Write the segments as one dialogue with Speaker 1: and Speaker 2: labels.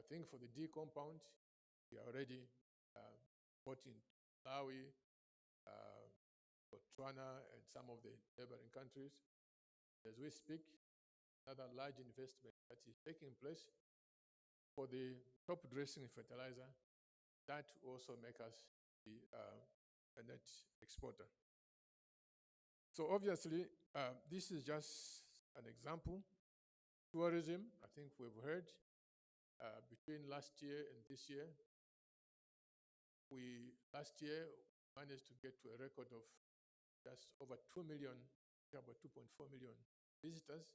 Speaker 1: think for the D compound, we are already voting Malawi, Botswana, and some of the neighboring countries. As we speak, another large investment that is taking place for the top dressing fertilizer. That also make us be a net exporter. So obviously, this is just an example. Tourism, I think we've heard, between last year and this year, last year managed to get to a record of just over 2 million, about 2.4 million visitors.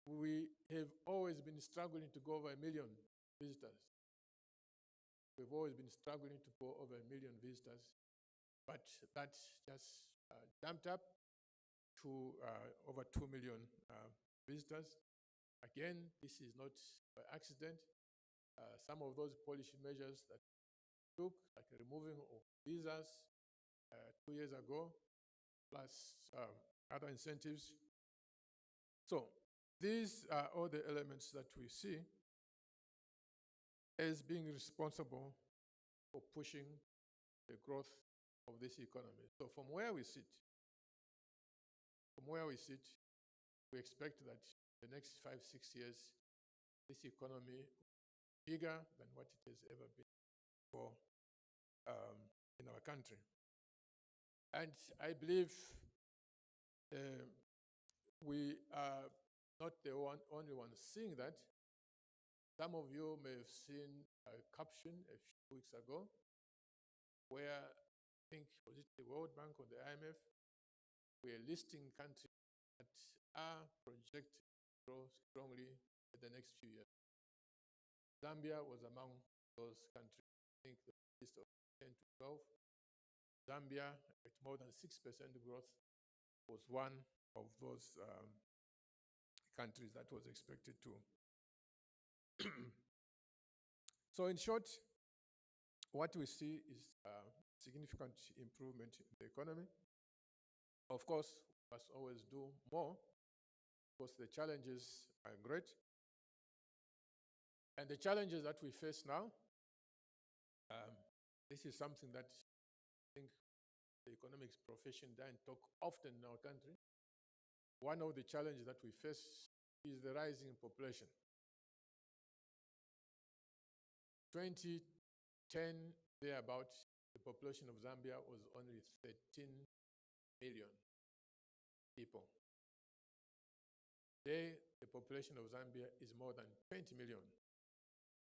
Speaker 1: We have always been struggling to go over 1 million visitors. We've always been struggling to go over 1 million visitors, but that just jumped up to over 2 million visitors. Again, this is not by accident. Some of those policy measures that took, like removing of visas 2 years ago, plus other incentives. So these are all the elements that we see as being responsible for pushing the growth of this economy. So from where we sit, we expect that the next 5-6 years, this economy will be bigger than what it has ever been before in our country. And I believe we are not the only ones seeing that. Some of you may have seen a caption a few weeks ago where I think, was it the World Bank or the IMF, we are listing countries that are projected to grow strongly in the next few years. Zambia was among those countries. I think the list of 10 to 12. Zambia, at more than 6% growth, was one of those countries that was expected to. So in short, what we see is significant improvement in the economy. Of course, we must always do more because the challenges are great. And the challenges that we face now, this is something that I think the economics profession doesn't talk often in our country. One of the challenges that we face is the rising population. 2010, thereabout, the population of Zambia was only 13 million people. Today, the population of Zambia is more than 20 million,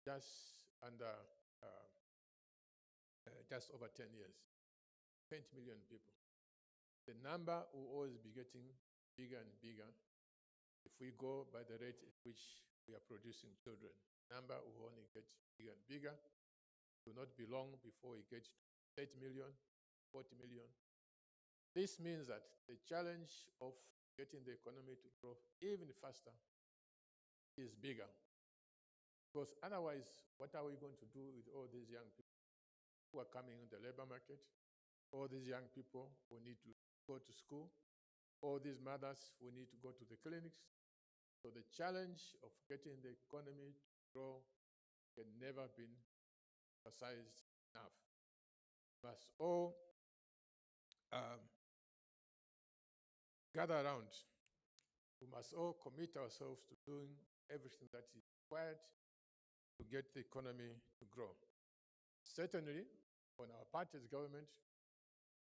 Speaker 1: just over 10 years. 20 million people. The number will always be getting bigger and bigger if we go by the rate at which we are producing children. The number will only get bigger and bigger. It will not be long before we get to 30 million, 40 million. This means that the challenge of getting the economy to grow even faster is bigger. Because otherwise, what are we going to do with all these young people who are coming in the labor market? All these young people who need to go to school, all these mothers who need to go to the clinics. So the challenge of getting the economy to grow can never be emphasized enough. We must all gather around. We must all commit ourselves to doing everything that is required to get the economy to grow. Certainly, on our part as government,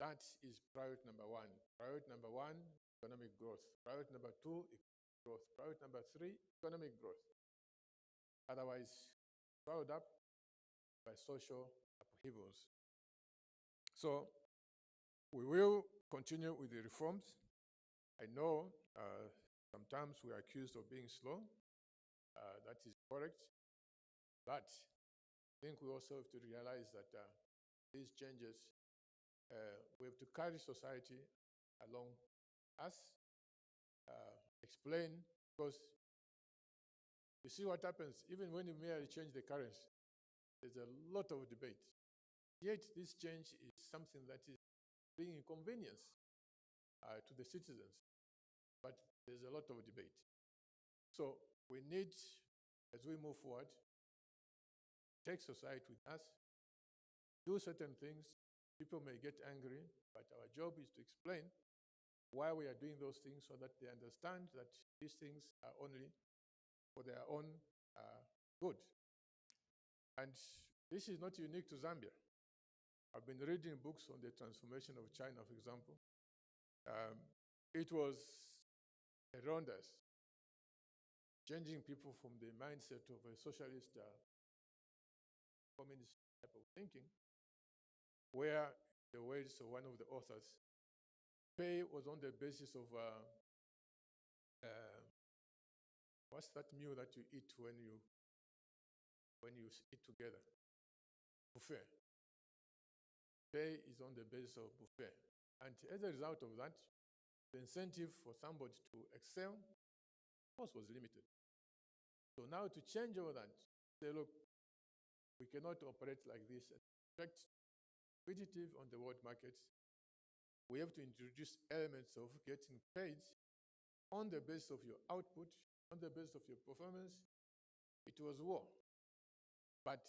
Speaker 1: that is priority number one. Priority number one, economic growth. Priority number two, economic growth. Priority number three, economic growth. Otherwise, swallowed up by social upheavals. So, we will continue with the reforms. I know sometimes we are accused of being slow. That is correct. But I think we also have to realize that these changes, we have to carry society along us, explain, because you see what happens, even when you merely change the currency, there's a lot of debate. Yet this change is something that is bringing inconvenience to the citizens, but there's a lot of debate. So we need, as we move forward, take society with us, do certain things. People may get angry, but our job is to explain why we are doing those things so that they understand that these things are only for their own uh, good. And this is not unique to Zambia. I've been reading books on the transformation of China, for example. Um, it was around us, changing people from the mindset of a socialist, communist type of thinking, where the words of one of the authors, pay was on the basis of uh, what's that meal that you eat when you eat together? Buffet. Pay is on the basis of buffet. And as a result of that, the incentive for somebody to excel, of course, was limited. So now to change all that, say, look, we cannot operate like this and expect competitive on the world markets. We have to introduce elements of getting paid on the basis of your output, on the basis of your performance. It was war. But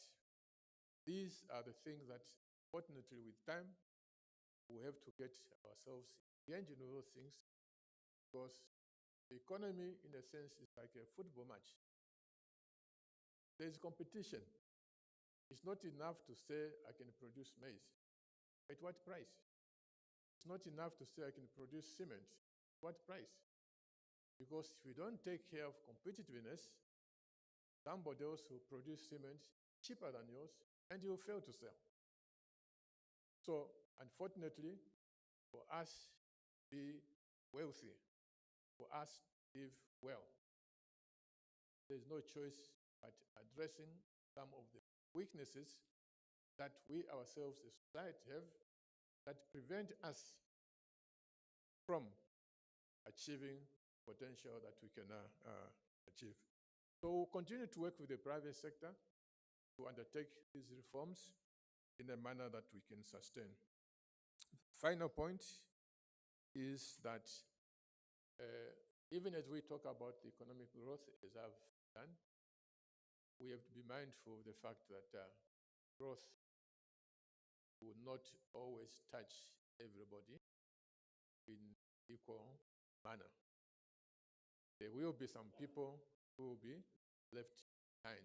Speaker 1: these are the things that, fortunately, with time, we have to get ourselves engaged in those things because the economy, in a sense, is like a football match. There's competition. It's not enough to say I can produce maize. At what price? It's not enough to say I can produce cement. At what price? Because if we don't take care of competitiveness, somebody else will produce cement cheaper than yours, and you will fail to sell. So, unfortunately, for us to be wealthy, for us to live well, there's no choice but addressing some of the weaknesses that we ourselves as society have that prevent us from achieving potential that we can achieve. So we'll continue to work with the private sector to undertake these reforms in a manner that we can sustain. Final point is that even as we talk about the economic growth, as I've done, we have to be mindful of the fact that growth will not always touch everybody in equal manner. There will be some people who will be left behind.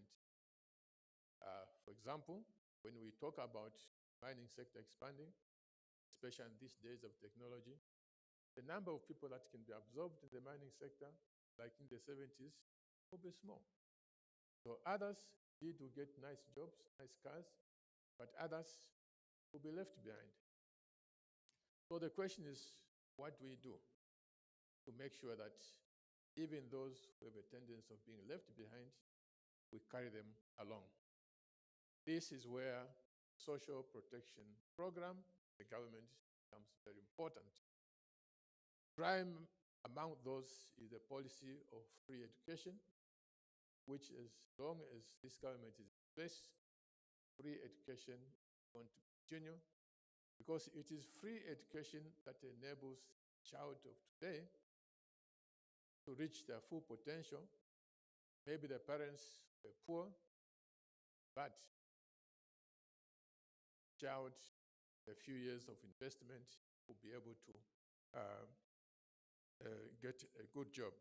Speaker 1: For example, when we talk about mining sector expanding, especially in these days of technology, the number of people that can be absorbed in the mining sector, like in the 70s, will be small. So others will get nice jobs, nice cars, but others will be left behind. So the question is, what do we do to make sure that even those who have a tendency of being left behind, we carry them along? This is where social protection program, the government, becomes very important. Prime among those is the policy of free education, which as long as this government is in place, free education is going to continue because it is free education that enables the child of today to reach their full potential. Maybe the parents were poor, but child, a few years of investment, will be able to get a good job.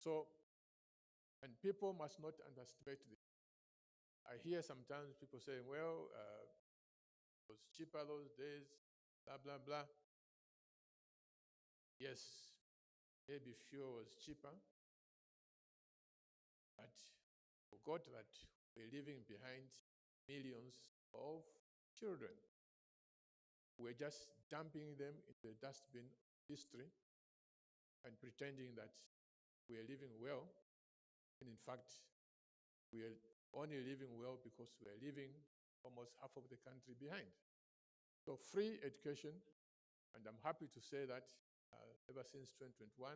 Speaker 1: So, and people must not underestimate this. I hear sometimes people saying, well, it was cheaper those days, blah, blah, blah. Yes, maybe fuel was cheaper, but forgot that we're leaving behind millions of children. We're just dumping them in the dustbin of history and pretending that we are living well. And in fact, we are only living well because we are leaving almost half of the country behind. So free education, and I'm happy to say that ever since 2021,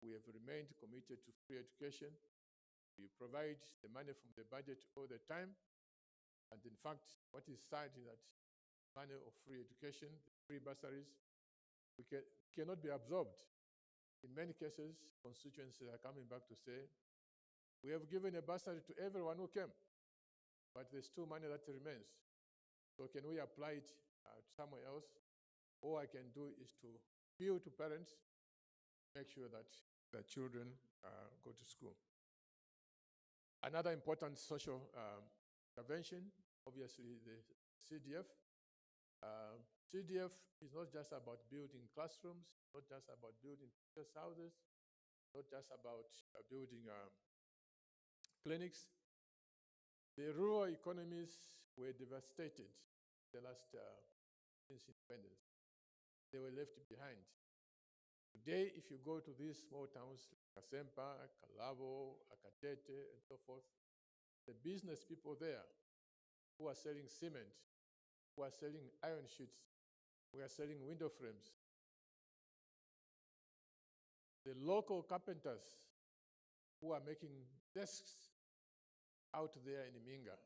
Speaker 1: we have remained committed to free education. We provide the money from the budget all the time. And in fact, what is sad is that money of free education, free bursaries, cannot be absorbed. In many cases, constituencies are coming back to say, we have given a bursary to everyone who came. but there's still money that remains. So can we apply it somewhere else? All I can do is to appeal to parents, make sure that their children go to school. Another important social intervention, obviously the CDF. CDF is not just about building classrooms, not just about building teachers' houses, not just about building clinics. The rural economies were devastated the last since independence. They were left behind. Today, if you go to these small towns like Kasempa, Kalabo, Akatete, and so forth, the business people there who are selling cement, who are selling iron sheets, who are selling window frames, the local carpenters who are making desks out there in Minga,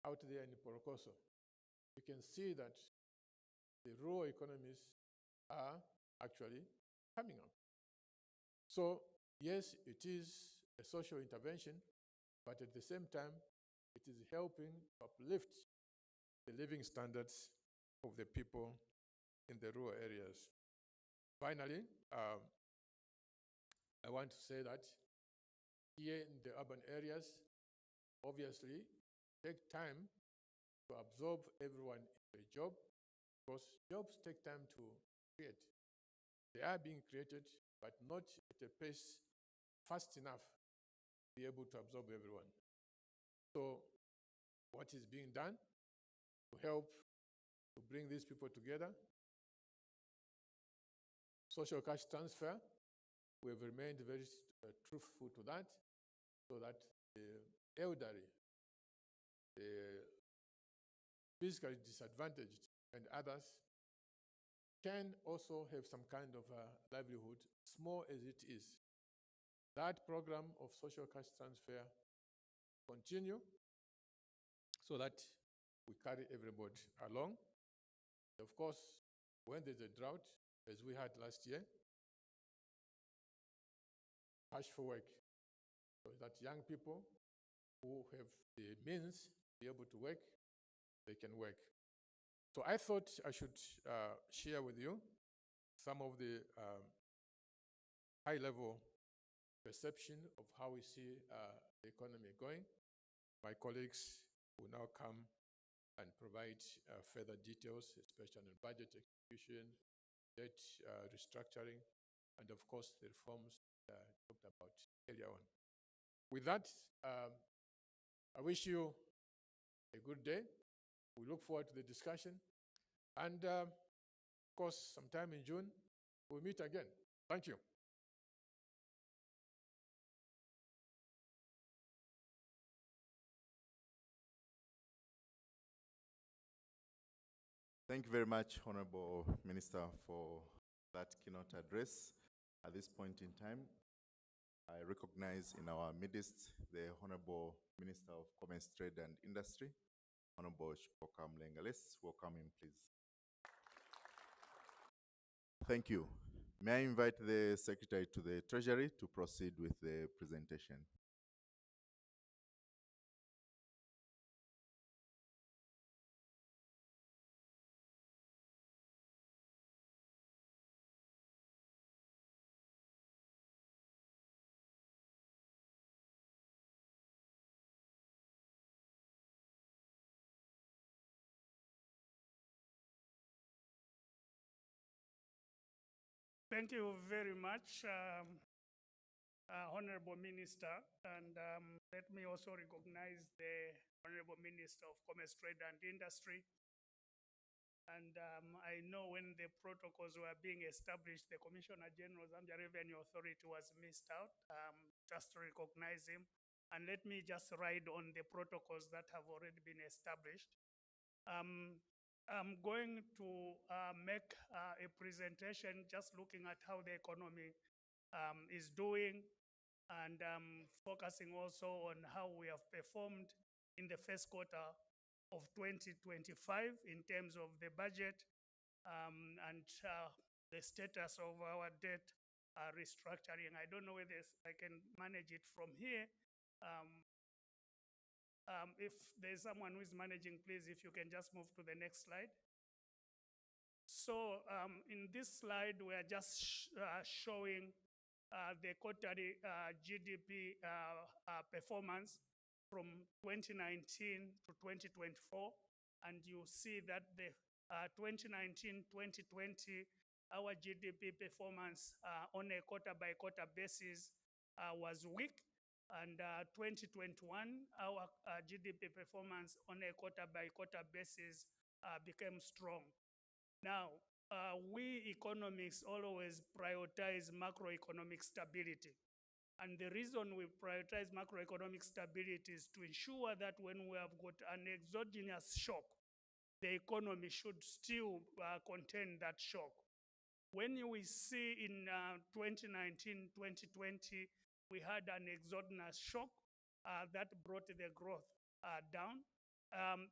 Speaker 1: out there in Porokoso, you can see that the rural economies are actually coming up. So, yes, it is a social intervention, but at the same time, it is helping to uplift the living standards of the people in the rural areas. Finally, I want to say that here in the urban areas, obviously, take time to absorb everyone into a job, because jobs take time to create. They are being created, but not at a pace fast enough to be able to absorb everyone. So what is being done to help to bring these people together? Social cash transfer, we have remained very truthful to that, so that the elderly, the physically disadvantaged, and others can also have some kind of livelihood, small as it is. That program of social cash transfer continue so that we carry everybody along. Of course, when there's a drought, as we had last year, cash for work, so that young people who have the means to be able to work, they can work. So I thought I should share with you some of the high-level perception of how we see the economy going. My colleagues will now come and provide further details, especially on budget execution, debt restructuring, and of course the reforms talked about earlier on. With that, I wish you a good day. We look forward to the discussion. And of course, sometime in June, we'll meet again. Thank you.
Speaker 2: Thank you very much, Honorable Minister, for that keynote address. At this point in time, I recognize in our midst the Honorable Minister of Commerce, Trade and Industry, Honorable Chipoka Mlenga. Let's welcome him, please. Thank you. May I invite the Secretary to the Treasury to proceed with the presentation.
Speaker 3: Thank you very much, Honorable Minister. And let me also recognize the Honorable Minister of Commerce, Trade and Industry. And I know when the protocols were being established, the Commissioner General Zambia Revenue Authority was missed out, just to recognize him. And let me just ride on the protocols that have already been established. I'm going to make a presentation just looking at how the economy is doing, and focusing also on how we have performed in the first quarter of 2025 in terms of the budget and the status of our debt restructuring. I don't know whether I can manage it from here. if there's someone who is managing, please, if you can just move to the next slide. So in this slide, we are just showing the quarterly GDP performance from 2019 to 2024. And you see that the 2019-2020, our GDP performance on a quarter-by-quarter basis was weak. And 2021, our GDP performance on a quarter-by-quarter basis became strong. Now, we economists always prioritize macroeconomic stability. And the reason we prioritize macroeconomic stability is to ensure that when we have got an exogenous shock, the economy should still contain that shock. When we see in 2019, 2020, we had an exogenous shock that brought the growth down.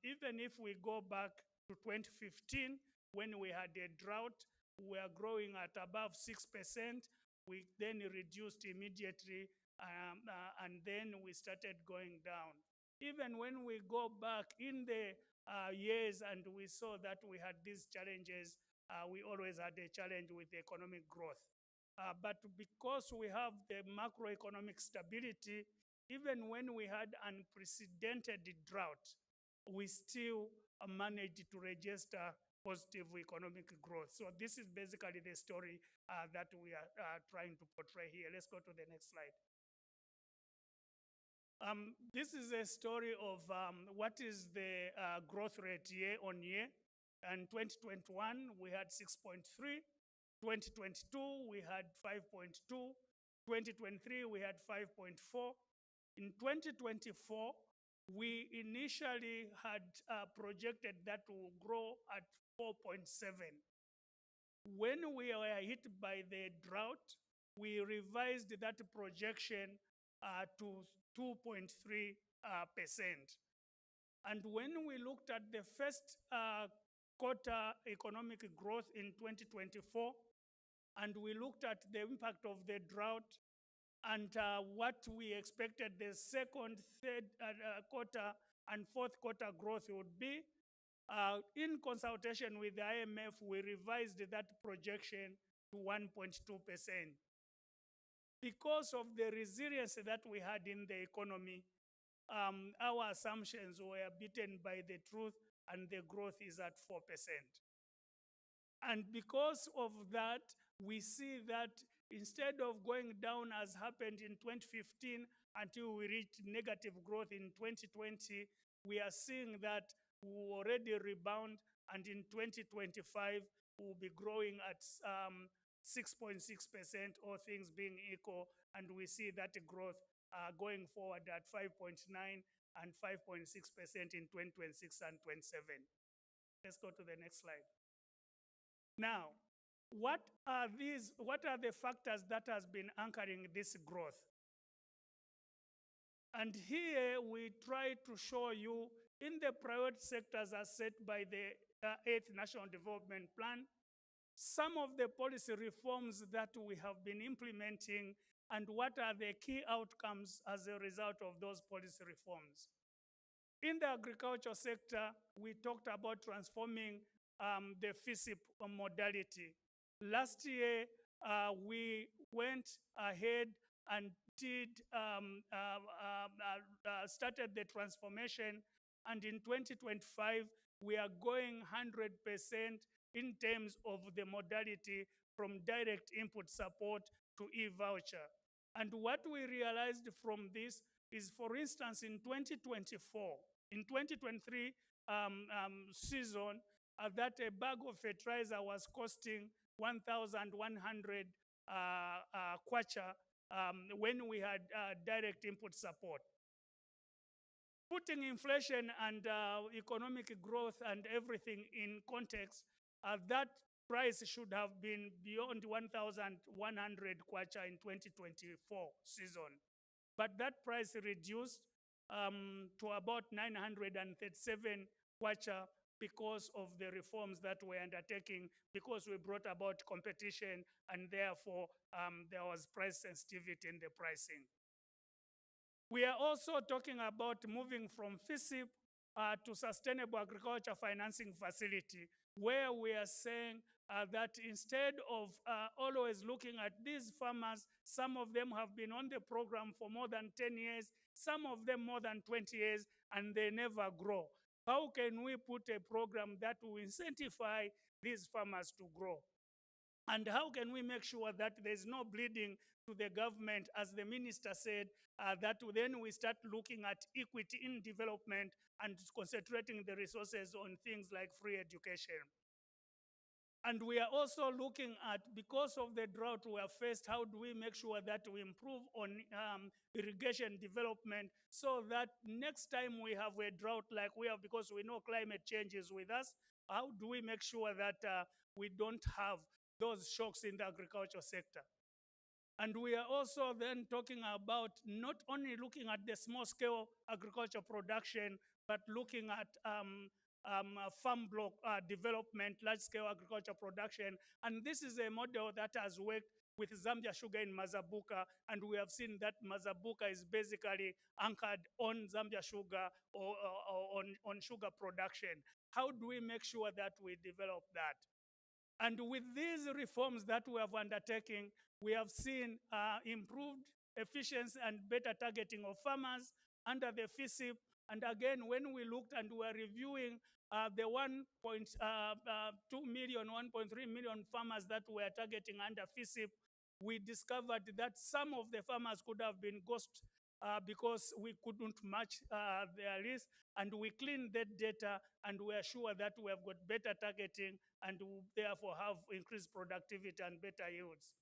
Speaker 3: Even if we go back to 2015, when we had a drought, we were growing at above 6%. We then reduced immediately, and then we started going down. Even when we go back in the years and we saw that we had these challenges, we always had a challenge with economic growth. But because we have the macroeconomic stability, even when we had unprecedented drought, we still managed to register positive economic growth. So this is basically the story that we are trying to portray here. Let's go to the next slide. This is a story of what is the growth rate year on year. In 2021, we had 6.3. 2022, we had 5.2. 2023, we had 5.4. In 2024, we initially had projected that will grow at 4.7. When we were hit by the drought, we revised that projection to 2.3%. And when we looked at the first quarter economic growth in 2024, and we looked at the impact of the drought and what we expected the second, third quarter and fourth quarter growth would be, in consultation with the IMF, we revised that projection to 1.2%. Because of the resilience that we had in the economy, our assumptions were beaten by the truth, and the growth is at 4%. And because of that, we see that instead of going down as happened in 2015 until we reached negative growth in 2020, we are seeing that we will already rebound, and in 2025, we'll be growing at 6.6%, all things being equal, and we see that growth going forward at 5.9 and 5.6% in 2026 and 27. Let's go to the next slide. Now, what are the factors that has been anchoring this growth? And here we try to show you in the priority sectors as set by the 8th National Development Plan, some of the policy reforms that we have been implementing and what are the key outcomes as a result of those policy reforms. In the agriculture sector, we talked about transforming the FISIP modality. Last year, we went ahead and started the transformation, and in 2025, we are going 100% in terms of the modality from direct input support to e-voucher. And what we realized from this is, for instance, in 2024, in 2023 season, that a bag of fertilizer was costing 1,100 kwacha when we had direct input support. Putting inflation and economic growth and everything in context, that price should have been beyond 1,100 kwacha in 2024 season. But that price reduced to about 937 kwacha because of the reforms that we're undertaking, because we brought about competition, and therefore there was price sensitivity in the pricing. We are also talking about moving from FISIP to Sustainable Agriculture Financing Facility, where we are saying that instead of always looking at these farmers, some of them have been on the program for more than 10 years, some of them more than 20 years, and they never grow. How can we put a program that will incentivize these farmers to grow? And how can we make sure that there's no bleeding to the government, as the minister said, that then we start looking at equity in development and concentrating the resources on things like free education. And we are also looking at, because of the drought we are faced, how do we make sure that we improve on irrigation development so that next time we have a drought like we have, because we know climate change is with us, how do we make sure that we don't have those shocks in the agriculture sector? And we are also then talking about not only looking at the small scale agriculture production, but looking at farm block development, large scale agriculture production. And this is a model that has worked with Zambia Sugar in Mazabuka, and we have seen that Mazabuka is basically anchored on Zambia Sugar or on sugar production. How do we make sure that we develop that? And with these reforms that we have undertaken, we have seen improved efficiency and better targeting of farmers under the FISIP. And again, when we looked and were reviewing the 1.2 million, 1.3 million farmers that we are targeting under FISIP, we discovered that some of the farmers could have been ghost because we couldn't match their list, and we cleaned that data, and we are sure that we have got better targeting and therefore have increased productivity and better yields.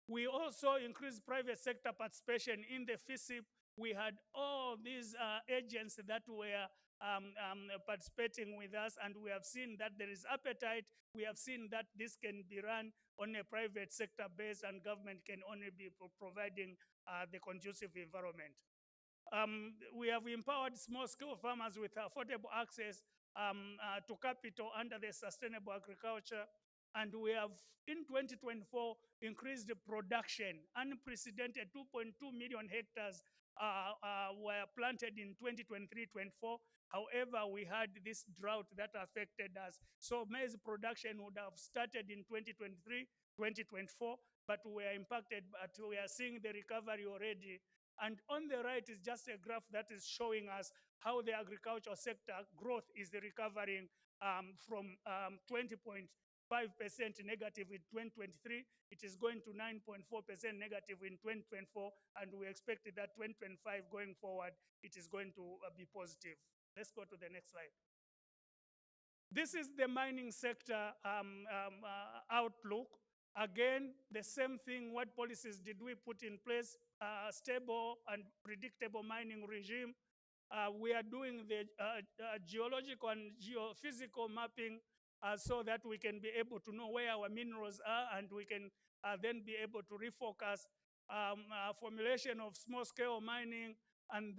Speaker 3: We also increased private sector participation in the FISIP. We had all these agents that were participating with us, and we have seen that there is appetite. We have seen that this can be run on a private sector base, and government can only be providing the conducive environment. We have empowered small-scale farmers with affordable access to capital under the sustainable agriculture. And we have, in 2024, increased the production. Unprecedented 2.2 million hectares were planted in 2023-24. However, we had this drought that affected us. So maize production would have started in 2023, 2024, but we are impacted, but we are seeing the recovery already. And on the right is just a graph that is showing us how the agricultural sector growth is recovering from 20.5% negative in 2023. It is going to 9.4% negative in 2024, and we expect that 2025 going forward, it is going to be positive. Let's go to the next slide. This is the mining sector outlook. Again, the same thing. What policies did we put in place? Stable and predictable mining regime. We are doing the geological and geophysical mapping so that we can be able to know where our minerals are, and we can then be able to refocus formulation of small-scale mining, and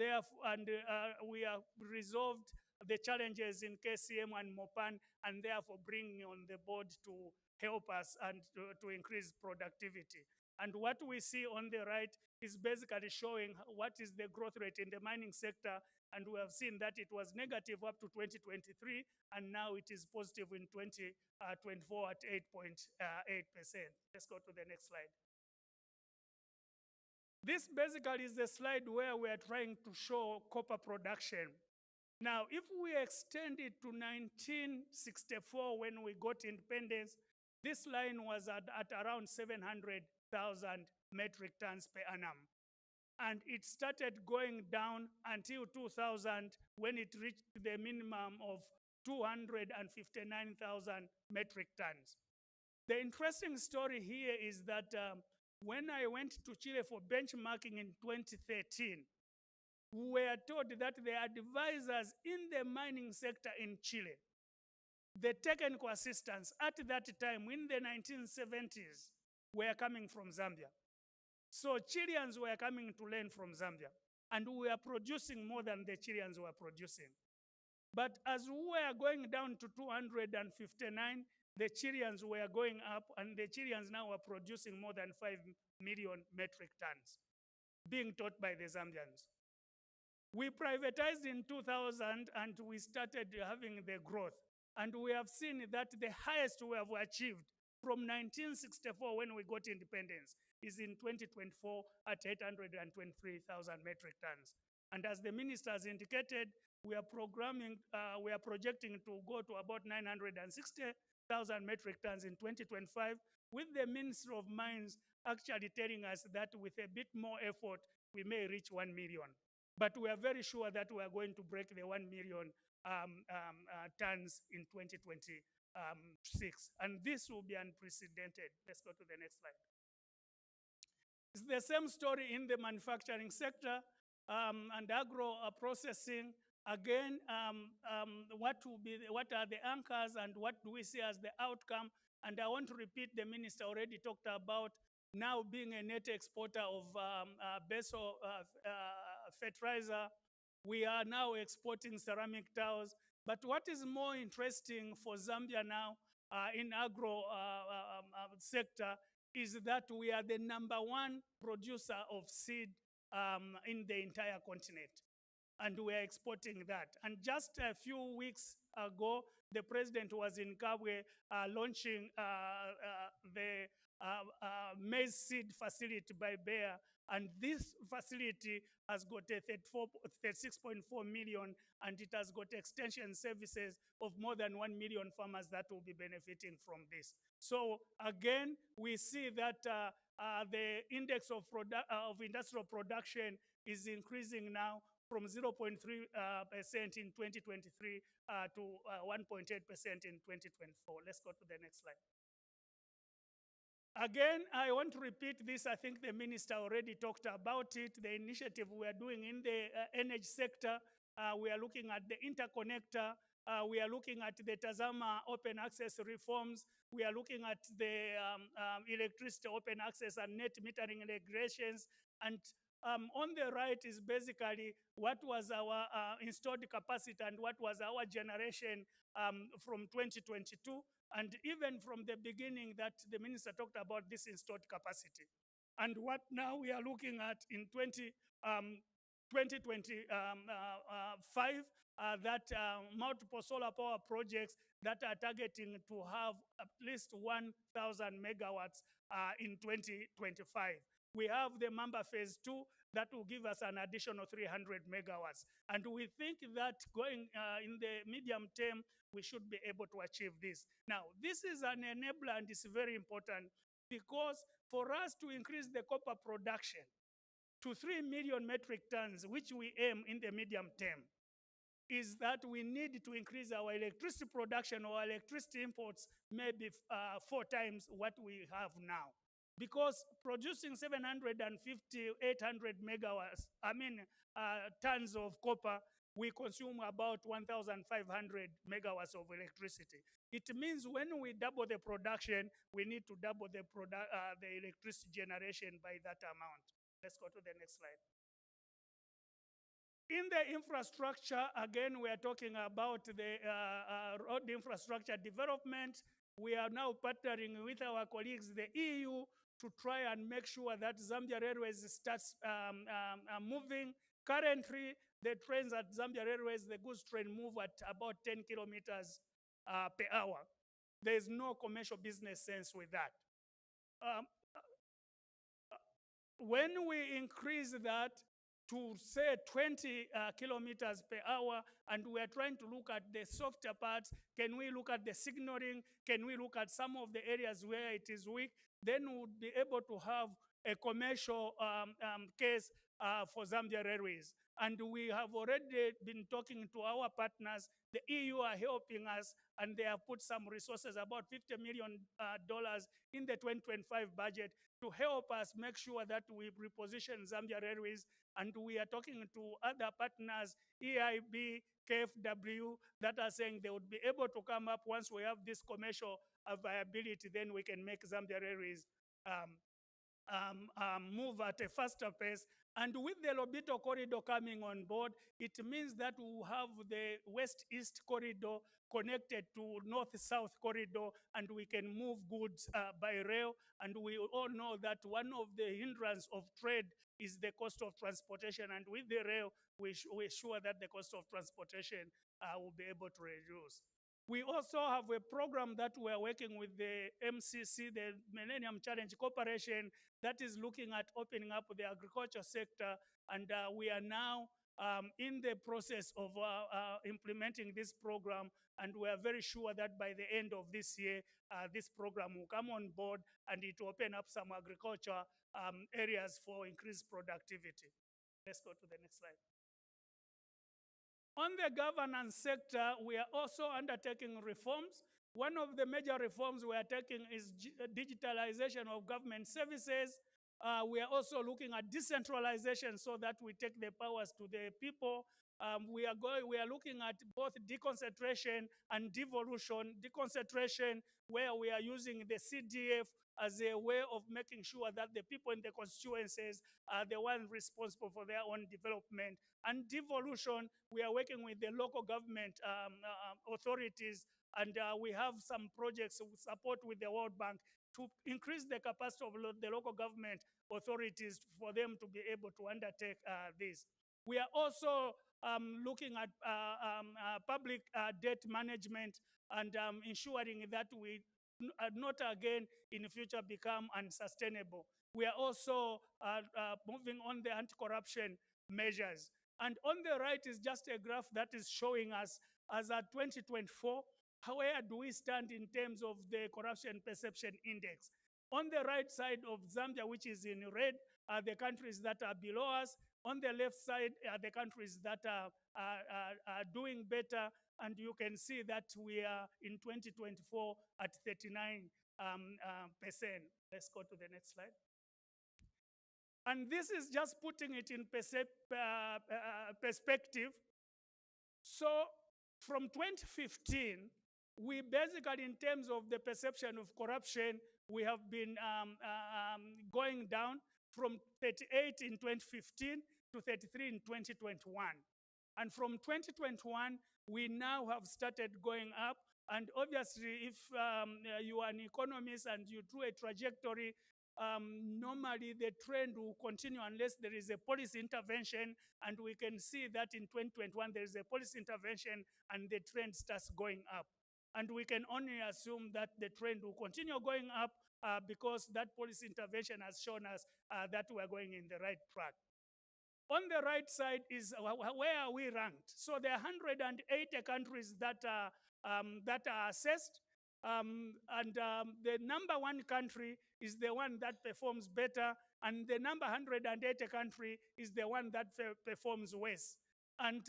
Speaker 3: we have resolved the challenges in KCM and Mopan, and therefore bringing on the board to help us and to increase productivity. And what we see on the right is basically showing what is the growth rate in the mining sector, and we have seen that it was negative up to 2023, and now it is positive in 2024 at 8.8%. Let's go to the next slide. This basically is the slide where we are trying to show copper production. Now, if we extend it to 1964, when we got independence, this line was at around 700,000 metric tons per annum. And it started going down until 2000, when it reached the minimum of 259,000 metric tons. The interesting story here is that when I went to Chile for benchmarking in 2013, we were told that the advisors in the mining sector in Chile, the technical assistants at that time in the 1970s, were coming from Zambia. So Chileans were coming to learn from Zambia, and we were producing more than the Chileans were producing. But as we were going down to 259, the Chileans were going up, and the Chileans now are producing more than 5 million metric tons, being taught by the Zambians. We privatized in 2000 and we started having the growth. And we have seen that the highest we have achieved from 1964 when we got independence is in 2024 at 823,000 metric tons. And as the minister has indicated, we are projecting to go to about 960,000 metric tons in 2025, with the Minister of Mines actually telling us that with a bit more effort, we may reach 1 million. But we are very sure that we are going to break the 1 million tons in 2026. And this will be unprecedented. Let's go to the next slide. It's the same story in the manufacturing sector and agro processing. Again, what are the anchors and what do we see as the outcome? And I want to repeat, the minister already talked about now being a net exporter of basal fertilizer. We are now exporting ceramic tiles. But what is more interesting for Zambia now in agro sector is that we are the #1 producer of seed in the entire continent. And we are exporting that. And just a few weeks ago, the president was in Kabwe launching the maize seed facility by Bayer. And this facility has got a 36.4 million, and it has got extension services of more than 1 million farmers that will be benefiting from this. So again, we see that the index of industrial production is increasing now from 0.3% in 2023 to 1.8% in 2024. Let's go to the next slide. Again, I want to repeat this. I think the minister already talked about it. The initiative we are doing in the energy sector, we are looking at the interconnector. We are looking at the Tazama open access reforms. We are looking at the electricity open access and net metering regulations. And on the right is basically what was our installed capacity and what was our generation from 2022. And even from the beginning that the minister talked about this installed capacity. And what now we are looking at in 2025, that multiple solar power projects that are targeting to have at least 1,000 megawatts in 2025. We have the Mamba Phase 2 that will give us an additional 300 megawatts. And we think that going in the medium term, we should be able to achieve this. Now, this is an enabler and it's very important because for us to increase the copper production to 3 million metric tons, which we aim in the medium term, is that we need to increase our electricity production or electricity imports maybe 4 times what we have now. Because producing 750, 800 megawatts, tons of copper, we consume about 1,500 megawatts of electricity. It means when we double the production, we need to double the electricity generation by that amount. Let's go to the next slide. In the infrastructure, again, we are talking about the road infrastructure development. We are now partnering with our colleagues, the EU, to try and make sure that Zambia Railways starts moving. Currently, the trains at Zambia Railways, the goods train move at about 10 kilometers per hour. There is no commercial business sense with that. When we increase that to say 20 kilometers per hour, and we are trying to look at the softer parts, can we look at the signaling? Can we look at some of the areas where it is weak? Then we would be able to have a commercial case for Zambia Railways. And we have already been talking to our partners. The EU are helping us, and they have put some resources, about $50 million in the 2025 budget, to help us make sure that we reposition Zambia Railways. And we are talking to other partners, EIB, KFW, that are saying they would be able to come up once we have this commercial viability, then we can make Zambia Railways move at a faster pace. And with the Lobito corridor coming on board, it means that we will have the west-east corridor connected to north-south corridor, and we can move goods by rail. And we all know that one of the hindrance of trade is the cost of transportation. And with the rail, we're sure that the cost of transportation will be able to reduce. We also have a program that we're working with the MCC, the Millennium Challenge Corporation, that is looking at opening up the agriculture sector. And we are now in the process of implementing this program. And we are very sure that by the end of this year, this program will come on board and it will open up some agriculture areas for increased productivity. Let's go to the next slide. On the governance sector, we are also undertaking reforms. One of the major reforms we are taking is digitalization of government services. We are also looking at decentralization so that we take the powers to the people. We are looking at both deconcentration and devolution. Deconcentration, where we are using the CDF as a way of making sure that the people in the constituencies are the ones responsible for their own development. And devolution, we are working with the local government authorities, and we have some projects with support with the World Bank to increase the capacity of the local government authorities for them to be able to undertake this. We are also looking at public debt management and ensuring that we not again in the future become unsustainable. We are also moving on the anti-corruption measures. And on the right is just a graph that is showing us, as at 2024, where do we stand in terms of the corruption perception index. On the right side of Zambia, which is in red, are the countries that are below us. On the left side are the countries that are doing better. And you can see that we are in 2024 at 39%. Let's go to the next slide. And this is just putting it in perspective. So from 2015, we basically, in terms of the perception of corruption, we have been going down from 38 in 2015 to 33 in 2021. And from 2021, we now have started going up. And obviously, if you are an economist and you drew a trajectory, normally the trend will continue unless there is a policy intervention. And we can see that in 2021, there is a policy intervention and the trend starts going up. And we can only assume that the trend will continue going up because that policy intervention has shown us that we are going in the right track. On the right side is where are we ranked? So there are 180 countries that are assessed. The number one country is the one that performs better, and the number 180 country is the one that performs worse. And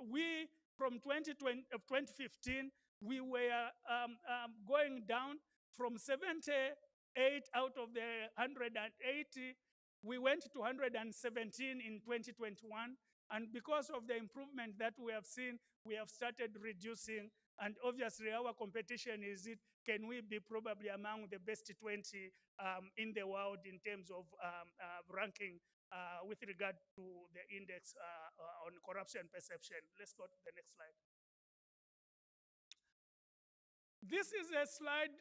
Speaker 3: we, from 2015, we were going down from 78 out of the 180. We went to 117 in 2021. And because of the improvement that we have seen, we have started reducing. And obviously, our competition is can we be probably among the best 20 in the world in terms of ranking with regard to the index on corruption perception. Let's go to the next slide. This is a slide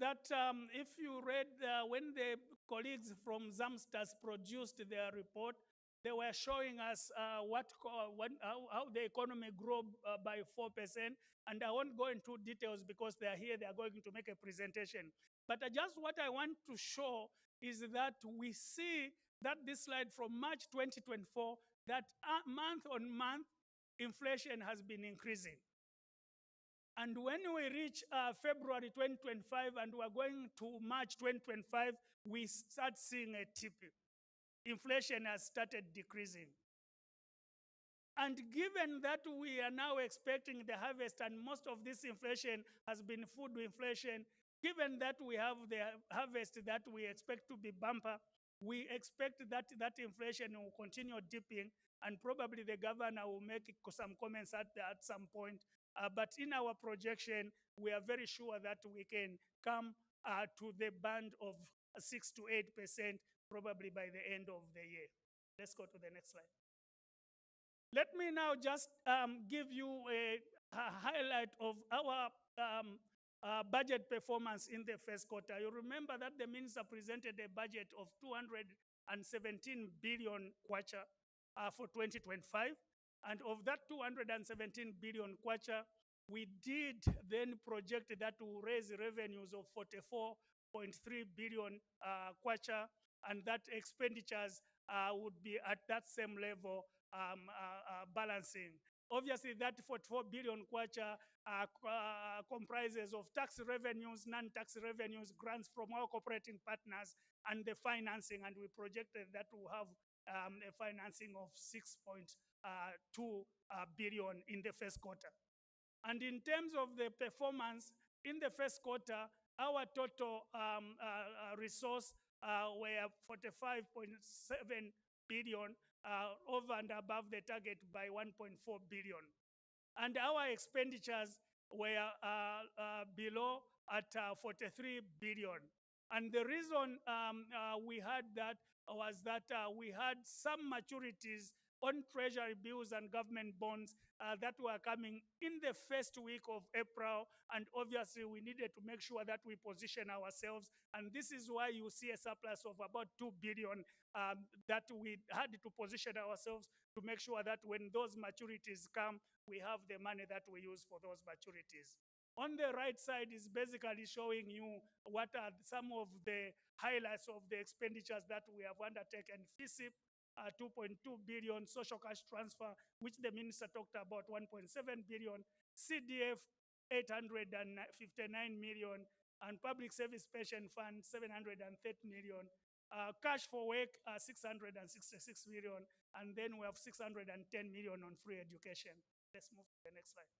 Speaker 3: that if you read when the colleagues from ZAMSTAS produced their report, they were showing us how the economy grew by 4%. And I won't go into details because they are here, they are going to make a presentation. But what I want to show is that we see that this slide from March 2024, that month on month, inflation has been increasing. And when we reach February 2025 and we're going to March 2025, we start seeing a tip. Inflation has started decreasing. And given that we are now expecting the harvest and most of this inflation has been food inflation, given that we have the harvest that we expect to be bumper, we expect that inflation will continue dipping, and probably the governor will make some comments at some point. But in our projection, we are very sure that we can come to the band of 6 to 8% probably by the end of the year. Let's go to the next slide. Let me now just give you a highlight of our budget performance in the first quarter. You remember that the minister presented a budget of 200 217 billion kwacha for 2025. And of that 217 billion kwacha, we did then project that to raise revenues of 44.3 billion kwacha, and that expenditures would be at that same level, balancing. Obviously, that 44 billion kwacha comprises of tax revenues, non-tax revenues, grants from our cooperating partners, and the financing. And we projected that to have a financing of 6.2 billion in the first quarter. And in terms of the performance, in the first quarter, our total resource were 45.7 billion, over and above the target by 1.4 billion. And our expenditures were below at 43 billion. And the reason we had that was that we had some maturities on treasury bills and government bonds that were coming in the first week of April. And obviously, we needed to make sure that we position ourselves. And this is why you see a surplus of about 2 billion that we had to position ourselves to make sure that when those maturities come, we have the money that we use for those maturities. On the right side is basically showing you what are some of the highlights of the expenditures that we have undertaken. FISIP, 2.2 billion, social cash transfer, which the minister talked about, 1.7 billion, CDF, 859 million, and public service pension fund, 730 million. Cash for work, 666 million, and then we have 610 million on free education. Let's move to the next slide.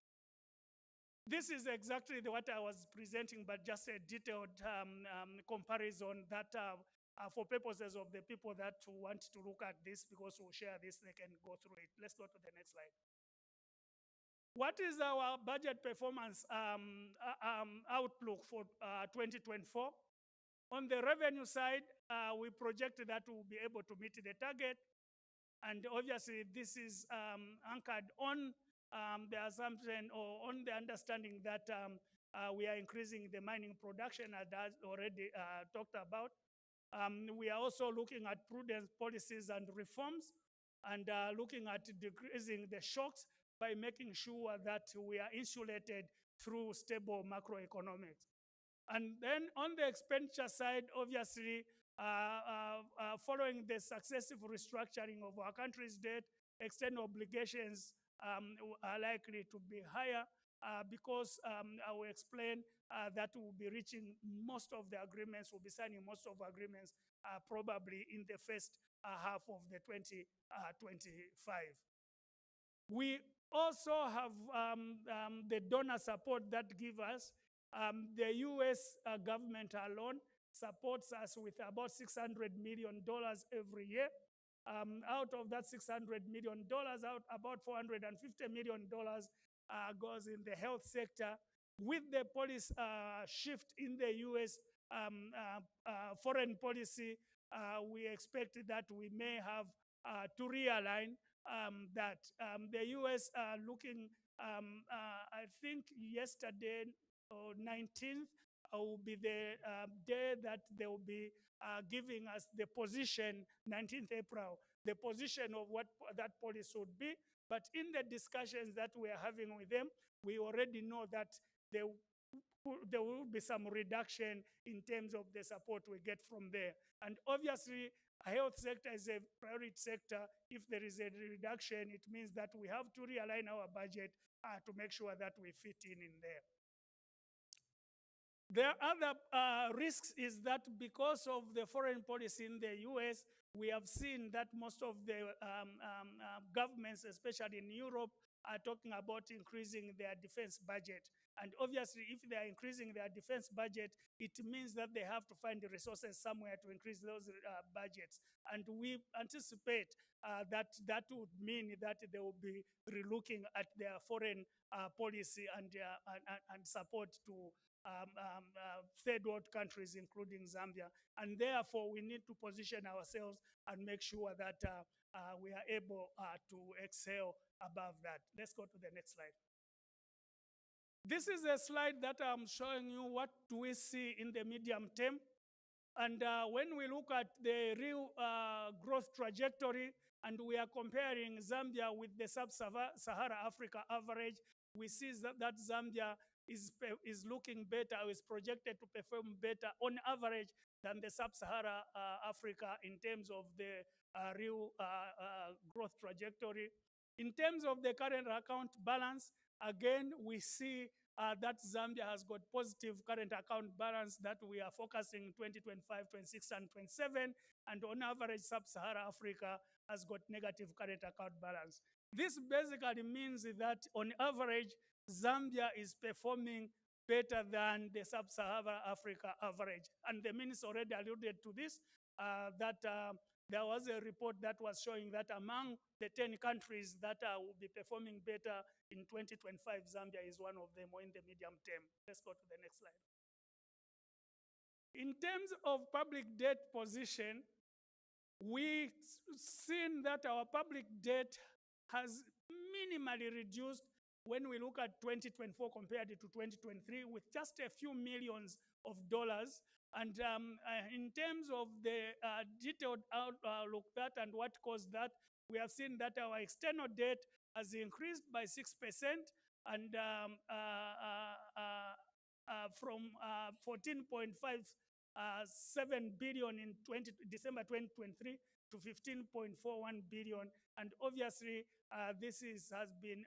Speaker 3: This is exactly what I was presenting, but just a detailed comparison that for purposes of the people that want to look at this, because we'll share this, they can go through it. Let's go to the next slide. What is our budget performance outlook for 2024? On the revenue side, we project that we'll be able to meet the target. And obviously, this is anchored on the assumption or on the understanding that we are increasing the mining production, as already talked about. We are also looking at prudent policies and reforms, and looking at decreasing the shocks by making sure that we are insulated through stable macroeconomics. And then on the expenditure side, obviously, following the successive restructuring of our country's debt, external obligations are likely to be higher because I will explain that we'll be reaching most of the agreements, we'll be signing most of the agreements probably in the first half of the 2025. We also have the donor support that give us. The US government alone supports us with about $600 million every year. Out of that $600 million, about $450 million goes in the health sector. With the policy shift in the US foreign policy, we expect that we may have to realign that. The US are looking, I think yesterday, 19th, will be the day that they will be giving us the position, 19th April, the position of what that policy would be. But in the discussions that we are having with them, we already know that there will be some reduction in terms of the support we get from there. And obviously, health sector is a priority sector. If there is a reduction, it means that we have to realign our budget to make sure that we fit in there. The other risks is that because of the foreign policy in the US, we have seen that most of the governments, especially in Europe, are talking about increasing their defense budget. And obviously, if they are increasing their defense budget, it means that they have to find the resources somewhere to increase those budgets. And we anticipate that would mean that they will be relooking at their foreign policy and support to third world countries, including Zambia. And therefore, we need to position ourselves and make sure that we are able to excel above that. Let's go to the next slide. This is a slide that I'm showing you what do we see in the medium term. And when we look at the real growth trajectory, and we are comparing Zambia with the sub-Sahara Africa average, we see that Zambia is looking better, or is projected to perform better on average than the sub-Sahara Africa in terms of the real growth trajectory. In terms of the current account balance, again, we see that Zambia has got positive current account balance that we are focusing in 2025, 26, and 27. And on average, sub-Sahara Africa has got negative current account balance. This basically means that on average, Zambia is performing better than the sub-Sahara Africa average. And the minister already alluded to this, that there was a report that was showing that among the 10 countries that will be performing better in 2025, Zambia is one of them, or in the medium term. Let's go to the next slide. In terms of public debt position, we've seen that our public debt has minimally reduced when we look at 2024 compared to 2023, with just a few millions of dollars. And in terms of the detailed outlook that and what caused that, we have seen that our external debt has increased by 6%, and from 14.57 billion in December 2023 to 15.41 billion. And obviously, this has been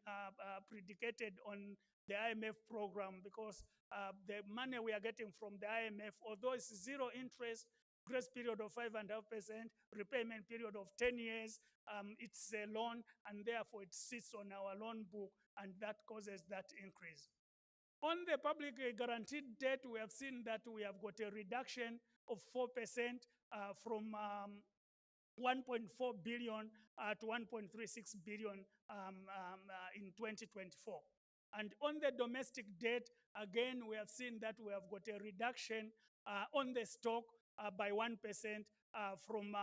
Speaker 3: predicated on the IMF program, because the money we are getting from the IMF, although it's zero interest, grace period of 5.5%, repayment period of 10 years, it's a loan, and therefore it sits on our loan book, and that causes that increase. On the public guaranteed debt, we have seen that we have got a reduction of 4% from 1.4 billion to 1.36 billion in 2024. And on the domestic debt, again, we have seen that we have got a reduction on the stock by 1% from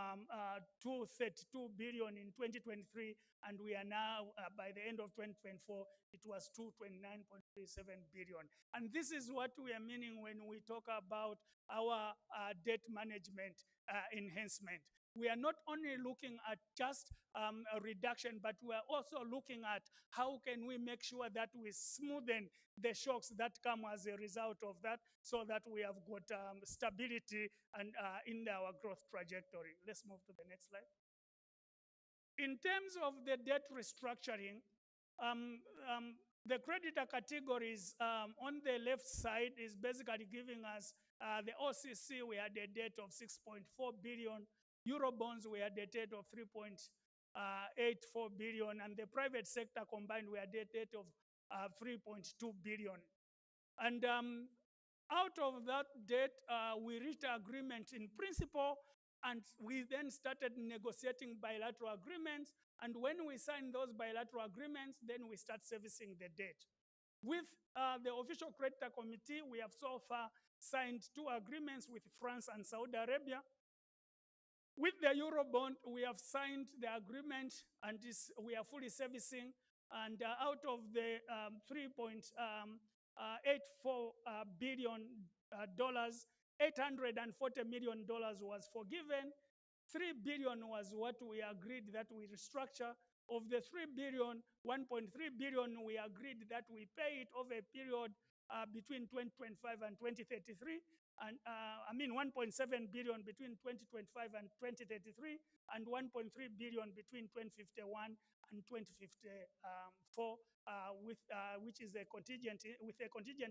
Speaker 3: 232 billion in 2023, and we are now, by the end of 2024, it was 229.37 billion. And this is what we are meaning when we talk about our debt management enhancement. We are not only looking at just a reduction, but we are also looking at how can we make sure that we smoothen the shocks that come as a result of that, so that we have got stability and in our growth trajectory. Let's move to the next slide. In terms of the debt restructuring, the creditor categories on the left side is basically giving us the OCC, we had a debt of 6.4 billion. Eurobonds, we had a debt of 3.84 billion, and the private sector combined, we had a debt of 3.2 billion. And out of that debt, we reached an agreement in principle, and we then started negotiating bilateral agreements. And when we signed those bilateral agreements, then we start servicing the debt. With the official creditor committee, we have so far signed 2 agreements with France and Saudi Arabia. With the Eurobond, we have signed the agreement, and we are fully servicing. And out of the $3.84 billion, $840 million was forgiven. 3 billion was what we agreed that we restructure. Of the 3 billion, 1.3 billion we agreed that we pay it over a period between 2025 and 2033. And 1.7 billion between 2025 and 2033, and 1.3 billion between 2051 and 2054, which is a contingent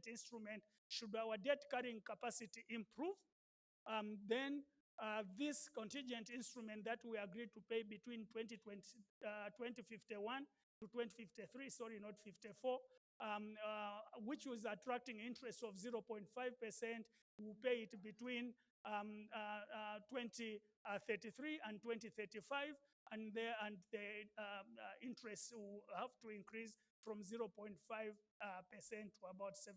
Speaker 3: instrument. Should our debt carrying capacity improve, then this contingent instrument that we agreed to pay between 2051 to 2053, sorry, not 54, which was attracting interest of 0.5%, will pay it between 2033 and 2035, and the interest will have to increase from 0.5% to about 7%.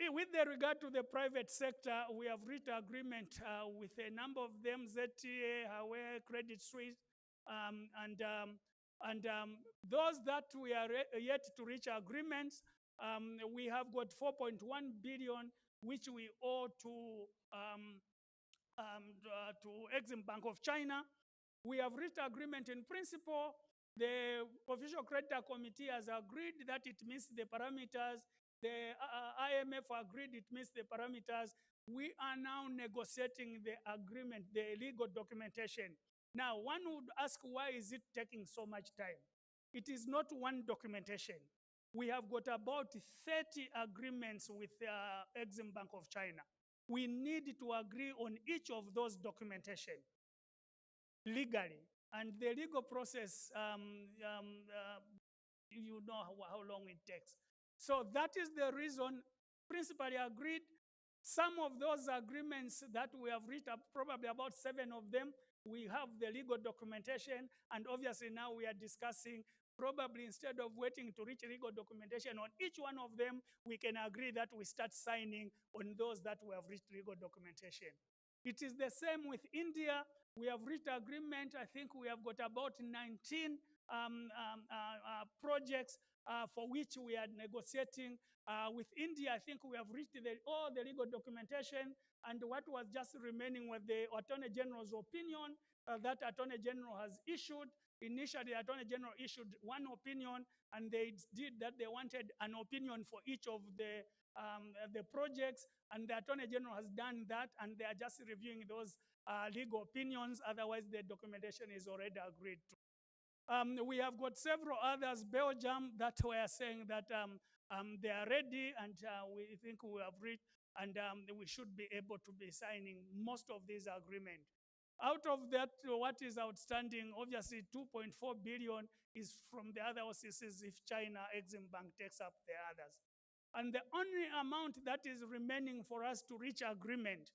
Speaker 3: With regard to the private sector, we have reached agreement with a number of them: ZTA, Huawei, Credit Suisse, and those that we are yet to reach agreements. We have got 4.1 billion which we owe to Exim Bank of China. We have reached agreement in principle. The Official Creditor Committee has agreed that it meets the parameters. The IMF agreed it meets the parameters. We are now negotiating the agreement, the legal documentation. Now, one would ask, why is it taking so much time? It is not one documentation. We have got about 30 agreements with Exim Bank of China. We need to agree on each of those documentation legally. And the legal process, you know how long it takes. So that is the reason, principally agreed. Some of those agreements that we have reached, probably about 7 of them, we have the legal documentation, and obviously now we are discussing, probably instead of waiting to reach legal documentation on each one of them, we can agree that we start signing on those that we have reached legal documentation. It is the same with India. We have reached agreement. I think we have got about 19 projects for which we are negotiating. With India, I think we have reached all the legal documentation, and what was just remaining was the Attorney General's opinion that Attorney General has issued. Initially, the Attorney General issued one opinion, and they did that. They wanted an opinion for each of the projects, and the Attorney General has done that, and they are just reviewing those legal opinions. Otherwise, the documentation is already agreed to. We have got several others, Belgium, that were saying that they are ready, and we think we have reached, and we should be able to be signing most of these agreements. Out of that, what is outstanding, obviously 2.4 billion is from the other OCCs if China Exim Bank takes up the others. And the only amount that is remaining for us to reach agreement,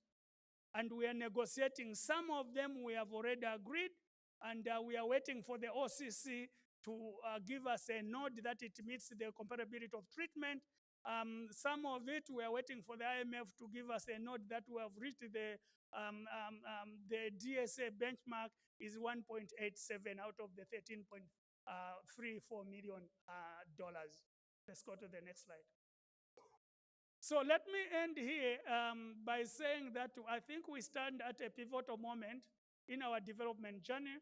Speaker 3: and we are negotiating, some of them we have already agreed, and we are waiting for the OCC to give us a nod that it meets the comparability of treatment. Some of it we are waiting for the IMF to give us a nod that we have reached the DSA benchmark is 1.87 out of the $13.34 million dollars. Let's go to the next slide. So let me end here by saying that I think we stand at a pivotal moment in our development journey,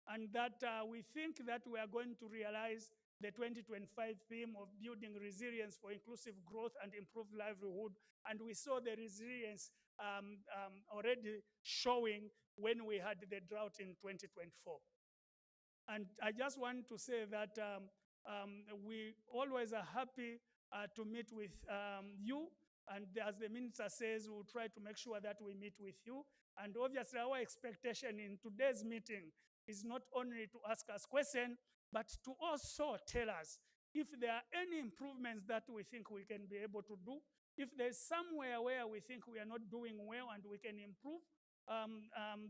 Speaker 3: and that we think that we are going to realize the 2025 theme of building resilience for inclusive growth and improved livelihood. And we saw the resilience already showing when we had the drought in 2024. And I just want to say that we always are happy to meet with you. And as the minister says, we'll try to make sure that we meet with you. And obviously, our expectation in today's meeting is not only to ask us questions, but to also tell us if there are any improvements that we think we can be able to do, if there's somewhere where we think we are not doing well and we can improve,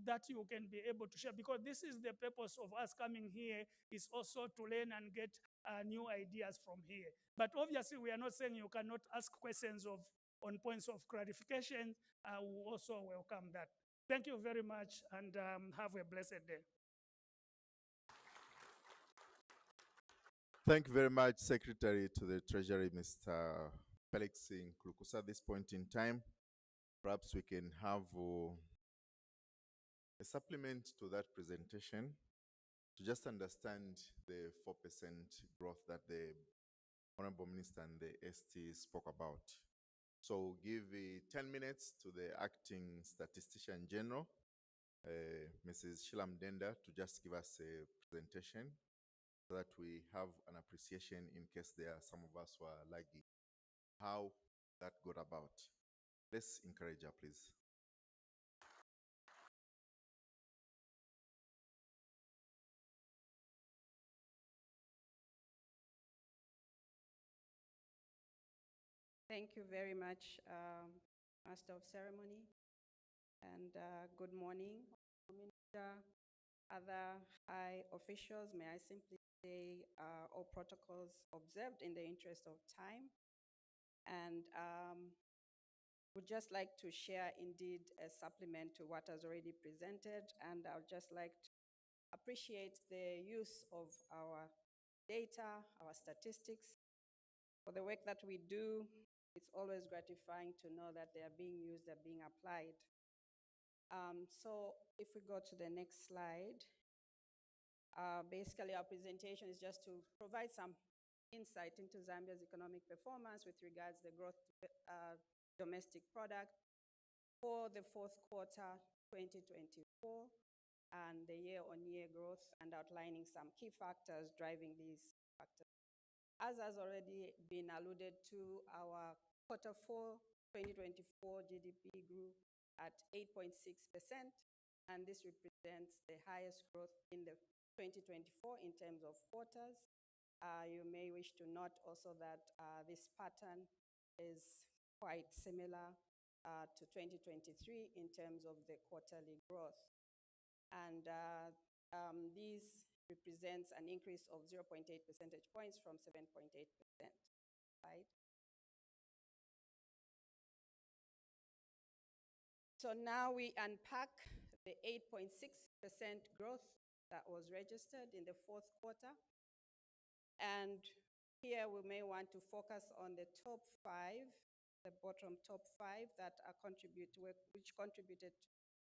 Speaker 3: that you can be able to share. Because this is the purpose of us coming here, is also to learn and get new ideas from here. But obviously, we are not saying you cannot ask questions on points of clarification. We also welcome that. Thank you very much, and have a blessed day.
Speaker 2: Thank you very much, Secretary to the Treasury, Mr. Felix Nkulukusa. At this point in time, perhaps we can have a supplement to that presentation to just understand the 4% growth that the Honorable Minister and the ST spoke about. So give 10 minutes to the Acting Statistician General, Mrs. Shilam Denda, to just give us a presentation so that we have an appreciation in case there are some of us who are lagging, how that got about. Let's encourage her, please.
Speaker 4: Thank you very much, Master of Ceremony, and good morning, Minister, other high officials. May I simply say all protocols observed in the interest of time, and would just like to share indeed a supplement to what has already presented, and I would just like to appreciate the use of our data, our statistics, for the work that we do it's always gratifying to know that they are being used, they're being applied. So if we go to the next slide, basically our presentation is just to provide some insight into Zambia's economic performance with regards to the gross domestic product for the fourth quarter 2024 and the year-on-year growth, and outlining some key factors driving these factors. As has already been alluded to, our quarter 4 2024 GDP grew at 8.6%, and this represents the highest growth in the 2024 in terms of quarters. You may wish to note also that this pattern is quite similar to 2023 in terms of the quarterly growth. And these represents an increase of 0.8 percentage points from 7.8%, right? So now we unpack the 8.6% growth that was registered in the fourth quarter. And here we may want to focus on the top 5, the bottom top 5 that which contributed to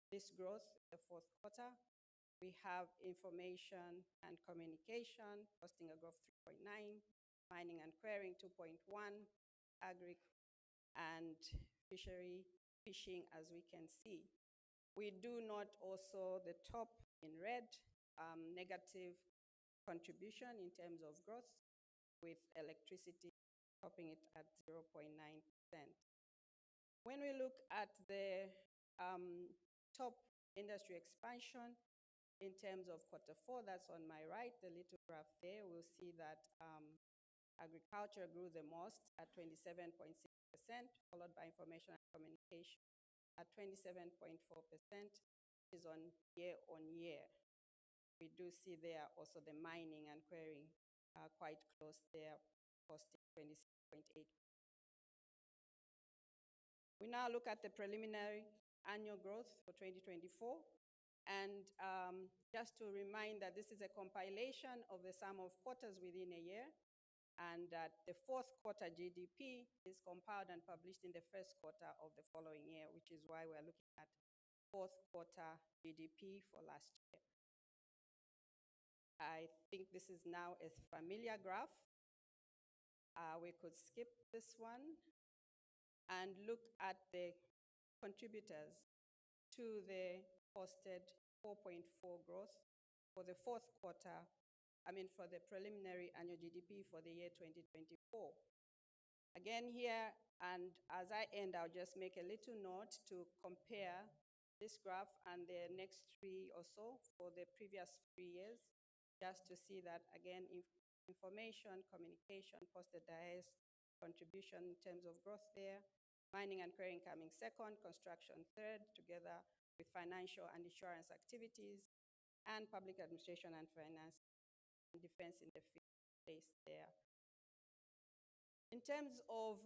Speaker 4: this growth in the fourth quarter. We have information and communication, posting a growth 3.9, mining and quarrying 2.1, agri and fishing, as we can see. We do note also the top in red, negative contribution in terms of growth, with electricity topping it at 0.9%. When we look at the top industry expansion in terms of quarter 4, that's on my right, the little graph there, we'll see that agriculture grew the most at 27.6%, followed by information and communication at 27.4%, is on year. We do see there also the mining and quarrying quite close there, posting 26.8%. We now look at the preliminary annual growth for 2024. And just to remind that this is a compilation of the sum of quarters within a year, and that the fourth quarter GDP is compiled and published in the first quarter of the following year, which is why we're looking at fourth quarter GDP for last year. I think this is now a familiar graph. We could skip this one and look at the contributors to the posted 4.4 growth for the fourth quarter, for the preliminary annual GDP for the year 2024. Again here, and as I end, I'll just make a little note to compare this graph and the next 3 or so for the previous 3 years, just to see that, again, information, communication posted the highest contribution in terms of growth there, mining and quarrying coming second, construction third, together with financial and insurance activities, and public administration and finance and defense in the fifth place there. In terms of,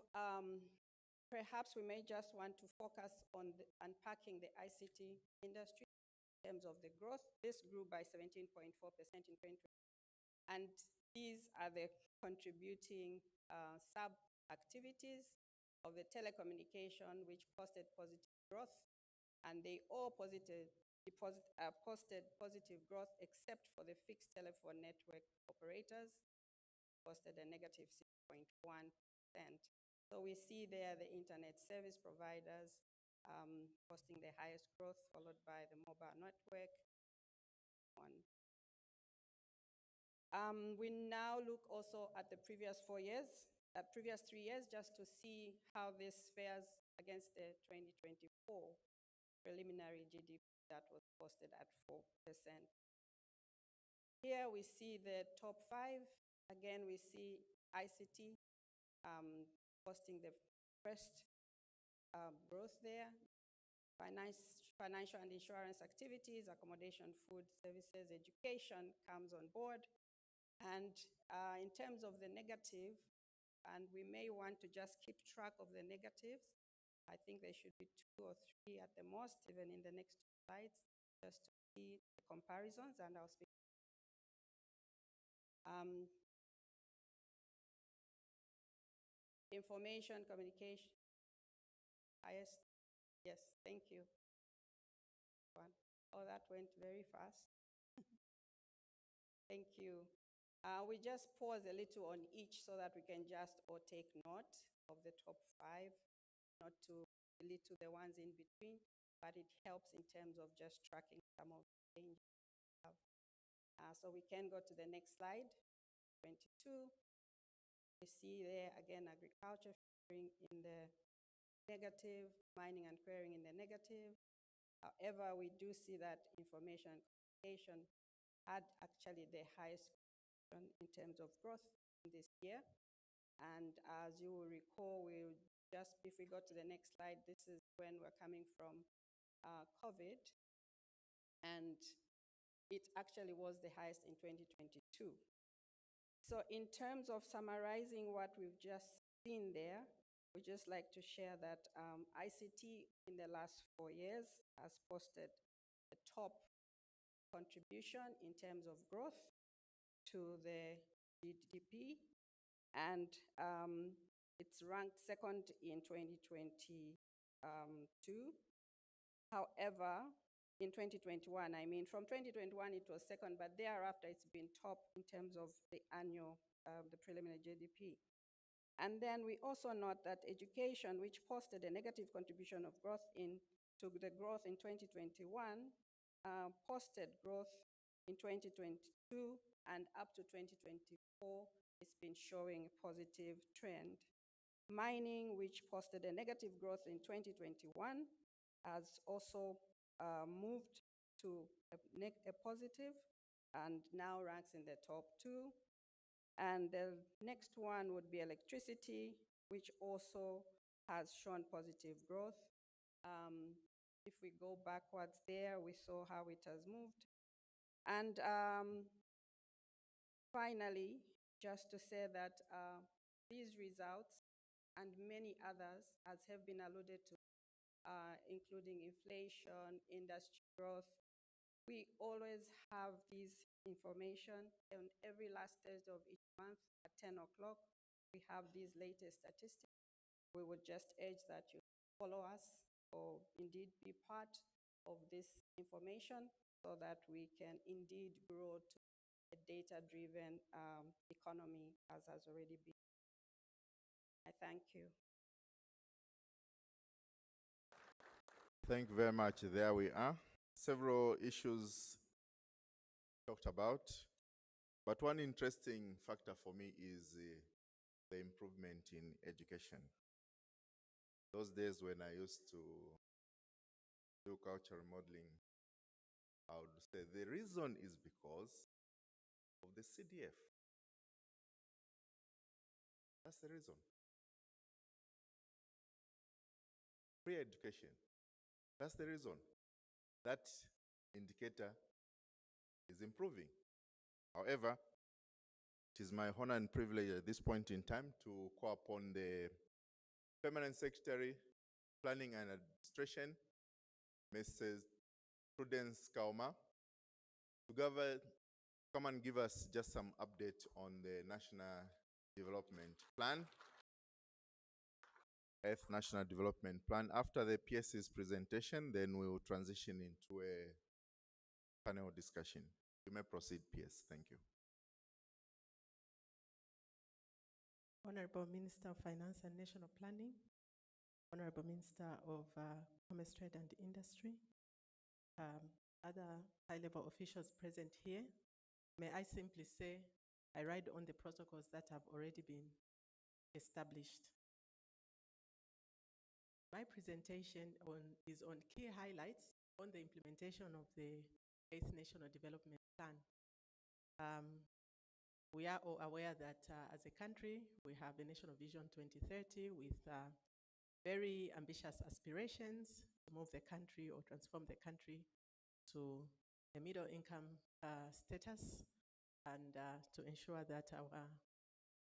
Speaker 4: perhaps we may just want to focus on unpacking the ICT industry in terms of the growth. This grew by 17.4% in 2020. And these are the contributing sub-activities of the telecommunication, which posted positive growth. And they all posted positive growth, except for the fixed telephone network operators, posted a negative 6.1%. So we see there the internet service providers posting the highest growth, followed by the mobile network. We now look also at the previous 3 years, just to see how this fares against the 2024 preliminary GDP that was posted at 4%. Here we see the top 5. Again, we see ICT posting the first growth there. Financial and insurance activities, accommodation, food services, education comes on board. And in terms of the negative, and we may want to just keep track of the negatives, I think there should be 2 or 3 at the most, even in the next 2 slides, just to see the comparisons, and I'll speak. information, communication. Highest, yes, thank you. One. Oh, that went very fast. Thank you. We just pause a little on each so that we can just all take note of the top 5, not to little the ones in between, but it helps in terms of just tracking some of the changes. So we can go to the next slide, 22. We see there again agriculture in the negative, mining and quarrying in the negative. However, we do see that information and communication had actually the highest in terms of growth in this year. And as you will recall, if we go to the next slide, this is when we're coming from COVID, and it actually was the highest in 2022. So in terms of summarizing what we've just seen there, we'd just like to share that ICT in the last 4 years has posted the top contribution in terms of growth to the GDP, and it's ranked second in 2022. However, in 2021, I mean, from 2021 it was second, but thereafter it's been top in terms of the annual, the preliminary GDP. And then we also note that education, which posted a negative contribution of growth to the growth in 2021, posted growth in 2022, and up to 2024, it's been showing a positive trend. Mining, which posted a negative growth in 2021, has also moved to a positive and now ranks in the top 2. And the next one would be electricity, which also has shown positive growth. If we go backwards there, we saw how it has moved. And finally, just to say that these results and many others, as have been alluded to, including inflation, industry growth, we always have this information on every last Thursday of each month at 10 o'clock. We have these latest statistics. We would just urge that you follow us or indeed be part of this information so that we can indeed grow to a data-driven economy, as has already been. I thank you.
Speaker 2: Thank you very much. There we are. Several issues talked about, but one interesting factor for me is the improvement in education. Those days when I used to do cultural modeling, I would say the reason is because of the CDF. That's the reason. Free education. That's the reason. That indicator is improving. However, it is my honor and privilege at this point in time to call upon the Permanent Secretary, Planning and Administration, Mrs. Prudence Kauma, to come and give us just some update on the National Development Plan, Earth National Development Plan. After the PS's presentation, then we will transition into a panel discussion. You may proceed, PS. Thank you.
Speaker 5: Honorable Minister of Finance and National Planning, Honorable Minister of Commerce, Trade and Industry, other high-level officials present here, may I simply say I ride on the protocols that have already been established. My presentation is on key highlights on the implementation of the 8th National Development Plan. We are all aware that as a country, we have the National Vision 2030 with very ambitious aspirations to move the country or transform the country to a middle income status, and to ensure that our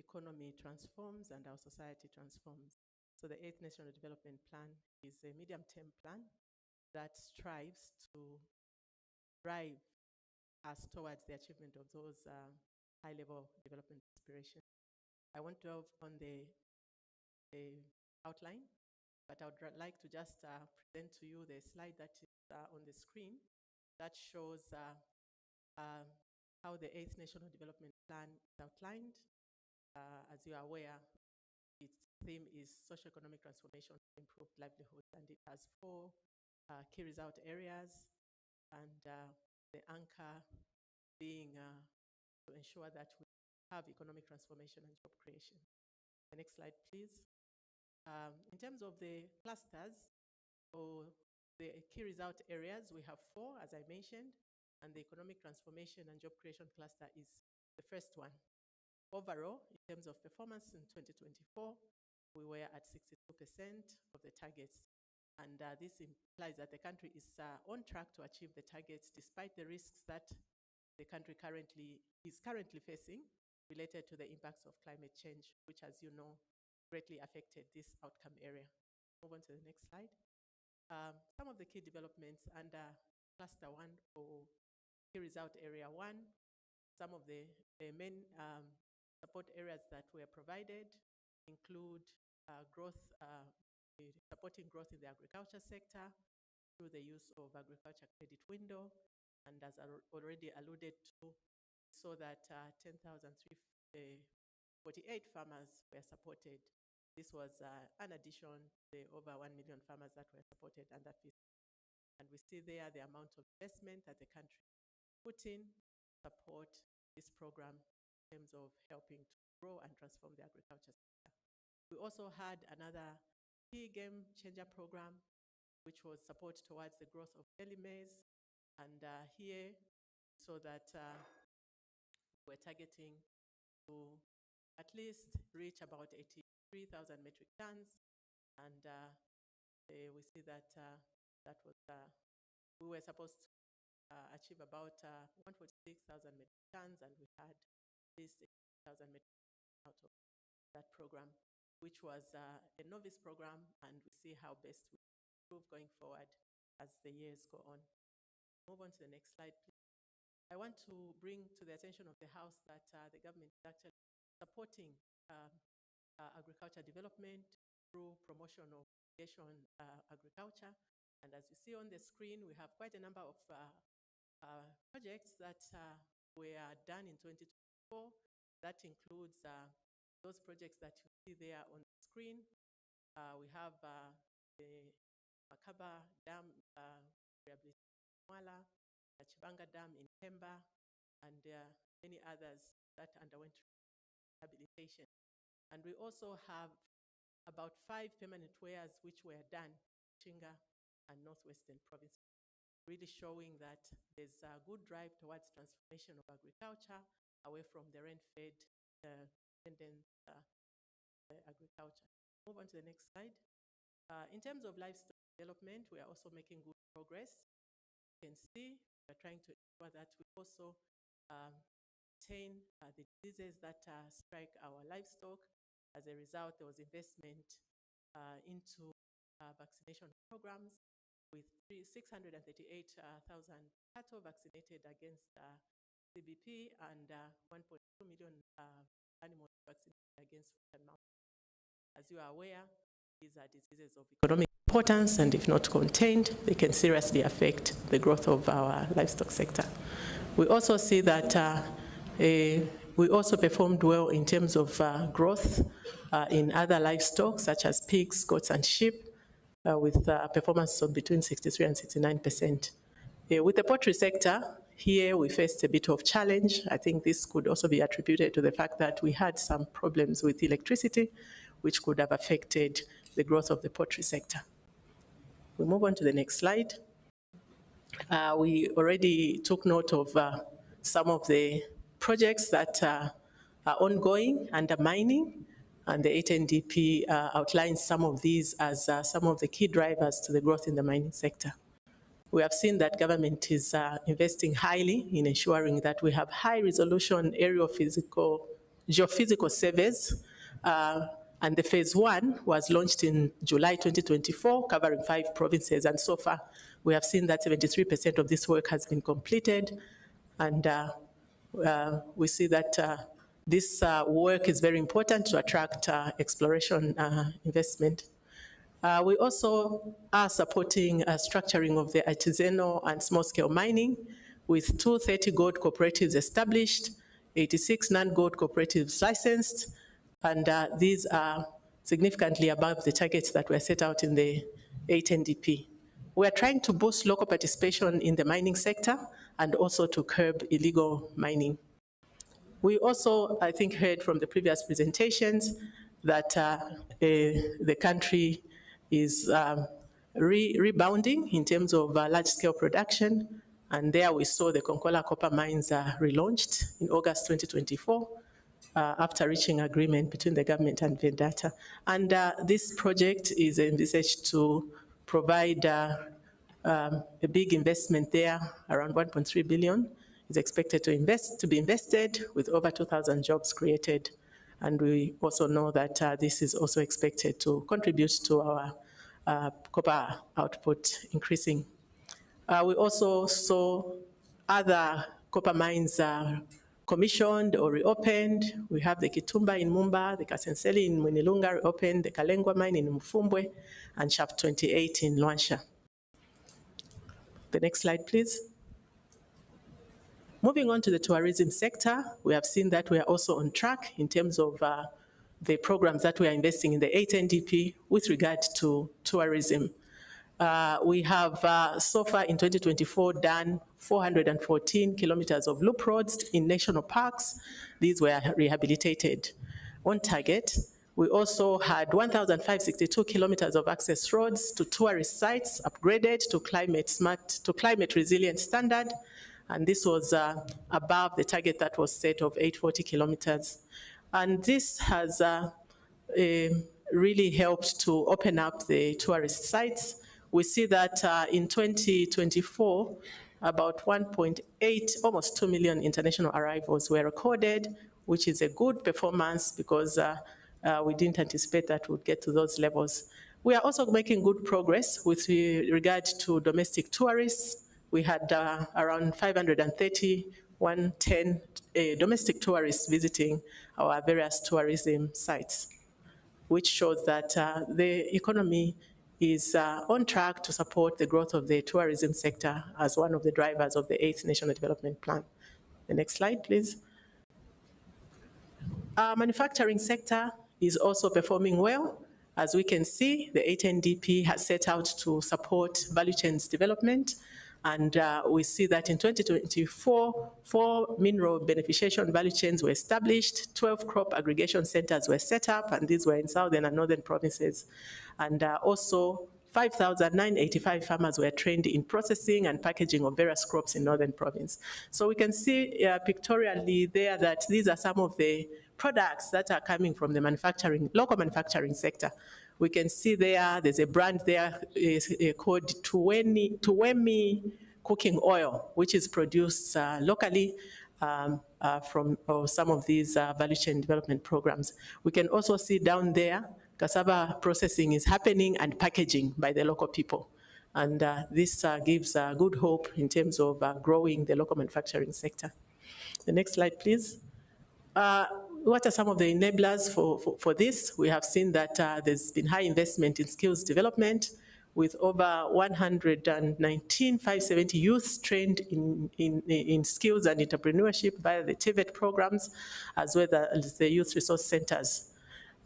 Speaker 5: economy transforms and our society transforms. So the 8th National Development Plan is a medium-term plan that strives to drive us towards the achievement of those high-level development aspirations. I want to delve on the outline, but I would like to just present to you the slide that is on the screen that shows how the 8th National Development Plan is outlined. As you are aware, its theme is socio-economic transformation to improve livelihoods, and it has 4 key result areas, and the anchor being to ensure that we have economic transformation and job creation. The next slide, please. In terms of the clusters or the key result areas, we have 4, as I mentioned, and the economic transformation and job creation cluster is the first one. Overall, in terms of performance in 2024, we were at 62% of the targets. And this implies that the country is on track to achieve the targets despite the risks that the country is currently facing related to the impacts of climate change, which, as you know, greatly affected this outcome area. Move on to the next slide. Some of the key developments under Cluster 1 or Key Result Area 1, some of the main support areas that were provided include supporting growth in the agriculture sector through the use of agriculture credit window, and as I already alluded to, so that 10,348 farmers were supported. This was an addition to the over 1 million farmers that were supported under FIS. And we see there the amount of investment that the country put in to support this program in terms of helping to grow and transform the agriculture sector. We also had another key game changer program, which was support towards the growth of early maize. And here, so that we're targeting to at least reach about 83,000 metric tons. And we see that that was, we were supposed to achieve about 146,000 metric tons, and we had at least 80,000 metric tons out of that program, which was a novice program, and we see how best we improve going forward as the years go on. Move on to the next slide, please. I want to bring to the attention of the House that the government is actually supporting agriculture development through promotion of irrigation agriculture. And as you see on the screen, we have quite a number of projects that were done in 2024. That includes those projects that you see there on the screen. We have the Makaba Dam rehabilitation in Mwala, the Chibanga Dam in Pemba, and many others that underwent rehabilitation. And we also have about 5 permanent weirs which were done in Chinga and Northwestern provinces, really showing that there's a good drive towards transformation of agriculture away from the rain-fed dependent agriculture. Move on to the next slide. In terms of livestock development, we are also making good progress. You can see we're trying to ensure that we also contain the diseases that strike our livestock. As a result, there was investment into vaccination programs with 638,000 cattle vaccinated against CBP and 1.2 million animals vaccinated against foot and mouth. As you are aware, these are diseases of economic importance, and if not contained, they can seriously affect the growth of our livestock sector. We also see that we also performed well in terms of growth in other livestock, such as pigs, goats, and sheep, with performance of between 63 and 69%. With the poultry sector, here we faced a bit of challenge. I think this could also be attributed to the fact that we had some problems with electricity, which could have affected the growth of the poultry sector. We move on to the next slide. We already took note of some of the projects that are ongoing under mining, and the 8 NDP outlines some of these as some of the key drivers to the growth in the mining sector. We have seen that government is investing highly in ensuring that we have high-resolution aerial geophysical surveys, and the phase 1 was launched in July 2024, covering 5 provinces, and so far we have seen that 73% of this work has been completed, and we see that this work is very important to attract exploration investment. We also are supporting structuring of the artisanal and small-scale mining with 230 gold cooperatives established, 86 non-gold cooperatives licensed, and these are significantly above the targets that were set out in the 8 NDP. We are trying to boost local participation in the mining sector and also to curb illegal mining. We also, I think, heard from the previous presentations that the country is rebounding in terms of large-scale production, and there we saw the Konkola copper mines relaunched in August 2024 after reaching agreement between the government and Vedanta. And this project is envisaged to provide a big investment there, around 1.3 billion, is expected to be invested with over 2,000 jobs created. And we also know that this is also expected to contribute to our copper output increasing. We also saw other copper mines commissioned or reopened. We have the Kitumba in Mumba, the Kasenseli in Mwinilunga reopened, the Kalengwa mine in Mfumbwe, and Shaft 28 in Luansha. The next slide, please. Moving on to the tourism sector, we have seen that we are also on track in terms of the programs that we are investing in the 8 NDP with regard to tourism. We have so far in 2024 done 414 kilometers of loop roads in national parks. These were rehabilitated on target. We also had 1,562 kilometers of access roads to tourist sites upgraded to climate resilient standard. And this was above the target that was set of 840 kilometers. And this has really helped to open up the tourist sites. We see that in 2024, about 1.8, almost 2 million international arrivals were recorded, which is a good performance because we didn't anticipate that we'd get to those levels. We are also making good progress with regard to domestic tourists. We had around 530, 110 domestic tourists visiting our various tourism sites, which shows that the economy is on track to support the growth of the tourism sector as one of the drivers of the 8th National Development Plan. The next slide, please. Our manufacturing sector is also performing well. As we can see, the 8 NDP has set out to support value chains development. And we see that in 2024, 4 mineral beneficiation value chains were established, 12 crop aggregation centers were set up, and these were in southern and northern provinces. And also 5,985 farmers were trained in processing and packaging of various crops in northern province. So we can see pictorially there that these are some of the products that are coming from the local manufacturing sector. We can see there's a brand there called Tuwemi cooking oil, which is produced locally from some of these value chain development programs. We can also see down there, cassava processing is happening and packaging by the local people. And this gives good hope in terms of growing the local manufacturing sector. The next slide, please. What are some of the enablers for this? We have seen that there's been high investment in skills development with over 119,570 youths trained in skills and entrepreneurship via the TVET programs, as well as the youth resource centers.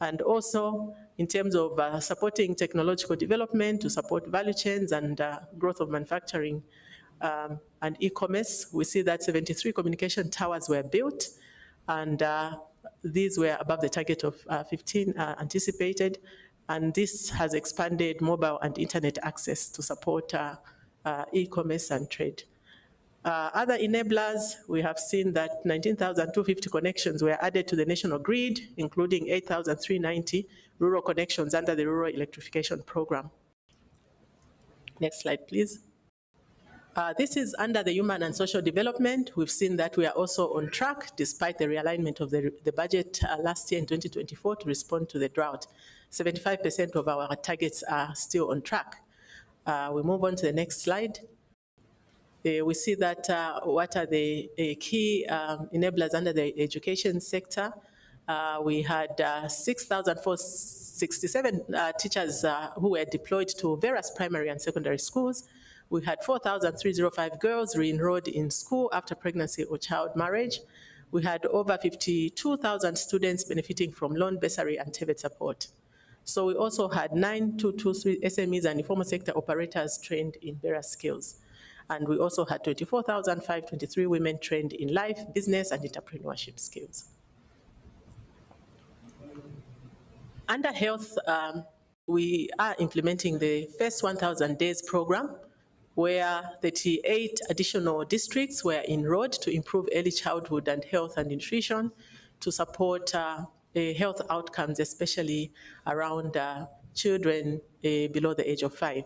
Speaker 5: And also in terms of supporting technological development to support value chains and growth of manufacturing and e-commerce, we see that 73 communication towers were built, and these were above the target of 15 anticipated, and this has expanded mobile and internet access to support e-commerce and trade. Other enablers, we have seen that 19,250 connections were added to the national grid, including 8,390 rural connections under the Rural Electrification Program. Next slide, please. This is under the human and social development. We've seen that we are also on track despite the realignment of the budget last year in 2024 to respond to the drought. 75% of our targets are still on track. We move on to the next slide. We see that what are the key enablers under the education sector. We had 6,467 teachers who were deployed to various primary and secondary schools. We had 4,305 girls re-enrolled in school after pregnancy or child marriage. We had over 52,000 students benefiting from loan, bursary, and TVET support. So we also had 9,223 SMEs and informal sector operators trained in various skills. And we also had 24,523 women trained in life, business, and entrepreneurship skills. Under health, we are implementing the first 1,000 days program, where 38 additional districts were enrolled to improve early childhood and health and nutrition to support health outcomes, especially around children below the age of 5.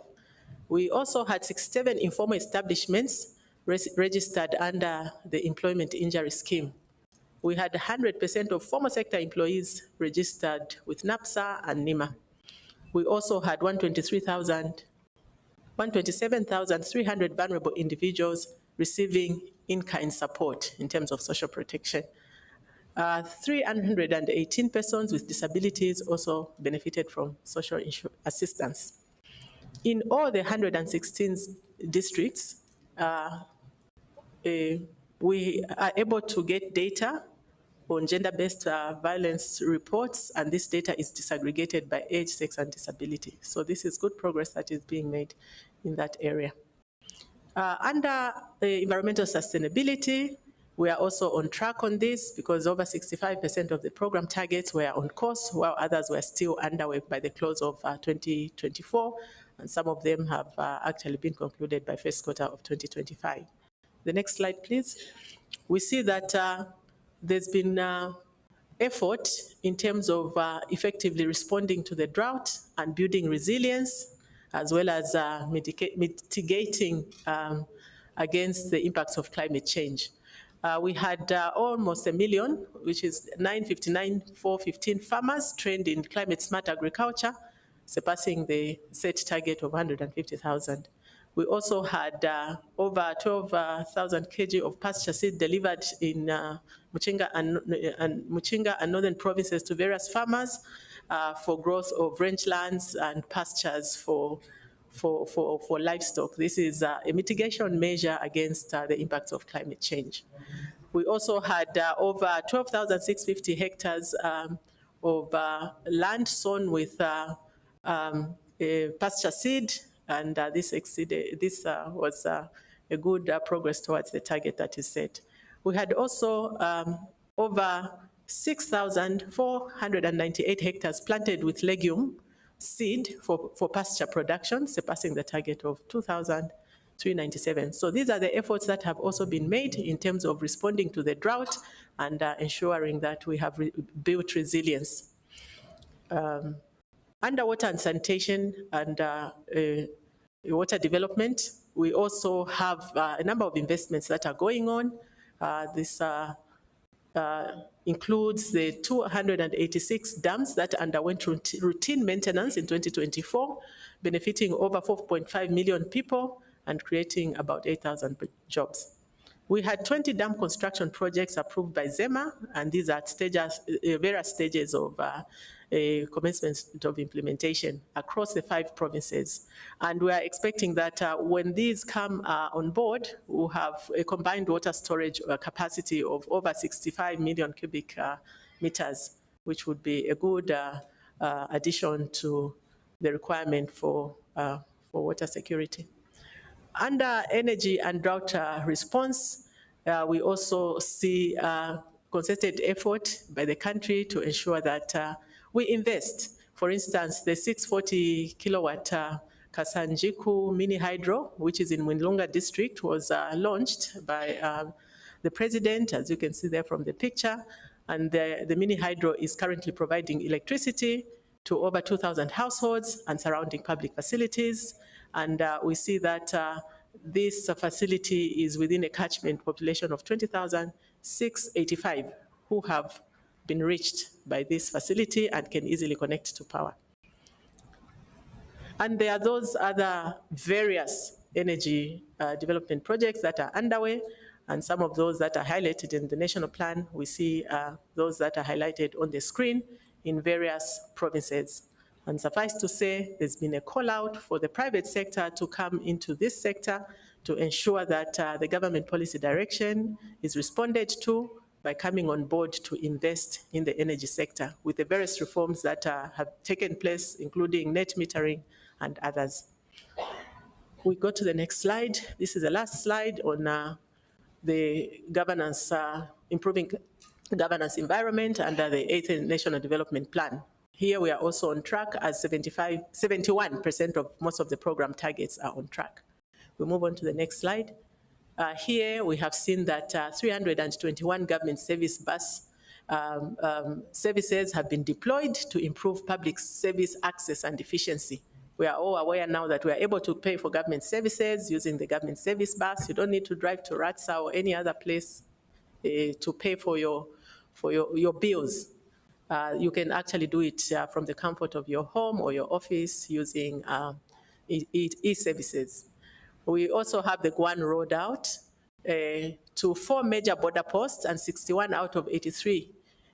Speaker 5: We also had 67 informal establishments registered under the Employment Injury Scheme. We had 100% of formal sector employees registered with NAPSA and NIMA. We also had 127,300 vulnerable individuals receiving in-kind support in terms of social protection. 318 persons with disabilities also benefited from social assistance. In all the 116 districts, we are able to get data on gender-based violence reports, and this data is disaggregated by age, sex, and disability. So this is good progress that is being made in that area. Under environmental sustainability, we are also on track on this because over 65% of the program targets were on course, while others were still underway by the close of 2024, and some of them have actually been concluded by first quarter of 2025. The next slide, please. We see that there's been effort in terms of effectively responding to the drought and building resilience, as well as mitigating against the impacts of climate change. We had almost 1 million, which is 959,415 farmers trained in climate-smart agriculture, surpassing the set target of 150,000. We also had over 12,000 kg of pasture seed delivered in Muchinga and northern provinces to various farmers for growth of rangelands and pastures for livestock. This is a mitigation measure against the impacts of climate change. We also had over 12,650 hectares of land sown with pasture seed, and this was a good progress towards the target that is set. We had also over 6,498 hectares planted with legume seed for pasture production, surpassing the target of 2,397. So these are the efforts that have also been made in terms of responding to the drought and ensuring that we have built resilience. Under water and sanitation and water development, we also have a number of investments that are going on. This includes the 286 dams that underwent routine maintenance in 2024, benefiting over 4.5 million people and creating about 8,000 jobs. We had 20 dam construction projects approved by ZEMA, and these are various stages of commencement of implementation across the 5 provinces. And we are expecting that when these come on board, we'll have a combined water storage capacity of over 65 million cubic meters, which would be a good addition to the requirement for water security. Under energy and drought response, we also see concerted effort by the country to ensure that we invest. For instance, the 640 kilowatt Kasanjiku mini hydro, which is in Mwinlunga district, was launched by the president, as you can see there from the picture. And the mini hydro is currently providing electricity to over 2,000 households and surrounding public facilities. And we see that this facility is within a catchment population of 20,685 who have been reached by this facility and can easily connect to power. And there are those other various energy development projects that are underway, and some of those that are highlighted in the national plan. We see those that are highlighted on the screen in various provinces. And suffice to say, there's been a call out for the private sector to come into this sector to ensure that the government policy direction is responded to by coming on board to invest in the energy sector with the various reforms that have taken place, including net metering and others. We go to the next slide. This is the last slide on the governance, improving governance environment under the 8th National Development Plan. Here we are also on track as 71% of most of the program targets are on track. We move on to the next slide. Here we have seen that 321 government service bus services have been deployed to improve public service access and efficiency. We are all aware now that we are able to pay for government services using the government service bus. You don't need to drive to Ratsa or any other place to pay for your bills. You can actually do it from the comfort of your home or your office using e-services. We also have the Guan rolled out to 4 major border posts and 61 out of 83,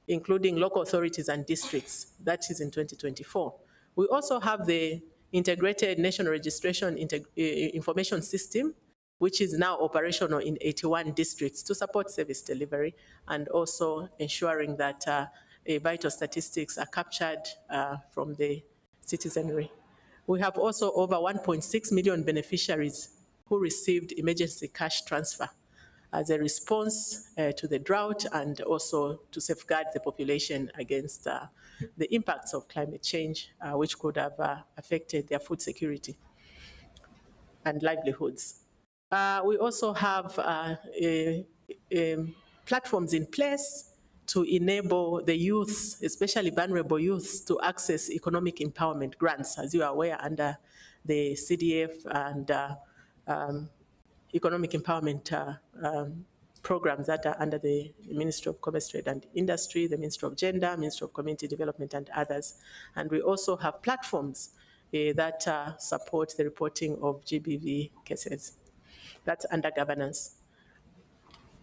Speaker 5: including local authorities and districts. That is in 2024. We also have the Integrated National Registration Information System, which is now operational in 81 districts to support service delivery and also ensuring that vital statistics are captured from the citizenry. We have also over 1.6 million beneficiaries who received emergency cash transfer as a response to the drought and also to safeguard the population against the impacts of climate change, which could have affected their food security and livelihoods. We also have platforms in place to enable the youth, especially vulnerable youths, to access economic empowerment grants, as you are aware, under the CDF and economic empowerment programs that are under the Ministry of Commerce, Trade and Industry, the Ministry of Gender, Ministry of Community Development, and others. And we also have platforms that support the reporting of GBV cases. That's under governance.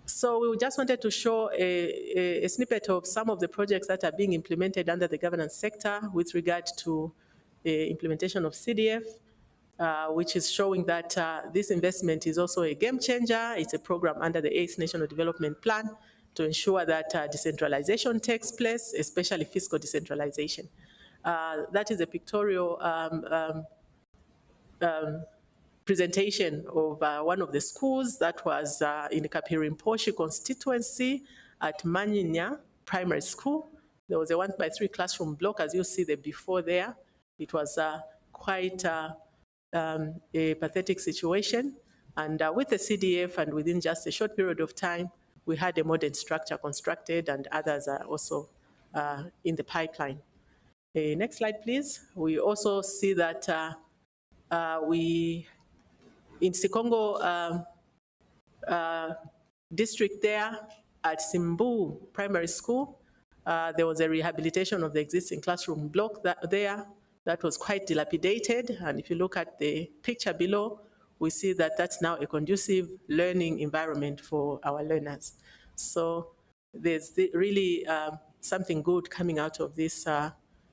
Speaker 5: So we just wanted to show a snippet of some of the projects that are being implemented under the governance sector with regard to implementation of CDF, which is showing that this investment is also a game changer. It's a program under the 8th National Development Plan to ensure that decentralization takes place, especially fiscal decentralization. That is a pictorial presentation of one of the schools that was in the Kapirimposhi constituency at Manyinya Primary School. There was a 1x3 classroom block, as you see the before there. It was quite a pathetic situation. And with the CDF and within just a short period of time, we had a modern structure constructed and others are also in the pipeline. Next slide, please. We also see that in Sikongo district there at Simbu Primary School, there was a rehabilitation of the existing classroom block that was quite dilapidated. And if you look at the picture below, we see that that's now a conducive learning environment for our learners. So there's really something good coming out of this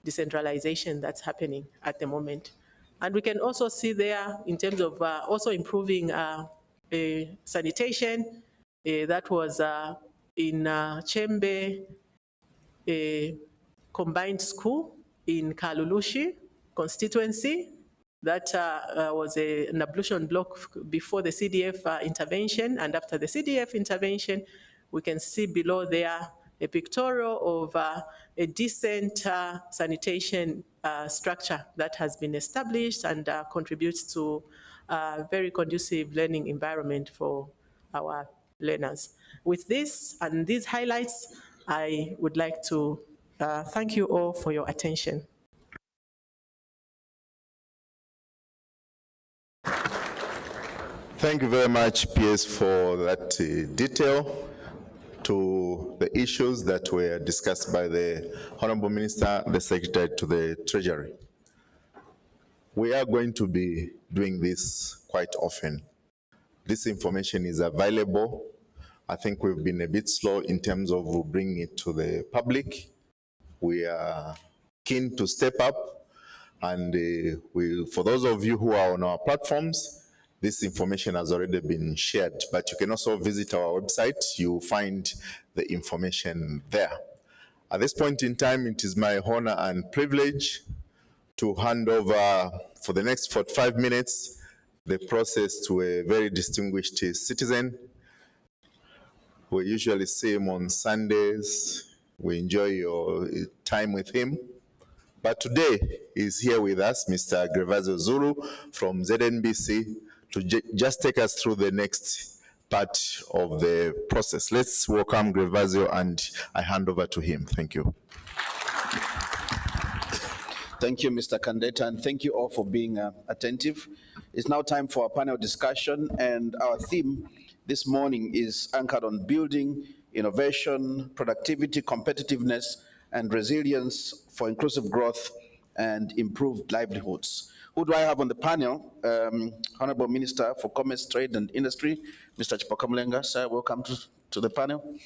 Speaker 5: decentralization that's happening at the moment. And we can also see there in terms of also improving sanitation, that was in Chembe Combined School in Kalulushi constituency. That was an ablution block before the CDF intervention, and after the CDF intervention, we can see below there a pictorial of a decent sanitation structure that has been established and contributes to a very conducive learning environment for our learners. With this and these highlights, I would like to thank you all for your attention.
Speaker 2: Thank you very much, PS, for that detail to the issues that were discussed by the Honorable Minister, the Secretary to the Treasury. We are going to be doing this quite often. This information is available. I think we've been a bit slow in terms of bringing it to the public. We are keen to step up, and for those of you who are on our platforms, this information has already been shared, but you can also visit our website. You'll find the information there. At this point in time, it is my honor and privilege to hand over for the next 45 minutes the process to a very distinguished citizen. We usually see him on Sundays. We enjoy your time with him. But today is here with us, Mr. Gervasio Zulu from ZNBC, to just take us through the next part of the process. Let's welcome Gervasio, and I hand over to him. Thank you.
Speaker 6: Thank you, Mr. Kandeta, and thank you all for being attentive. It's now time for our panel discussion, and our theme this morning is anchored on building innovation, productivity, competitiveness, and resilience for inclusive growth and improved livelihoods. Who do I have on the panel? Honorable Minister for Commerce, Trade and Industry, Mr. Chipokamlenga. Sir, welcome to the panel.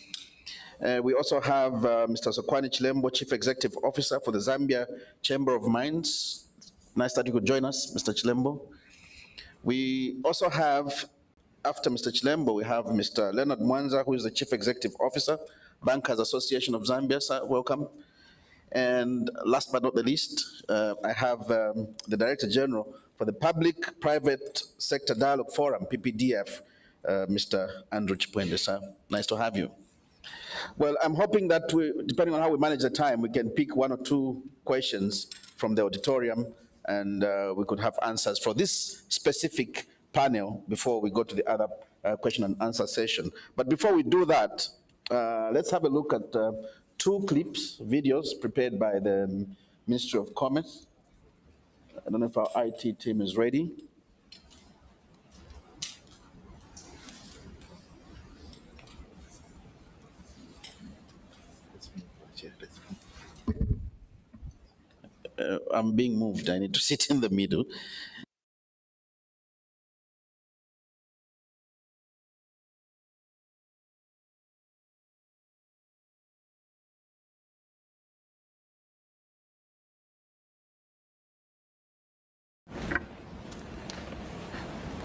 Speaker 6: We also have Mr. Sokwani Chilembo, Chief Executive Officer for the Zambia Chamber of Mines. Nice that you could join us, Mr. Chilembo. We also have, after Mr. Chilembo, we have Mr. Leonard Mwanza, who is the Chief Executive Officer, Bankers Association of Zambia. Sir, welcome. And last but not the least, I have the Director General for the Public-Private Sector Dialogue Forum, PPDF, Mr. Andrew Chipwende. Sir, nice to have you. Well, I'm hoping that depending on how we manage the time, we can pick one or two questions from the auditorium, and we could have answers for this specific panel before we go to the other question and answer session. But before we do that, let's have a look at two videos prepared by the Ministry of Commerce. I don't know if our IT team is ready. I'm being moved. I need to sit in the middle.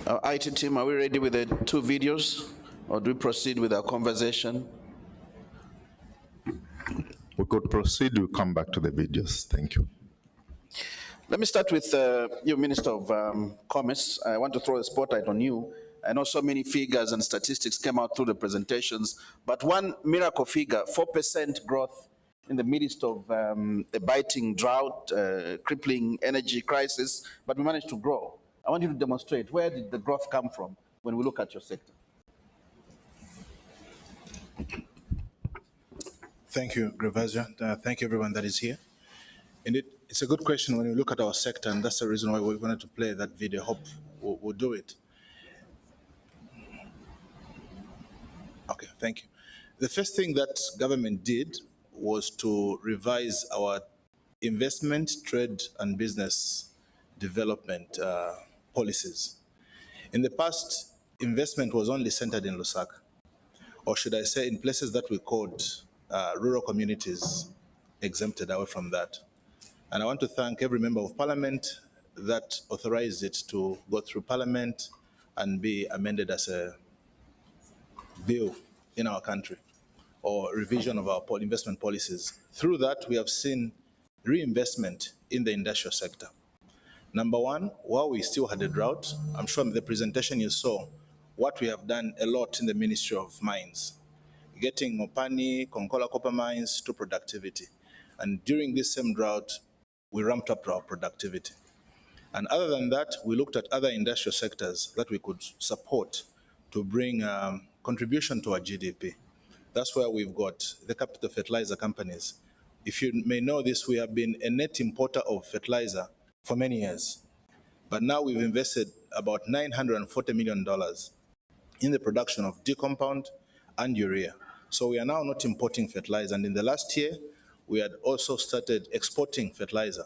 Speaker 6: Our IT team, are we ready with the two videos, or do we proceed with our conversation?
Speaker 2: We could proceed. We'll come back to the videos. Thank you.
Speaker 6: Let me start with you, Minister of Commerce. I want to throw a spotlight on you. I know so many figures and statistics came out through the presentations, but one miracle figure, 4% growth in the midst of a biting drought, crippling energy crisis, but we managed to grow. I want you to demonstrate, where did the growth come from when we look at your sector?
Speaker 7: Thank you, Gervasio. Thank you, everyone that is here. Indeed, it's a good question when you look at our sector, and that's the reason why we wanted to play that video. Hope we'll do it. Okay, thank you. The first thing that government did was to revise our investment, trade, and business development policies. In the past, investment was only centered in Lusaka, or should I say in places that we called rural communities, exempted away from that. And I want to thank every member of parliament that authorized it to go through parliament and be amended as a bill in our country, or revision of our investment policies. Through that, we have seen reinvestment in the industrial sector. Number one, while we still had a drought, I'm sure in the presentation you saw what we have done a lot in the Ministry of Mines, getting Mopani, Konkola copper mines to productivity. And during this same drought, we ramped up our productivity. And other than that, we looked at other industrial sectors that we could support to bring contribution to our GDP. That's where we've got the capital fertilizer companies. If you may know this, we have been a net importer of fertilizer for many years. But now we've invested about $940 million in the production of D-compound and urea. So we are now not importing fertilizer. And in the last year, we had also started exporting fertilizer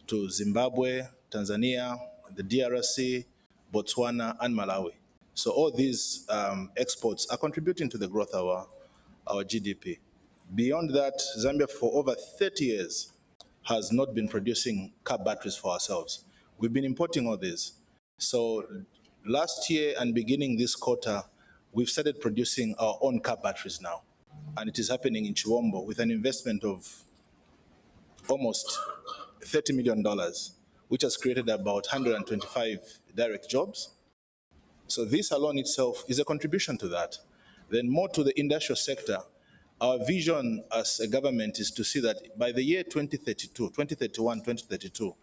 Speaker 7: to Zimbabwe, Tanzania, the DRC, Botswana, and Malawi. So all these exports are contributing to the growth of our GDP. Beyond that, Zambia for over 30 years has not been producing car batteries for ourselves. We've been importing all these. So last year and beginning this quarter, we've started producing our own car batteries now. And it is happening in Chiwombo with an investment of almost $30 million, which has created about 125 direct jobs. So this alone itself is a contribution to that. Then more to the industrial sector, our vision as a government is to see that by the year 2032,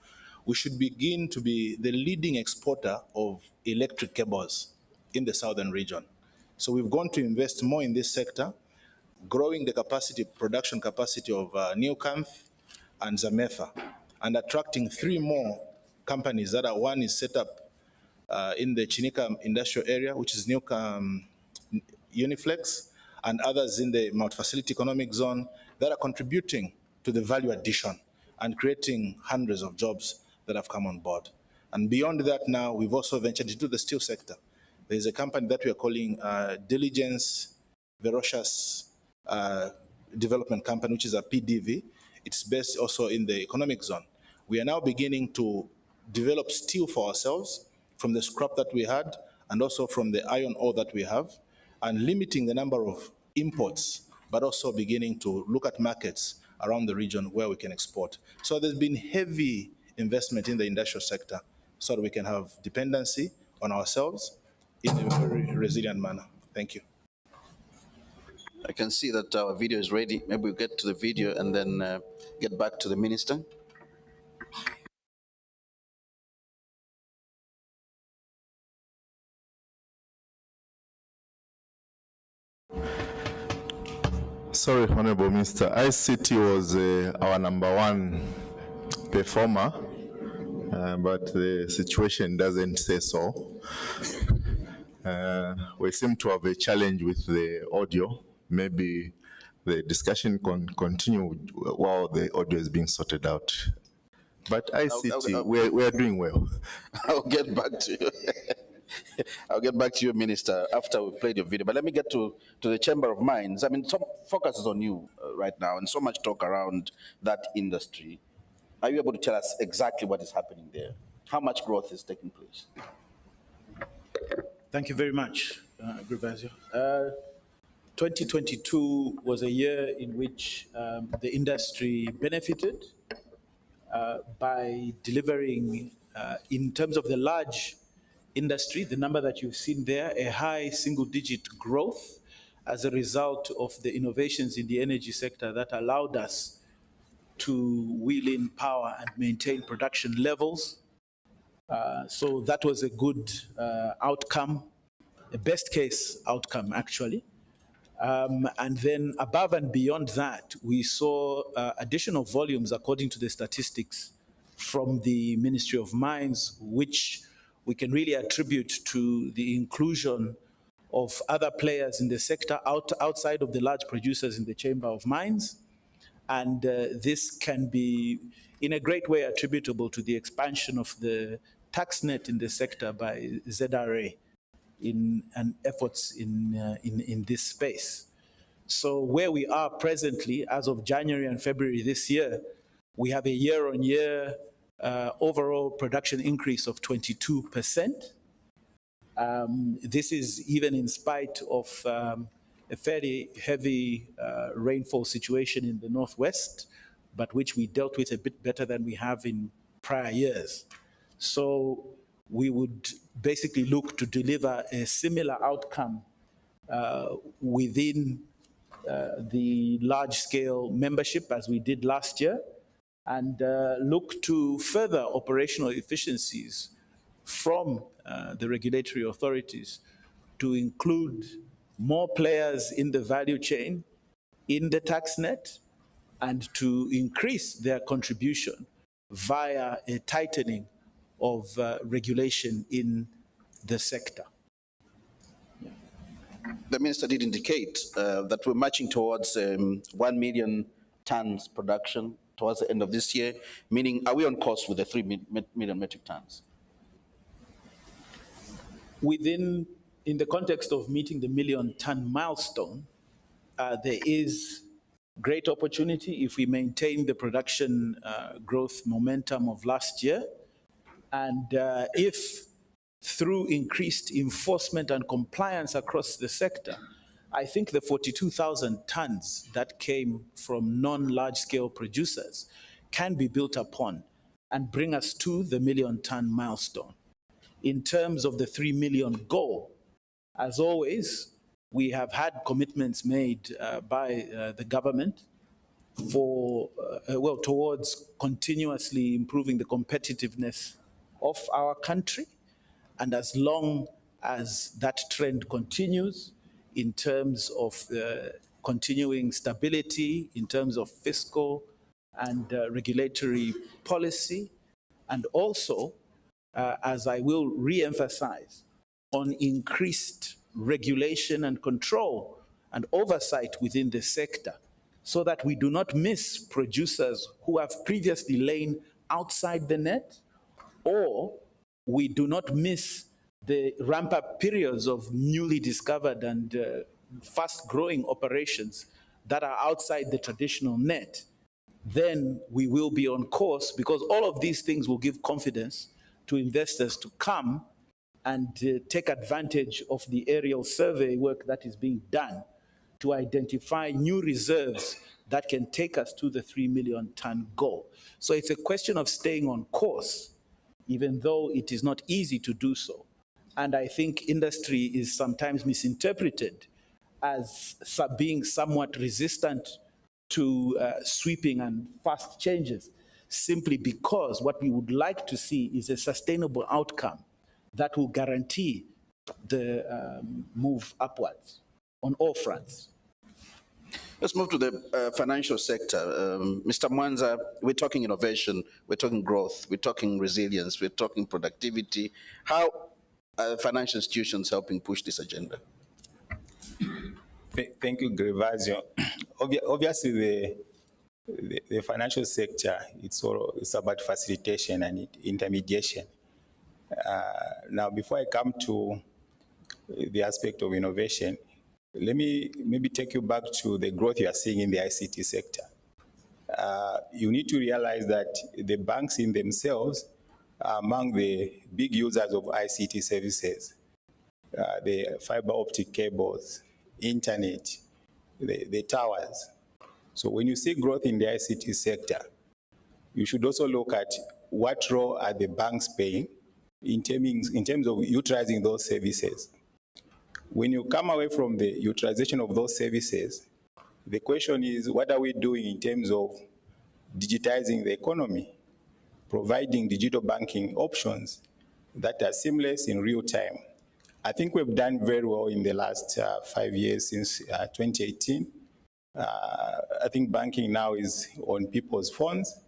Speaker 7: we should begin to be the leading exporter of electric cables in the southern region. So we've gone to invest more in this sector, growing the production capacity of Newcamp and Zametha, and attracting 3 more companies that are, one is set up in the Chinika industrial area, which is Uniflex, and others in the multi-facility economic zone that are contributing to the value addition and creating hundreds of jobs that have come on board. And beyond that now, we've also ventured into the steel sector. There's a company that we are calling Diligence Verocious Development Company, which is a PDV. It's based also in the economic zone. We are now beginning to develop steel for ourselves from the scrap that we had and also from the iron ore that we have, and limiting the number of imports, but also beginning to look at markets around the region where we can export. So there's been heavy investment in the industrial sector so that we can have dependency on ourselves in a very resilient manner. Thank you.
Speaker 6: I can see that our video is ready. Maybe we'll get to the video and then get back to the minister.
Speaker 2: Sorry, Honorable Minister. ICT was our #1 performer, but the situation doesn't say so. We seem to have a challenge with the audio. Maybe the discussion can continue while the audio is being sorted out. But ICT, we are doing well.
Speaker 6: I'll get back to you. I'll get back to you, Minister, after we've played your video. But let me get to the Chamber of Mines. I mean, some focus is on you right now, and so much talk around that industry. Are you able to tell us exactly what is happening there? How much growth is taking place?
Speaker 8: Thank you very much, Grivazio. 2022 was a year in which the industry benefited by delivering, in terms of the large industry, the number that you've seen there, a high single-digit growth as a result of the innovations in the energy sector that allowed us to wheel in power and maintain production levels. So that was a good outcome, a best case outcome, actually. And then above and beyond that, we saw additional volumes according to the statistics from the Ministry of Mines, which we can really attribute to the inclusion of other players in the sector outside of the large producers in the Chamber of Mines. And this can be in a great way attributable to the expansion of the tax net in the sector by ZRA in efforts in this space. So where we are presently, as of January and February this year, we have a year-on-year overall production increase of 22%. This is even in spite of a fairly heavy rainfall situation in the Northwest, but which we dealt with a bit better than we have in prior years. So we would basically look to deliver a similar outcome within the large-scale membership as we did last year, and look to further operational efficiencies from the regulatory authorities to include more players in the value chain, in the tax net, and to increase their contribution via a tightening of regulation in the sector.
Speaker 6: The minister did indicate that we're marching towards 1 million tons production towards the end of this year? Meaning, are we on course with the 3 million metric tons?
Speaker 8: In the context of meeting the million-ton milestone, there is great opportunity if we maintain the production growth momentum of last year, and if through increased enforcement and compliance across the sector, I think the 42,000 tons that came from non-large-scale producers can be built upon and bring us to the million-ton milestone. In terms of the 3 million goal, as always, we have had commitments made by the government towards continuously improving the competitiveness of our country. And as long as that trend continues in terms of continuing stability, in terms of fiscal and regulatory policy, and also, as I will re-emphasize, on increased regulation and control and oversight within the sector, so that we do not miss producers who have previously lain outside the net, or we do not miss the ramp-up periods of newly discovered and fast-growing operations that are outside the traditional net. Then we will be on course, because all of these things will give confidence to investors to come and take advantage of the aerial survey work that is being done to identify new reserves that can take us to the 3 million ton goal. So it's a question of staying on course, even though it is not easy to do so. And I think industry is sometimes misinterpreted as being somewhat resistant to sweeping and fast changes, simply because what we would like to see is a sustainable outcome that will guarantee the move upwards on all fronts.
Speaker 6: Let's move to the financial sector. Mr. Mwanza, we're talking innovation, we're talking growth, we're talking resilience, we're talking productivity. How are financial institutions helping push this agenda?
Speaker 9: Thank you, Grevasio. Obviously, the financial sector, it's about facilitation and intermediation. Now, before I come to the aspect of innovation, let me maybe take you back to the growth you are seeing in the ICT sector. You need to realize that the banks in themselves are among the big users of ICT services, the fiber optic cables, internet, the towers. So when you see growth in the ICT sector, you should also look at what role are the banks playing in terms of utilizing those services. When you come away from the utilization of those services, the question is, what are we doing in terms of digitizing the economy, providing digital banking options that are seamless in real time? I think we've done very well in the last 5 years since 2018. I think banking now is on people's phones.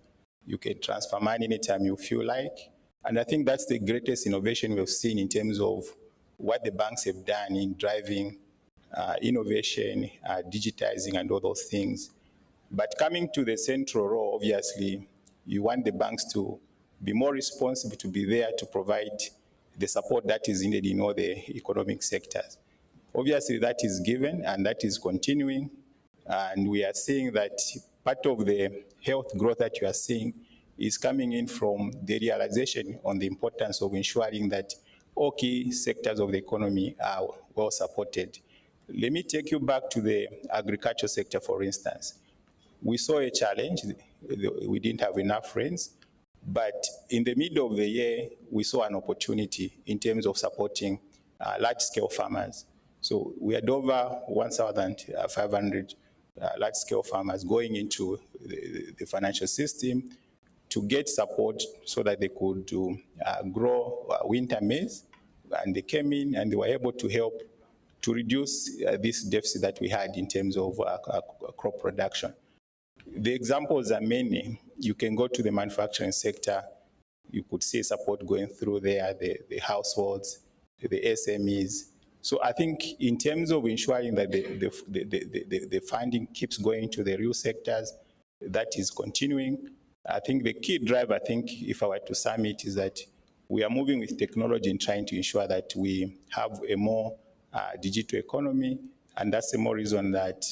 Speaker 9: You can transfer money anytime you feel like. And I think that's the greatest innovation we've seen in terms of what the banks have done in driving innovation, digitizing, and all those things. But coming to the central role, obviously, you want the banks to be more responsive, to be there to provide the support that is needed in all the economic sectors. Obviously, that is given and that is continuing. And we are seeing that part of the health growth that you are seeing is coming in from the realization on the importance of ensuring that all key sectors of the economy are well supported. Let me take you back to the agriculture sector, for instance. We saw a challenge. We didn't have enough rains. But in the middle of the year, we saw an opportunity in terms of supporting large-scale farmers. So we had over 1,500 large-scale farmers going into the financial system to get support so that they could grow winter maize. And they came in and they were able to help to reduce this deficit that we had in terms of crop production. The examples are many. You can go to the manufacturing sector. You could see support going through there, the households, the SMEs. So I think in terms of ensuring that the funding keeps going to the real sectors, that is continuing. I think the key drive, I think, if I were to sum it, is that we are moving with technology and trying to ensure that we have a more digital economy. And that's the more reason that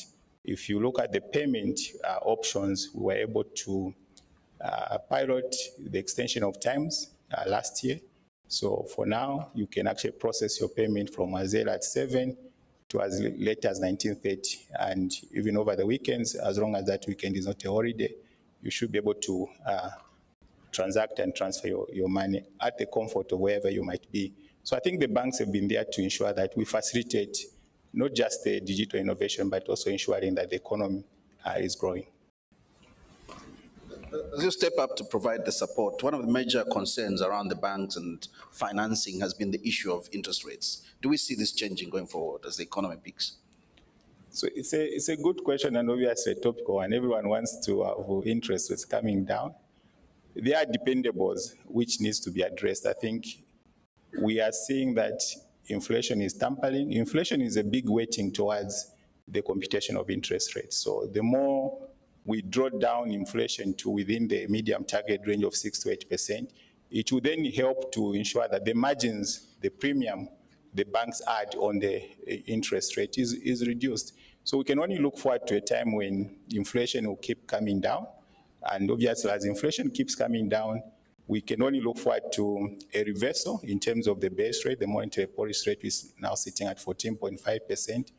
Speaker 9: if you look at the payment options, we were able to pilot the extension of times last year. So for now, you can actually process your payment from as early as 7 to as late as 19:30, and even over the weekends, as long as that weekend is not a holiday, you should be able to transact and transfer your money at the comfort of wherever you might be. So I think the banks have been there to ensure that we facilitate not just the digital innovation, but also ensuring that the economy is growing.
Speaker 6: As you step up to provide the support, one of the major concerns around the banks and financing has been the issue of interest rates. Do we see this changing going forward as the economy peaks?
Speaker 9: So it's a good question, and obviously a topical one. Everyone wants to have interest rates coming down. There are dependables which needs to be addressed. I think we are seeing that inflation is tampering. Inflation is a big weighting towards the computation of interest rates. So the more we draw down inflation to within the medium target range of 6 to 8%, it will then help to ensure that the margins, the premium the banks add on the interest rate is reduced. So we can only look forward to a time when inflation will keep coming down. And obviously, as inflation keeps coming down, we can only look forward to a reversal in terms of the base rate. The monetary policy rate is now sitting at 14.5%.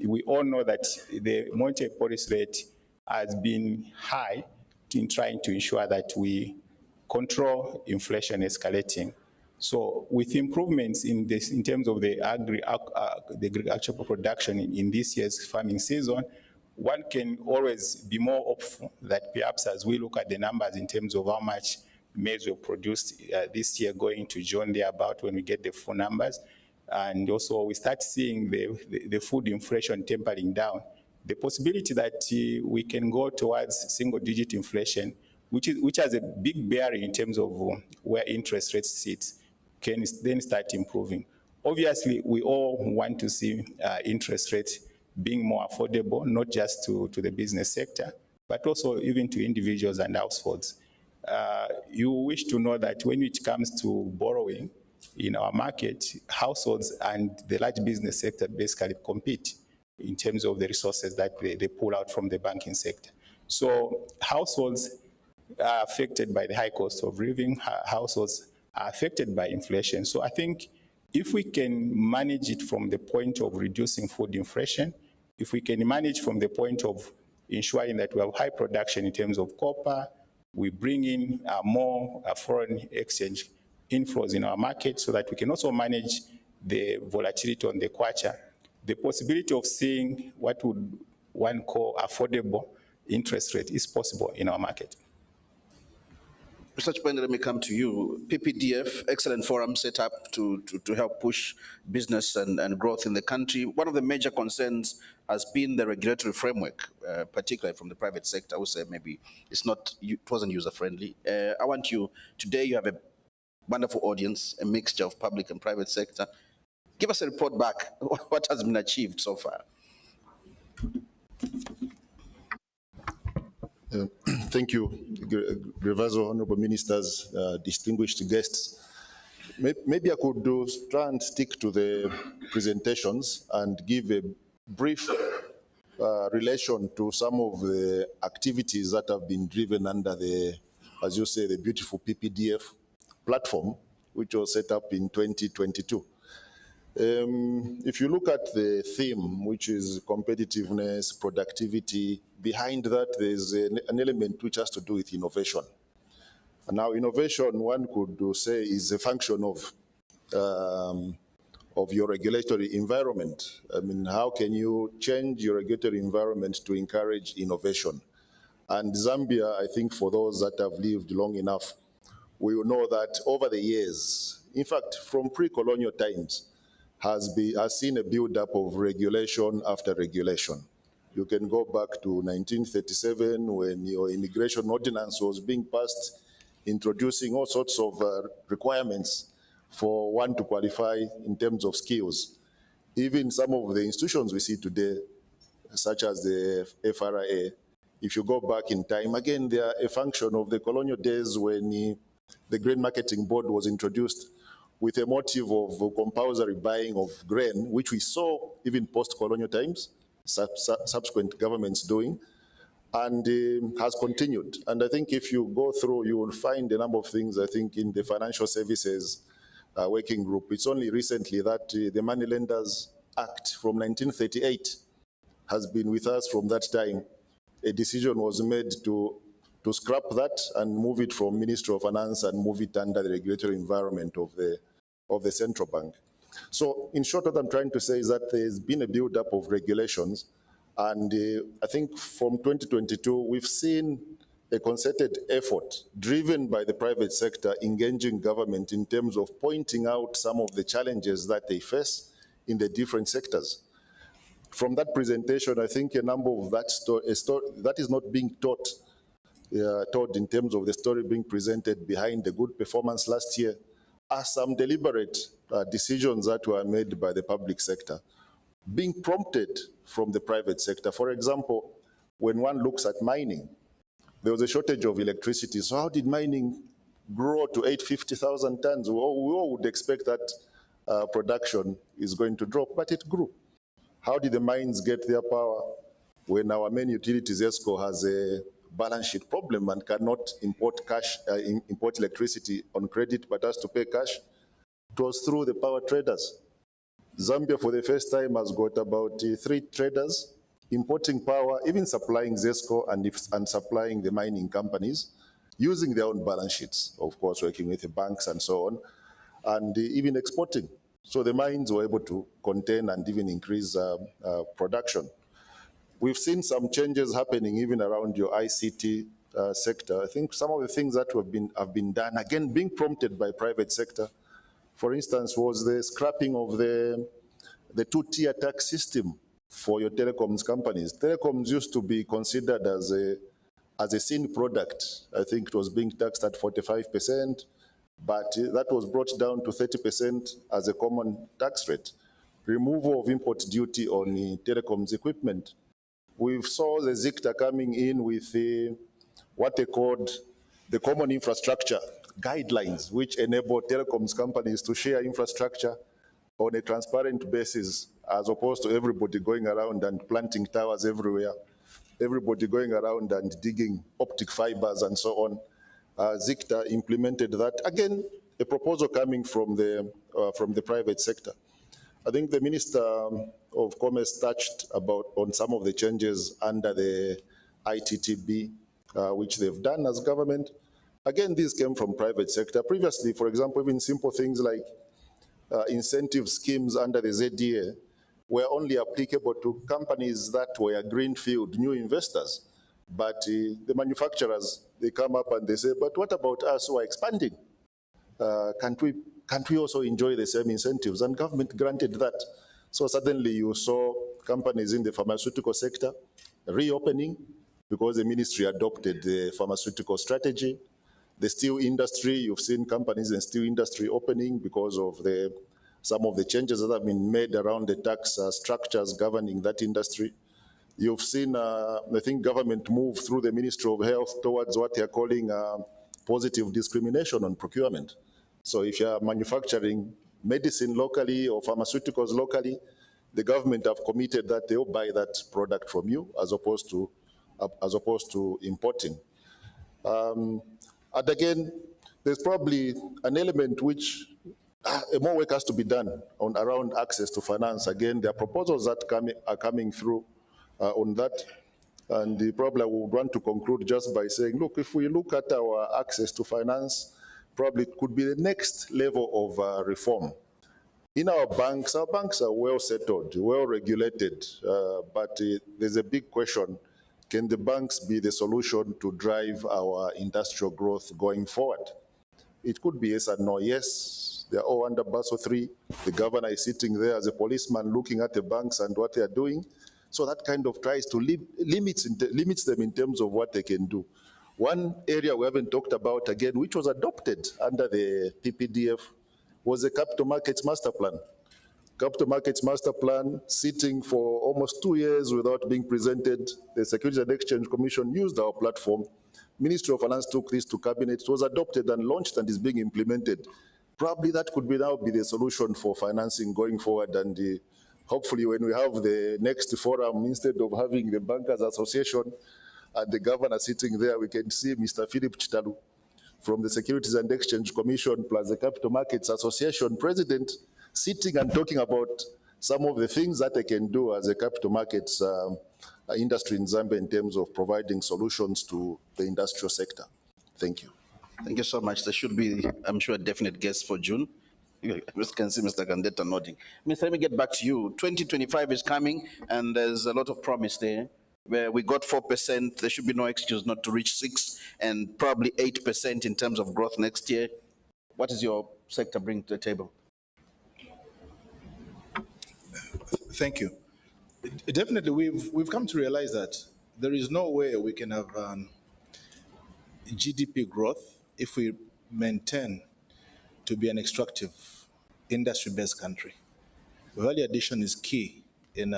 Speaker 9: We all know that the monetary policy rate has been high in trying to ensure that we control inflation escalating. So with improvements in this, in terms of the agricultural production in this year's farming season, one can always be more hopeful that perhaps as we look at the numbers in terms of how much maize we produced this year going to June thereabout when we get the full numbers, and also we start seeing the food inflation tapering down, the possibility that we can go towards single-digit inflation, which has a big bearing in terms of where interest rates sit, can then start improving. Obviously, we all want to see interest rates being more affordable, not just to the business sector, but also even to individuals and households. You wish to know that when it comes to borrowing in our market, households and the large business sector basically compete in terms of the resources that they pull out from the banking sector. So households are affected by the high cost of living, households are affected by inflation. So I think if we can manage it from the point of reducing food inflation, if we can manage from the point of ensuring that we have high production in terms of copper, we bring in more foreign exchange inflows in our market so that we can also manage the volatility on the kwacha, the possibility of seeing what would one call affordable interest rate is possible in our market.
Speaker 6: Mr. Chipende, let me come to you. PPDF, excellent forum set up to help push business and growth in the country. One of the major concerns has been the regulatory framework, particularly from the private sector. I would say maybe it wasn't user-friendly. I want you, today you have a wonderful audience, a mixture of public and private sector. Give us a report back. What has been achieved so far?
Speaker 10: Thank you, Grevazo, honorable ministers, distinguished guests. Maybe I could try and stick to the presentations and give a brief relation to some of the activities that have been driven under the, as you say, the beautiful PPDF platform, which was set up in 2022. If you look at the theme, which is competitiveness, productivity, behind that there's an element which has to do with innovation. And now innovation, one could say, is a function of your regulatory environment. I mean, how can you change your regulatory environment to encourage innovation? And Zambia, I think for those that have lived long enough, we will know that over the years, in fact, from pre-colonial times, has seen a build-up of regulation after regulation. You can go back to 1937 when your immigration ordinance was being passed, introducing all sorts of requirements for one to qualify in terms of skills. Even some of the institutions we see today, such as the FRA, if you go back in time, again, they are a function of the colonial days when the Grain Marketing Board was introduced with a motive of compulsory buying of grain, which we saw even post-colonial times, subsequent governments doing, and has continued. And I think if you go through, you will find a number of things, I think, in the Financial Services Working Group. It's only recently that the Moneylenders Act from 1938 has been with us from that time. A decision was made to scrap that and move it from Ministry of Finance and move it under the regulatory environment of the central bank. So in short, what I'm trying to say is that there's been a build-up of regulations, and I think from 2022, we've seen a concerted effort driven by the private sector engaging government in terms of pointing out some of the challenges that they face in the different sectors. From that presentation, I think a number of that story that is not being told in terms of the story being presented behind the good performance last year are some deliberate decisions that were made by the public sector, being prompted from the private sector. For example, when one looks at mining, there was a shortage of electricity. So how did mining grow to 850,000 tons? We all would expect that production is going to drop, but it grew. How did the mines get their power when our main utilities, ESCO, has a balance sheet problem and cannot import electricity on credit, but has to pay cash? It was through the power traders. Zambia, for the first time, has got about 3 traders importing power, even supplying ZESCO and supplying the mining companies, using their own balance sheets, of course, working with the banks and so on, and even exporting. So the mines were able to contain and even increase production. We've seen some changes happening even around your ICT sector. I think some of the things that have been done, again, being prompted by private sector, for instance, was the scrapping of the 2-tier tax system for your telecoms companies. Telecoms used to be considered as a seen product. I think it was being taxed at 45%, but that was brought down to 30% as a common tax rate. Removal of import duty on telecoms equipment. We saw the ZICTA coming in with what they called the common infrastructure guidelines, which enable telecoms companies to share infrastructure on a transparent basis, as opposed to everybody going around and planting towers everywhere, everybody going around and digging optic fibers and so on. ZICTA implemented that. Again, a proposal coming from the private sector. I think the Minister of Commerce touched on some of the changes under the ITTB, which they've done as government. Again, these came from private sector. Previously, for example, even simple things like incentive schemes under the ZDA were only applicable to companies that were greenfield, new investors. But the manufacturers, they come up and they say, but what about us who are expanding? Can't we also enjoy the same incentives? And government granted that. So suddenly you saw companies in the pharmaceutical sector reopening because the ministry adopted the pharmaceutical strategy. The steel industry, you've seen companies in the steel industry opening because of some of the changes that have been made around the tax structures governing that industry. You've seen, I think, government move through the Ministry of Health towards what they're calling positive discrimination on procurement. So if you're manufacturing medicine locally or pharmaceuticals locally, the government have committed that they'll buy that product from you as opposed to importing. And again, there's probably an element which more work has to be done around access to finance. Again, there are proposals that are coming through on that. And probably I would want to conclude just by saying, look, if we look at our access to finance, probably it could be the next level of reform. In our banks are well settled, well regulated, but there's a big question. Can the banks be the solution to drive our industrial growth going forward? It could be yes and no. Yes, they're all under Basel III. The governor is sitting there as a policeman looking at the banks and what they are doing. So that kind of tries to limits them in terms of what they can do. One area we haven't talked about again, which was adopted under the PPDF, was the Capital Markets Master Plan. Capital Markets Master Plan sitting for almost 2 years without being presented. The Securities and Exchange Commission used our platform. Ministry of Finance took this to cabinet. It was adopted and launched and is being implemented. Probably that could now be the solution for financing going forward. And hopefully when we have the next forum, instead of having the Bankers Association and the governor sitting there, we can see Mr. Philip Chitalu from the Securities and Exchange Commission plus the Capital Markets Association president sitting and talking about some of the things that they can do as a capital markets industry in Zambia in terms of providing solutions to the industrial sector. Thank you.
Speaker 6: Thank you so much. There should be, I'm sure, a definite guest for June. You can see Mr. Gandeta nodding. Mr. Let me get back to you. 2025 is coming, and there's a lot of promise there. Where we got 4%, there should be no excuse not to reach 6%, and probably 8% in terms of growth next year. What is your sector bring to the table?
Speaker 7: Thank you. Definitely, we've come to realize that there is no way we can have GDP growth if we maintain to be an extractive, industry-based country. Value addition is key in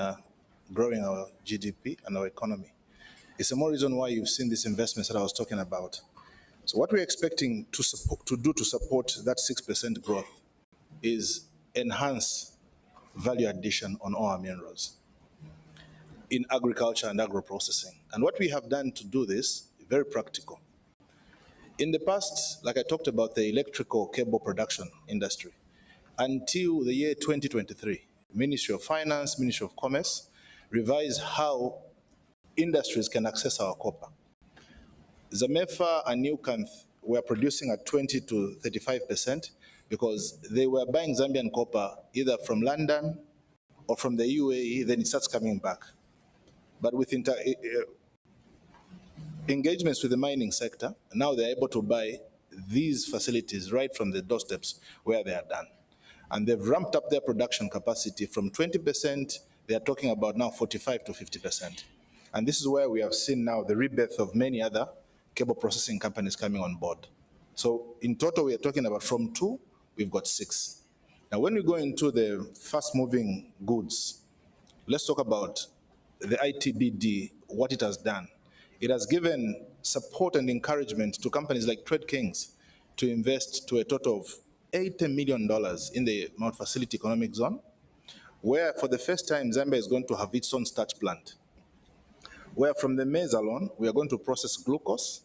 Speaker 7: growing our GDP and our economy. It's a more reason why you've seen these investments that I was talking about. So what we're expecting to support that 6% growth is enhance value addition on all our minerals in agriculture and agro-processing. And what we have done to do this, very practical. In the past, like I talked about the electrical cable production industry, until the year 2023, Ministry of Finance, Ministry of Commerce revised how industries can access our copper. Zamefa and Newcamp were producing at 20 to 35% because they were buying Zambian copper either from London or from the UAE, then it starts coming back. But with engagements with the mining sector, now they're able to buy these facilities right from the doorsteps where they are done. And they've ramped up their production capacity from 20%, they are talking about now 45 to 50%. And this is where we have seen now the rebirth of many other cable processing companies coming on board. So in total, we are talking about from 2, we've got 6. Now, when we go into the fast-moving goods, let's talk about the ITBD, what it has done. It has given support and encouragement to companies like Trade Kings to invest to a total of $80 million in the Mount Facility Economic Zone, where for the first time, Zambia is going to have its own starch plant, where from the maize alone, we are going to process glucose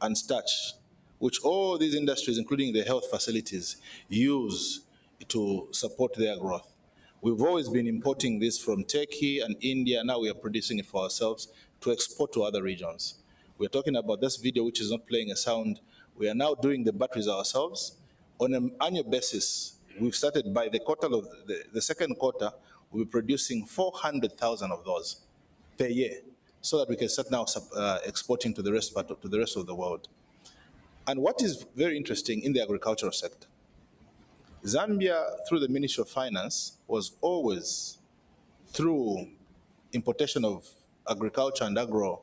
Speaker 7: and starch, which all these industries, including the health facilities, use to support their growth. We've always been importing this from Turkey and India. Now we are producing it for ourselves to export to other regions. We're talking about this video, which is not playing a sound. We are now doing the batteries ourselves. On an annual basis, we've started by the quarter of the second quarter, we'll be producing 400,000 of those per year, so that we can start now exporting to the rest of the world. And what is very interesting in the agricultural sector, Zambia, through the Ministry of Finance, was always, through importation of agriculture and agro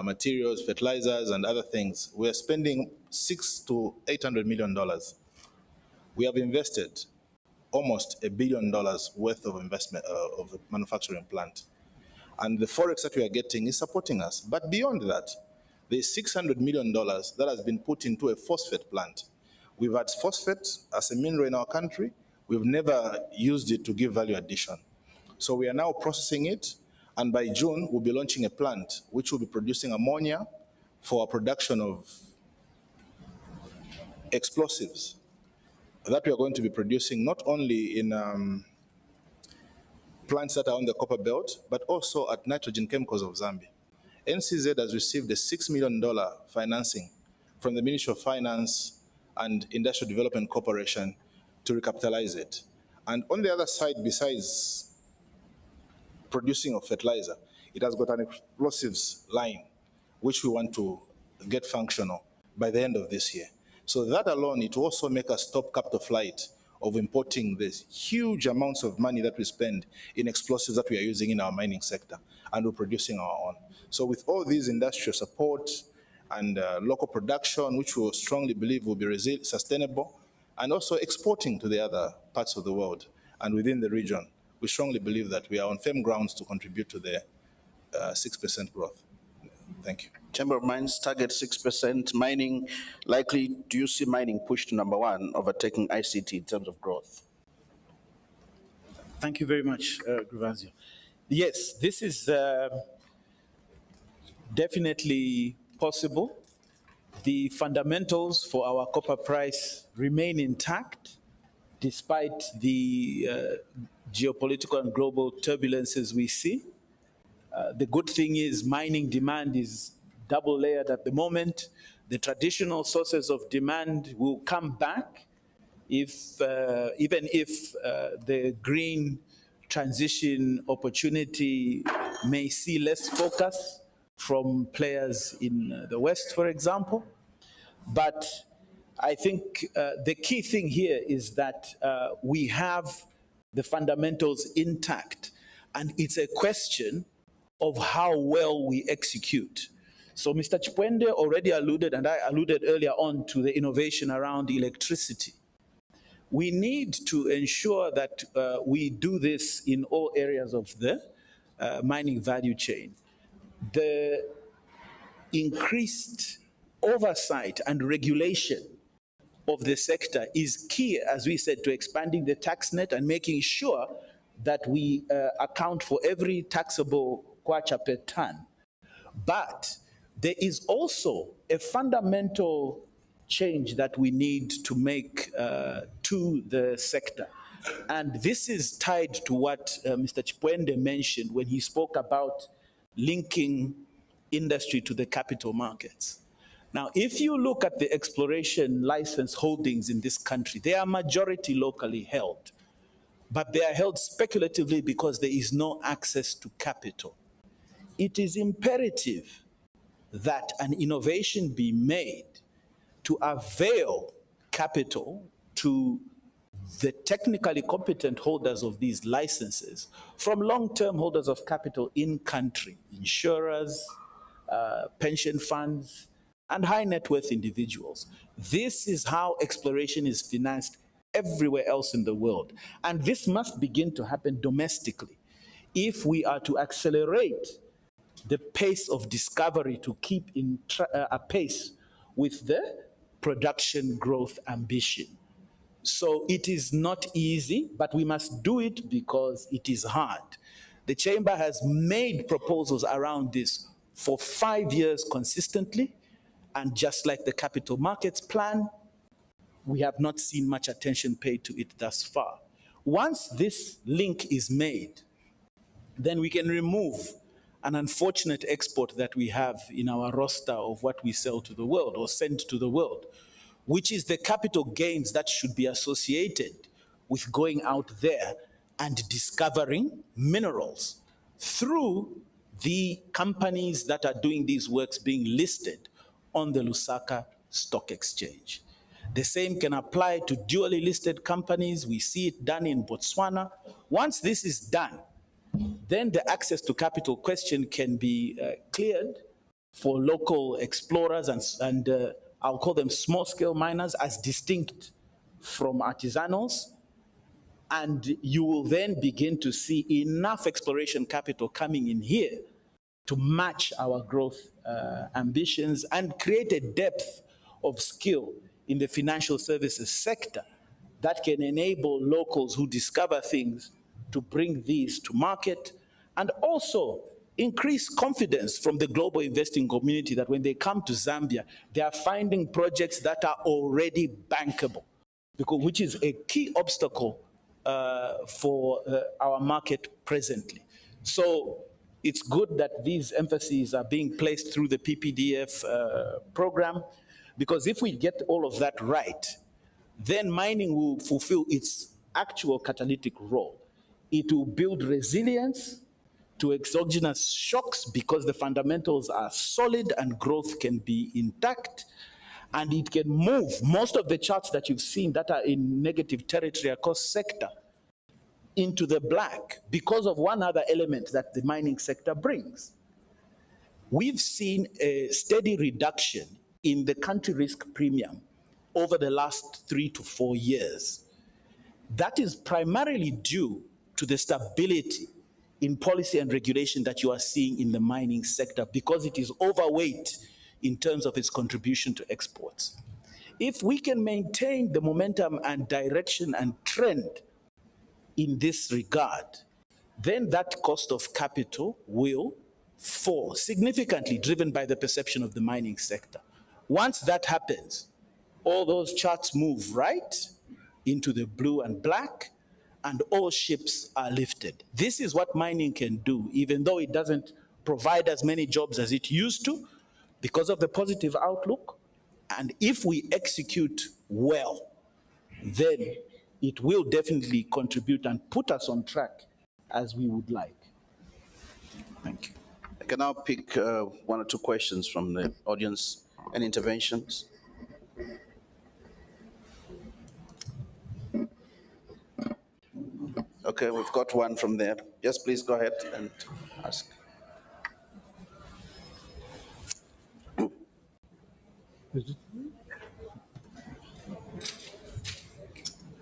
Speaker 7: materials, fertilizers, and other things, we're spending $600 to $800 million. We have invested almost $1 billion worth of investment of the manufacturing plant. And the forex that we are getting is supporting us. But beyond that, there's $600 million that has been put into a phosphate plant. We've had phosphate as a mineral in our country. We've never used it to give value addition. So we are now processing it, and by June, we'll be launching a plant which will be producing ammonia for production of explosives that we are going to be producing not only in plants that are on the copper belt, but also at Nitrogen Chemicals of Zambia. NCZ has received a $6 million financing from the Ministry of Finance and Industrial Development Corporation to recapitalize it. And on the other side, besides producing of fertilizer, it has got an explosives line, which we want to get functional by the end of this year. So that alone, it will also make us stop capital flight of importing these huge amounts of money that we spend in explosives that we are using in our mining sector, and we're producing our own. So with all these industrial support and local production, which we strongly believe will be sustainable, and also exporting to the other parts of the world, and within the region, we strongly believe that we are on firm grounds to contribute to the 6% growth. Thank you.
Speaker 6: Chamber of Mines target 6%. Mining, likely, do you see mining pushed to number one, overtaking ICT in terms of growth?
Speaker 8: Thank you very much, Grivazio. Yes, this is definitely possible. The fundamentals for our copper price remain intact despite the geopolitical and global turbulences we see. The good thing is mining demand is double layered at the moment. The traditional sources of demand will come back if, even if the green transition opportunity may see less focus from players in the West, for example. But I think the key thing here is that we have the fundamentals intact, and it's a question of how well we execute. So Mr. Chipwende already alluded, and I alluded earlier on, to the innovation around electricity. We need to ensure that we do this in all areas of the mining value chain. The increased oversight and regulation of the sector is key, as we said, to expanding the tax net and making sure that we account for every taxable kwacha per ton. But there is also a fundamental change that we need to make to the sector. And this is tied to what Mr. Chipwende mentioned when he spoke about linking industry to the capital markets. Now, if you look at the exploration license holdings in this country, they are majority locally held, but they are held speculatively because there is no access to capital. It is imperative that an innovation be made to avail capital to the technically competent holders of these licenses from long-term holders of capital in country, insurers, pension funds, and high net worth individuals. This is how exploration is financed everywhere else in the world. And this must begin to happen domestically if we are to accelerate the pace of discovery to keep in a pace with the production growth ambition. So it is not easy, but we must do it because it is hard. The Chamber has made proposals around this for 5 years consistently, and just like the capital markets plan, we have not seen much attention paid to it thus far. Once this link is made, then we can remove an unfortunate export that we have in our roster of what we sell to the world or send to the world, which is the capital gains that should be associated with going out there and discovering minerals through the companies that are doing these works being listed on the Lusaka Stock Exchange. The same can apply to dually listed companies. We see it done in Botswana. Once this is done, then the access to capital question can be cleared for local explorers and I'll call them small-scale miners, as distinct from artisanals. And you will then begin to see enough exploration capital coming in here to match our growth ambitions and create a depth of skill in the financial services sector that can enable locals who discover things to bring these to market, and also increase confidence from the global investing community that when they come to Zambia, they are finding projects that are already bankable, which is a key obstacle for our market presently. So it's good that these emphases are being placed through the PPDF program, because if we get all of that right, then mining will fulfill its actual catalytic role. It will build resilience to exogenous shocks because the fundamentals are solid and growth can be intact. And it can move most of the charts that you've seen that are in negative territory across sector into the black because of one other element that the mining sector brings. We've seen a steady reduction in the country risk premium over the last 3 to 4 years. That is primarily due to the stability in policy and regulation that you are seeing in the mining sector because it is overweight in terms of its contribution to exports. If we can maintain the momentum and direction and trend in this regard, then that cost of capital will fall significantly, driven by the perception of the mining sector. Once that happens, all those charts move right into the blue and black, and all ships are lifted. This is what mining can do, even though it doesn't provide as many jobs as it used to, because of the positive outlook. And if we execute well, then it will definitely contribute and put us on track as we would like. Thank you.
Speaker 6: I can now pick one or two questions from the audience and interventions. Okay, we've got one from there. Yes, please go ahead and ask.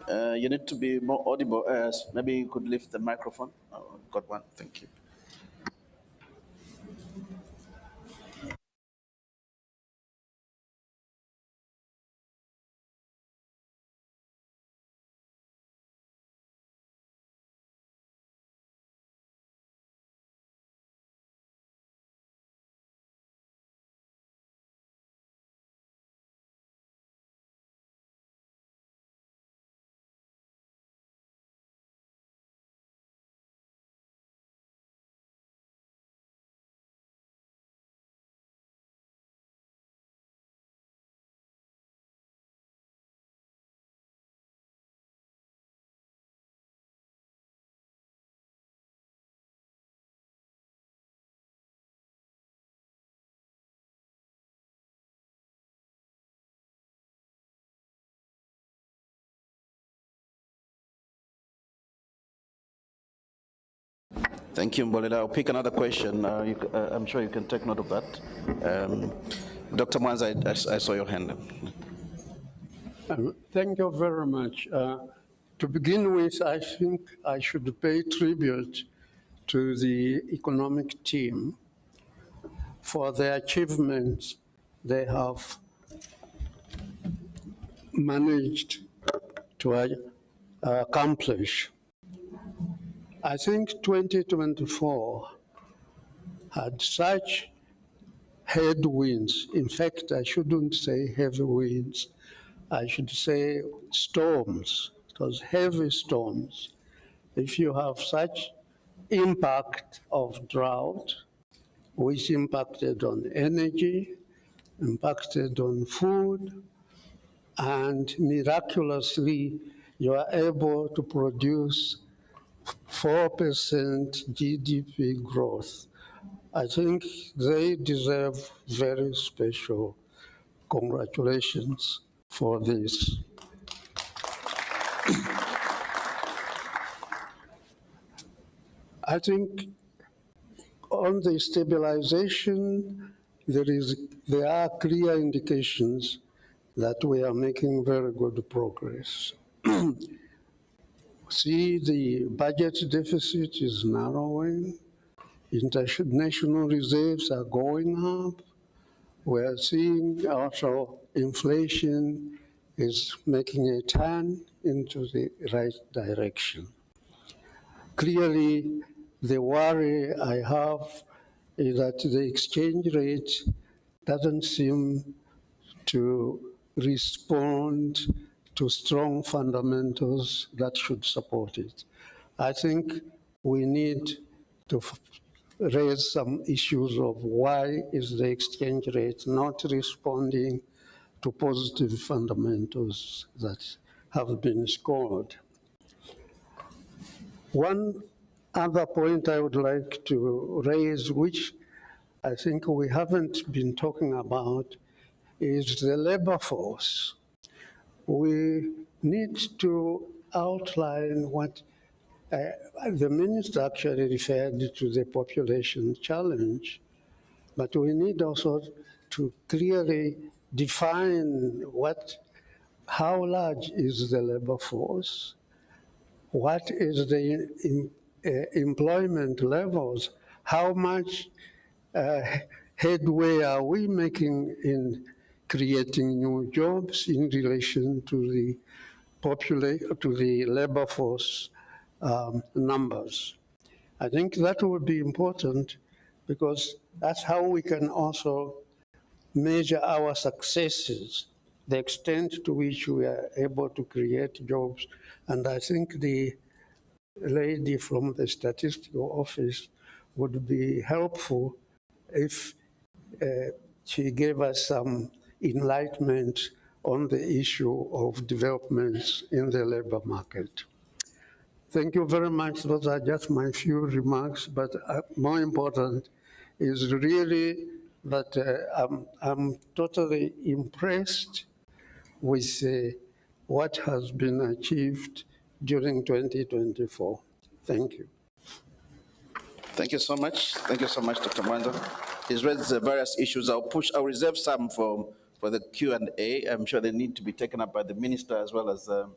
Speaker 6: You need to be more audible. Maybe you could lift the microphone. Oh, got one. Thank you. Thank you, Mbolela. I'll pick another question. I'm sure you can take note of that. Dr. Mwanza, I saw your hand.
Speaker 11: Thank you very much. To begin with, I think I should pay tribute to the economic team for the achievements they have managed to accomplish. I think 2024 had such headwinds. In fact, I shouldn't say heavy winds. I should say storms. It was heavy storms. If you have such impact of drought, which impacted on energy, impacted on food, and miraculously, you are able to produce 4% GDP growth. I think they deserve very special congratulations for this. I think on the stabilization, there are clear indications that we are making very good progress. See, the budget deficit is narrowing. International reserves are going up. We're seeing also inflation is making a turn into the right direction. Clearly, the worry I have is that the exchange rate doesn't seem to respond to strong fundamentals that should support it. I think we need to raise some issues of why is the exchange rate not responding to positive fundamentals that have been scored. One other point I would like to raise, which I think we haven't been talking about, is the labor force. We need to outline what the minister actually referred to the population challenge, but we need also to clearly define how large is the labor force, what is the employment levels, how much headway are we making in creating new jobs in relation to the to the labor force numbers. I think that would be important because that's how we can also measure our successes, the extent to which we are able to create jobs. And I think the lady from the statistical office would be helpful if she gave us some enlightenment on the issue of developments in the labor market. Thank you very much. Those are just my few remarks, but more important is really that I'm totally impressed with what has been achieved during 2024. Thank you.
Speaker 6: Thank you so much. Thank you so much, Dr. Mwanza. He's raised various issues. I'll reserve some for the Q&A. I'm sure they need to be taken up by the minister as well as the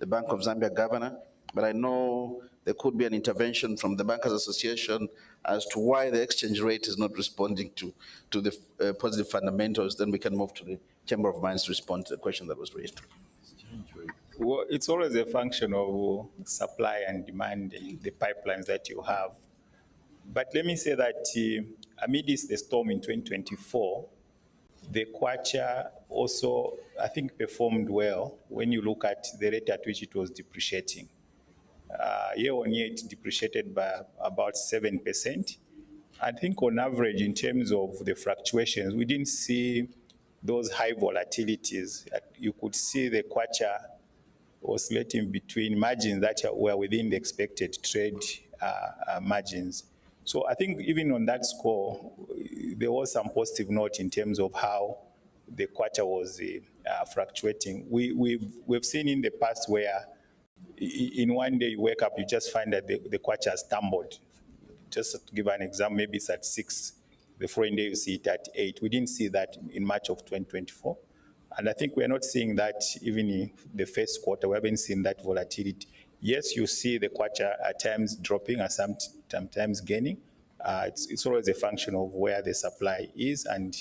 Speaker 6: Bank of Zambia governor. But I know there could be an intervention from the Bankers Association as to why the exchange rate is not responding to the positive fundamentals. Then we can move to the Chamber of Mines to respond to the question that was raised.
Speaker 9: Well, it's always a function of supply and demand in the pipelines that you have. But let me say that amidst the storm in 2024, the Kwacha also, I think, performed well when you look at the rate at which it was depreciating. Year on year, it depreciated by about 7%. I think on average, in terms of the fluctuations, we didn't see those high volatilities. You could see the Kwacha oscillating between margins that were within the expected trade margins. So I think even on that score, there was some positive note in terms of how the Kwacha was fluctuating. We've seen in the past where in one day you wake up, you just find that the Kwacha has tumbled. Just to give an example, maybe it's at 6. The following day you see it at 8. We didn't see that in March of 2024. And I think we're not seeing that even in the first quarter. We haven't seen that volatility. Yes, you see the Kwacha at times dropping and sometimes gaining. It's always a function of where the supply is and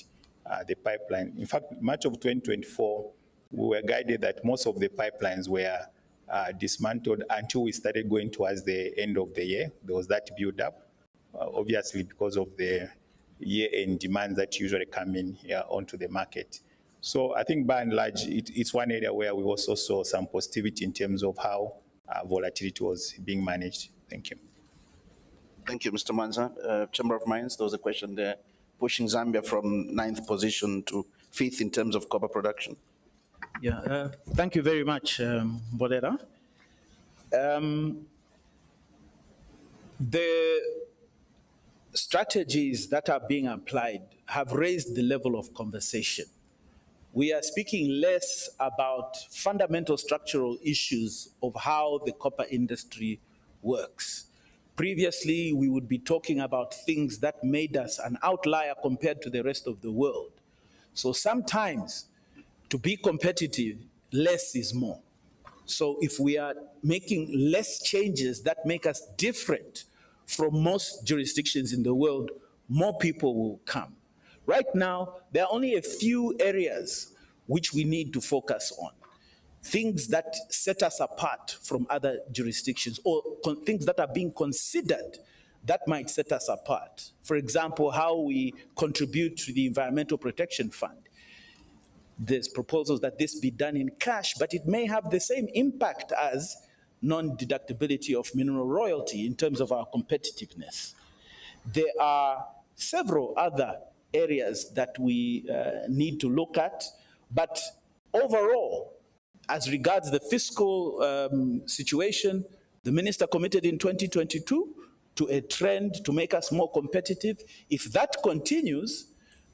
Speaker 9: the pipeline. In fact, March of 2024, we were guided that most of the pipelines were dismantled until we started going towards the end of the year. There was that build-up, obviously because of the year-end demands that usually come in onto the market. So I think by and large, it's one area where we also saw some positivity in terms of how volatility was being managed. Thank you.
Speaker 6: Thank you, Mr. Mwanza. Chamber of Mines, there was a question there, pushing Zambia from 9th position to 5th in terms of copper production.
Speaker 8: Yeah, thank you very much, Bolera. The strategies that are being applied have raised the level of conversation. We are speaking less about fundamental structural issues of how the copper industry works. Previously, we would be talking about things that made us an outlier compared to the rest of the world. So sometimes, to be competitive, less is more. So if we are making less changes that make us different from most jurisdictions in the world, more people will come. Right now, there are only a few areas which we need to focus on. Things that set us apart from other jurisdictions, or things that are being considered that might set us apart. For example, how we contribute to the Environmental Protection Fund. There's proposals that this be done in cash, but it may have the same impact as non-deductibility of mineral royalty in terms of our competitiveness. There are several other areas that we need to look at, but overall, as regards the fiscal situation, the minister committed in 2022 to a trend to make us more competitive. If that continues,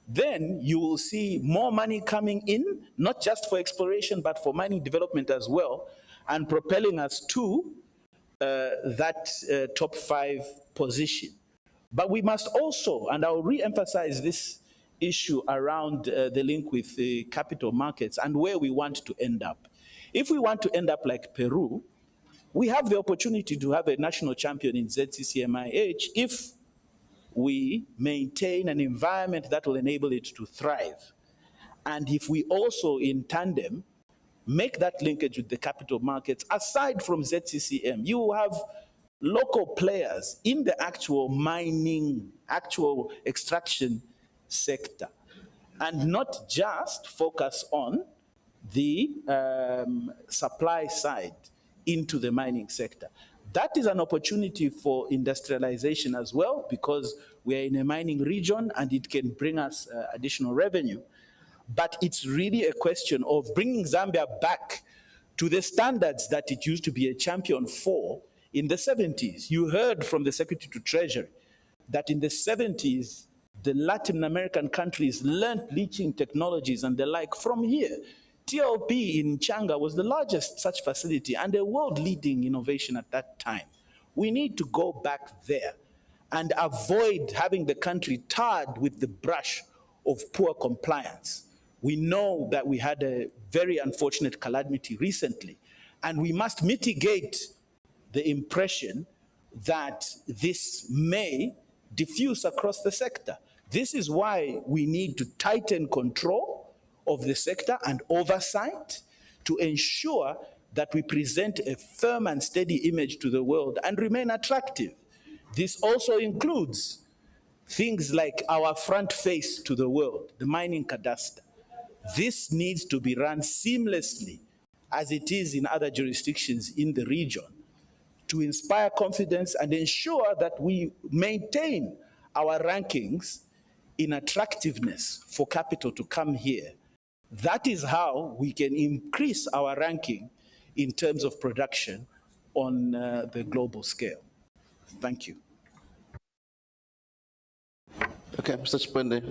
Speaker 8: then you will see more money coming in, not just for exploration, but for mining development as well, and propelling us to that top 5 position. But we must also, and I'll re-emphasize this issue around the link with the capital markets and where we want to end up. If we want to end up like Peru, We have the opportunity to have a national champion in ZCCMIH if we maintain an environment that will enable it to thrive. And if we also, in tandem, make that linkage with the capital markets, aside from ZCCM, you have local players in the actual mining, actual extraction sector, and not just focus on the supply side into the mining sector. That is an opportunity for industrialization as well, because we are in a mining region and it can bring us additional revenue. But it's really a question of bringing Zambia back to the standards that it used to be a champion for in the 70s. You heard from the Secretary to Treasury that in the 70s, the Latin American countries learned leaching technologies and the like from here. TLP in Changa was the largest such facility and a world-leading innovation at that time. We need to go back there and avoid having the country tarred with the brush of poor compliance. We know that we had a very unfortunate calamity recently, and we must mitigate the impression that this may diffuse across the sector. This is why we need to tighten control of the sector and oversight to ensure that we present a firm and steady image to the world and remain attractive. This also includes things like our front face to the world, the mining cadastre. This needs to be run seamlessly, as it is in other jurisdictions in the region, to inspire confidence and ensure that we maintain our rankings in attractiveness for capital to come here. That is how we can increase our ranking in terms of production on the global scale. Thank you.
Speaker 6: Okay, Mr. Chipwende,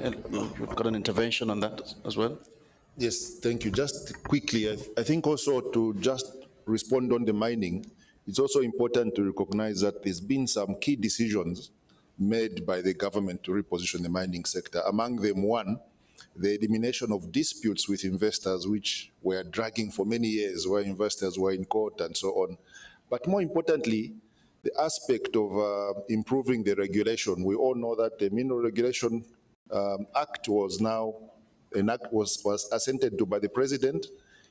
Speaker 6: we've got an intervention on that as well.
Speaker 10: Yes, thank you. Just quickly, I think also to just respond on the mining, it's also important to recognize that there's been some key decisions made by the government to reposition the mining sector. Among them, one, the elimination of disputes with investors, which were dragging for many years, where investors were in court and so on. But more importantly, the aspect of improving the regulation. We all know that the Mineral Regulation Act was now was assented to by the president.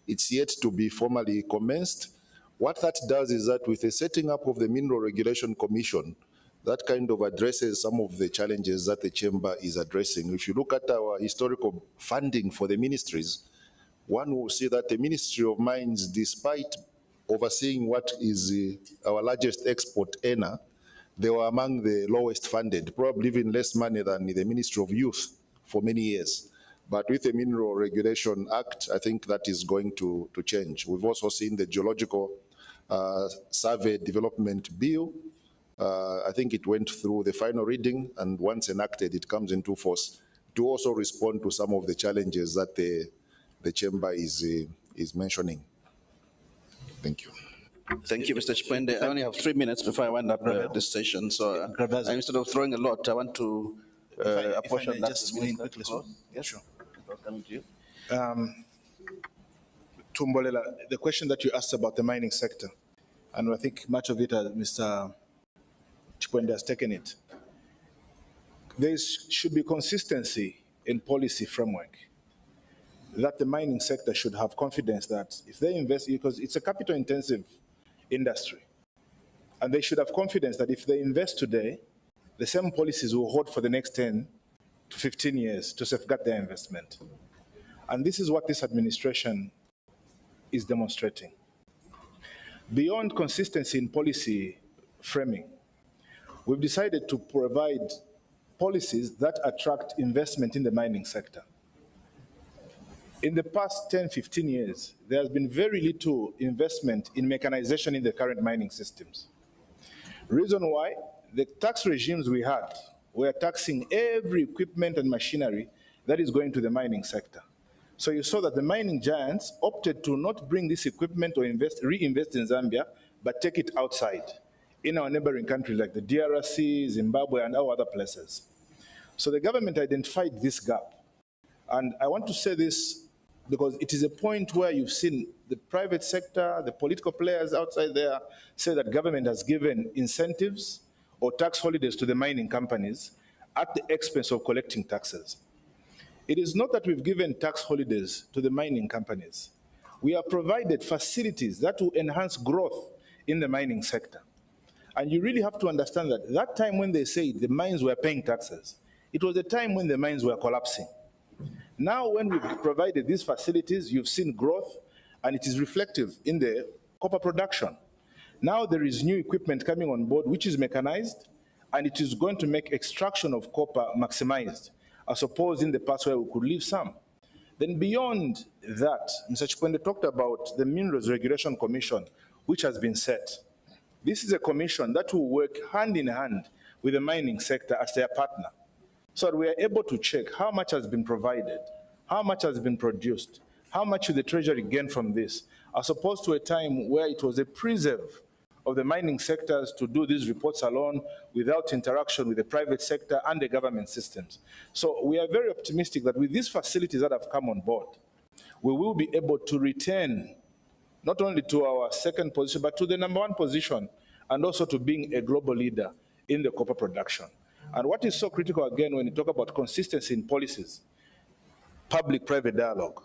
Speaker 10: It's yet to be formally commenced. What that does is that with the setting up of the Mineral Regulation Commission, that kind of addresses some of the challenges that the chamber is addressing. If you look at our historical funding for the ministries, one will see that the Ministry of Mines, despite overseeing what is our largest export earner, they were among the lowest funded, probably even less money than the Ministry of Youth for many years. But with the Mineral Regulation Act, I think that is going to change. We've also seen the Geological Survey Development Bill. I think it went through the final reading, and once enacted, it comes into force to also respond to some of the challenges that the chamber is mentioning. Thank you.
Speaker 6: Thank you, Mr. Chipwende. I only have 3 minutes before I wind up this session, so instead of throwing a lot, I want to apportion that.
Speaker 7: Just really quickly.
Speaker 6: Yes, sure. Coming to you.
Speaker 7: Tumbolela, the question that you asked about the mining sector, and I think much of it, Mr. Chipwende has taken it. There should be consistency in policy framework, that the mining sector should have confidence that if they invest, because it's a capital-intensive industry, and they should have confidence that if they invest today, the same policies will hold for the next 10 to 15 years to safeguard their investment. And this is what this administration is demonstrating. Beyond consistency in policy framing, we've decided to provide policies that attract investment in the mining sector. In the past 10, 15 years, there has been very little investment in mechanization in the current mining systems. Reason why? The tax regimes we had were taxing every equipment and machinery that is going to the mining sector. So you saw that the mining giants opted to not bring this equipment or reinvest in Zambia, but take it outside, in our neighboring countries like the DRC, Zimbabwe, and our other places. So the government identified this gap. And I want to say this because it is a point where you've seen the private sector, the political players outside there say that government has given incentives or tax holidays to the mining companies at the expense of collecting taxes. It is not that we've given tax holidays to the mining companies. We have provided facilities that will enhance growth in the mining sector. And you really have to understand that that time when they say the mines were paying taxes, it was a time when the mines were collapsing. Now, when we've provided these facilities, you've seen growth, and it is reflective in the copper production. Now there is new equipment coming on board, which is mechanized, and it is going to make extraction of copper maximized, as opposed in the past where we could leave some. Then beyond that, Mr. Chikwende talked about the Minerals Regulation Commission, which has been set. This is a commission that will work hand in hand with the mining sector as their partner. So that we are able to check how much has been provided, how much has been produced, how much should the Treasury gain from this, as opposed to a time where it was a preserve of the mining sectors to do these reports alone without interaction with the private sector and the government systems. So we are very optimistic that with these facilities that have come on board, we will be able to return not only to our second position, but to the #1 position, and also to being a global leader in the copper production. And what is so critical, again, when you talk about consistency in policies, public-private dialogue,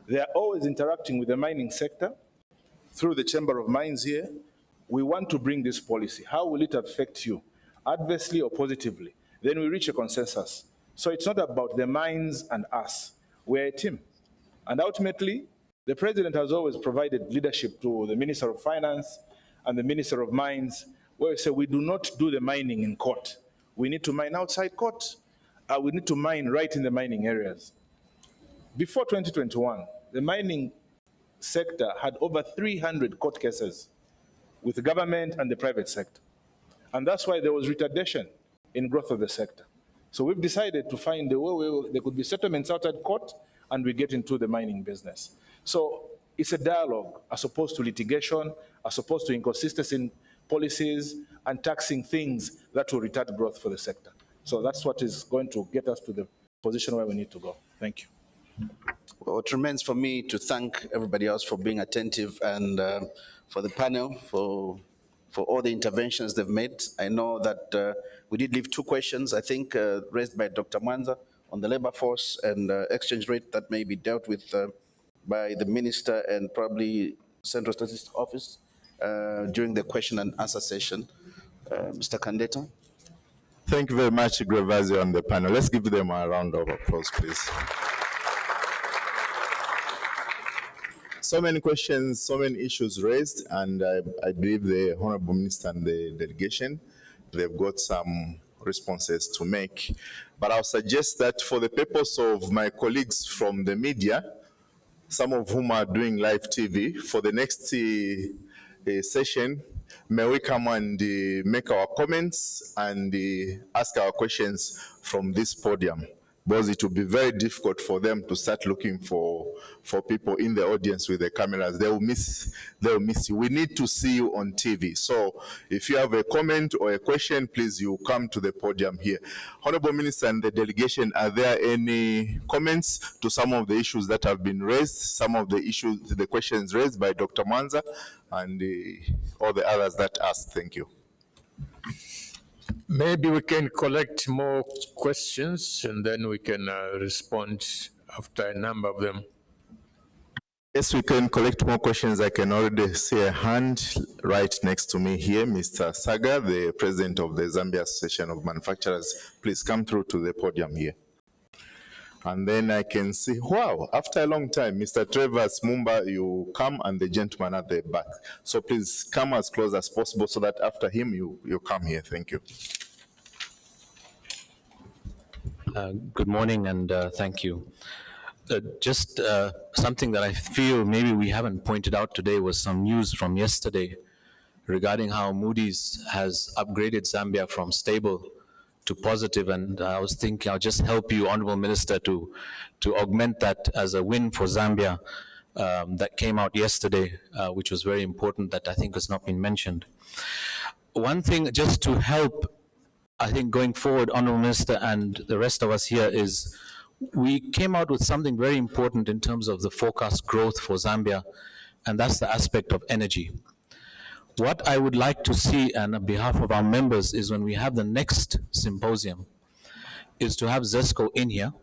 Speaker 7: they are always interacting with the mining sector through the Chamber of Mines here. We want to bring this policy. How will it affect you, adversely or positively? Then we reach a consensus. So it's not about the mines and us. We're a team. And ultimately, the president has always provided leadership to the Minister of Finance and the Minister of Mines, where we say we do not do the mining in court. We need to mine outside court. We need to mine right in the mining areas. Before 2021, the mining sector had over 300 court cases with the government and the private sector. And that's why there was retardation in growth of the sector. So we've decided to find a way where there could be settlements outside court and we get into the mining business. So it's a dialogue as opposed to litigation, as opposed to inconsistency in policies and taxing things that will retard growth for the sector. So that's what is going to get us to the position where we need to go. Thank you.
Speaker 6: Well, it remains for me to thank everybody else for being attentive and for the panel, for all the interventions they've made. I know that we did leave 2 questions, I think, raised by Dr. Mwanza on the labor force and exchange rate that may be dealt with by the minister and probably Central Statistics Office during the question and answer session. Mr. Kandeta.
Speaker 2: Thank you very much, Grevazio, and the panel. Let's give them a round of applause, please. So many questions, so many issues raised, and I believe the Honorable Minister and the delegation, they've got some responses to make. But I'll suggest that for the purpose of my colleagues from the media, some of whom are doing live TV, for the next session, may we come and make our comments and ask our questions from this podium, because it will be very difficult for them to start looking for people in the audience with the cameras. They will miss you. We need to see you on TV. So if you have a comment or a question, please, you come to the podium here. Honorable Minister and the delegation, are there any comments to some of the issues that have been raised, some of the issues, the questions raised by Dr. Mwanza and all the others that asked? Thank you.
Speaker 1: Maybe we can collect more questions and then we can respond after a number of them.
Speaker 2: Yes, we can collect more questions. I can already see a hand right next to me here. Mr. Saga, the president of the Zambia Association of Manufacturers, please come through to the podium here. And then I can see, wow, after a long time, Mr. Trevor Mumba, you come, and the gentleman at the back. So please come as close as possible so that after him, you come here. Thank you.
Speaker 12: Good morning, and thank you. Just something that I feel maybe we haven't pointed out today was some news from yesterday regarding how Moody's has upgraded Zambia from stable to positive, and I was thinking I'll just help you, Honorable Minister, to augment that as a win for Zambia that came out yesterday, which was very important, that I think has not been mentioned. One thing just to help, I think, going forward, Honorable Minister, and the rest of us here, is we came out with something very important in terms of the forecast growth for Zambia, and that's the aspect of energy. What I would like to see, and on behalf of our members, is when we have the next symposium, is to have ZESCO in here,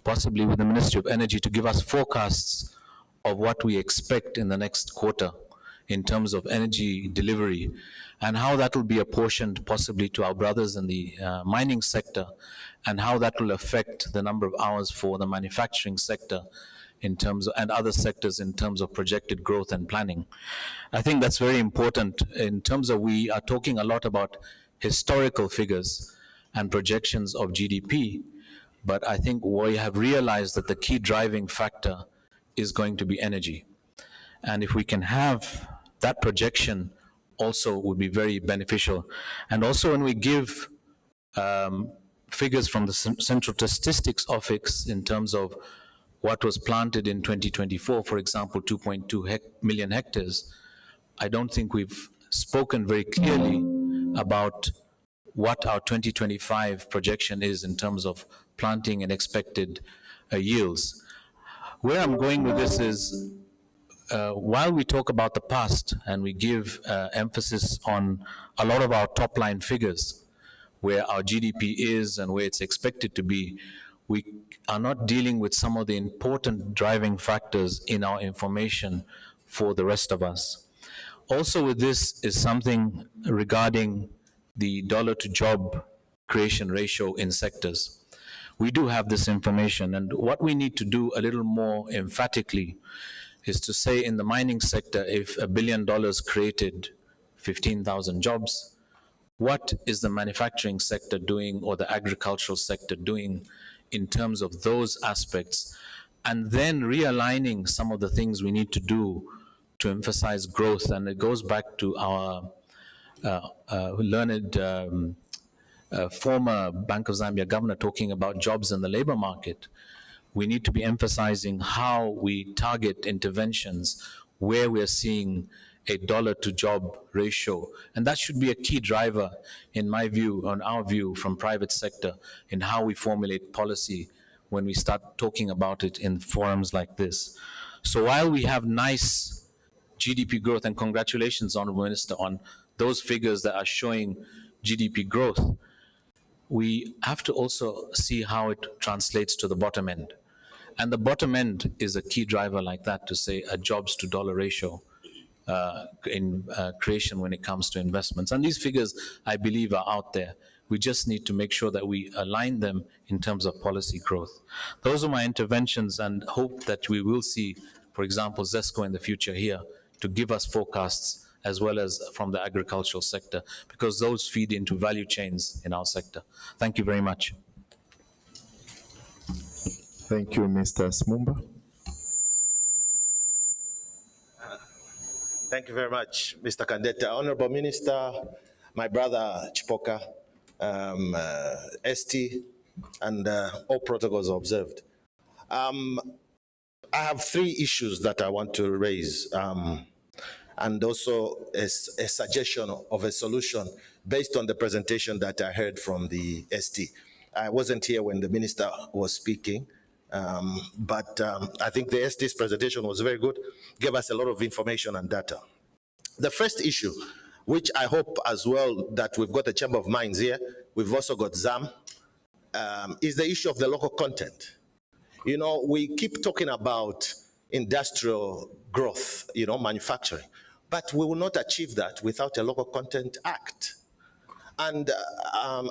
Speaker 12: possibly with the Ministry of Energy, to give us forecasts of what we expect in the next quarter in terms of energy delivery, and how that will be apportioned possibly to our brothers in the mining sector, and how that will affect the number of hours for the manufacturing sector in terms of, and other sectors in terms of projected growth and planning. I think that's very important in terms of, we are talking a lot about historical figures and projections of GDP, but I think we have realized that the key driving factor is going to be energy. And if we can have that projection, also would be very beneficial. And also when we give figures from the Central Statistics Office in terms of what was planted in 2024, for example, 2.2 million hectares, I don't think we've spoken very clearly about what our 2025 projection is in terms of planting and expected yields. Where I'm going with this is, while we talk about the past and we give emphasis on a lot of our top line figures, where our GDP is and where it's expected to be, we are not dealing with some of the important driving factors in our information for the rest of us. Also with this is something regarding the dollar to job creation ratio in sectors. We do have this information, and what we need to do a little more emphatically is to say, in the mining sector, if $1 billion created 15,000 jobs, what is the manufacturing sector doing, or the agricultural sector doing in terms of those aspects, and then realigning some of the things we need to do to emphasize growth. And it goes back to our learned former Bank of Zambia governor talking about jobs in the labor market. We need to be emphasizing how we target interventions where we're seeing a dollar to job ratio. And that should be a key driver, in my view, on our view, from private sector in how we formulate policy when we start talking about it in forums like this. So while we have nice GDP growth, and congratulations, Honorable Minister, on those figures that are showing GDP growth, we have to also see how it translates to the bottom end. And the bottom end is a key driver like that, to say a jobs to dollar ratio in creation when it comes to investments. And these figures, I believe, are out there. We just need to make sure that we align them in terms of policy growth. Those are my interventions, and hope that we will see, for example, ZESCO in the future here to give us forecasts, as well as from the agricultural sector, because those feed into value chains in our sector. Thank you very much.
Speaker 2: Thank you, Mr. Smumba.
Speaker 13: Thank you very much, Mr. Kandeta. Honorable Minister, my brother Chipoka, ST, and all protocols observed. I have 3 issues that I want to raise, and also a suggestion of a solution based on the presentation that I heard from the ST. I wasn't here when the minister was speaking, but I think the ST's presentation was very good, gave us a lot of information and data. The first issue, which I hope as well that we've got the Chamber of Mines here, we've also got ZAM, is the issue of the local content. You know, we keep talking about industrial growth, you know, manufacturing, but we will not achieve that without a local content act. And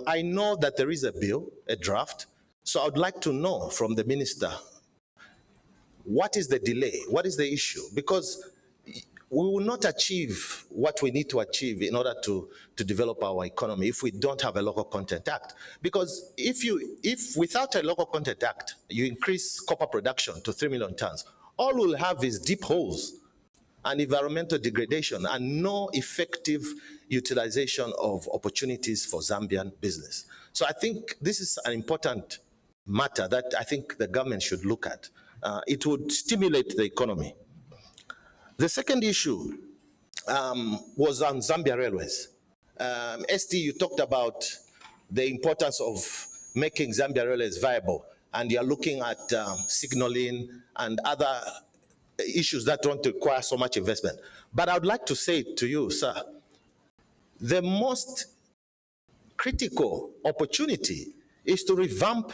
Speaker 13: I know that there is a bill, a draft, so I'd like to know from the minister, what is the delay? What is the issue? Because we will not achieve what we need to achieve in order to develop our economy if we don't have a local content act. Because if without a local content act, you increase copper production to 3 million tons, all we'll have is deep holes and environmental degradation and no effective utilization of opportunities for Zambian business. So I think this is an important matter that I think the government should look at. It would stimulate the economy. The second issue was on Zambia Railways. ST, you talked about the importance of making Zambia Railways viable. and you're looking at signaling and other issues that don't require so much investment. But I would like to say to you, sir, the most critical opportunity is to revamp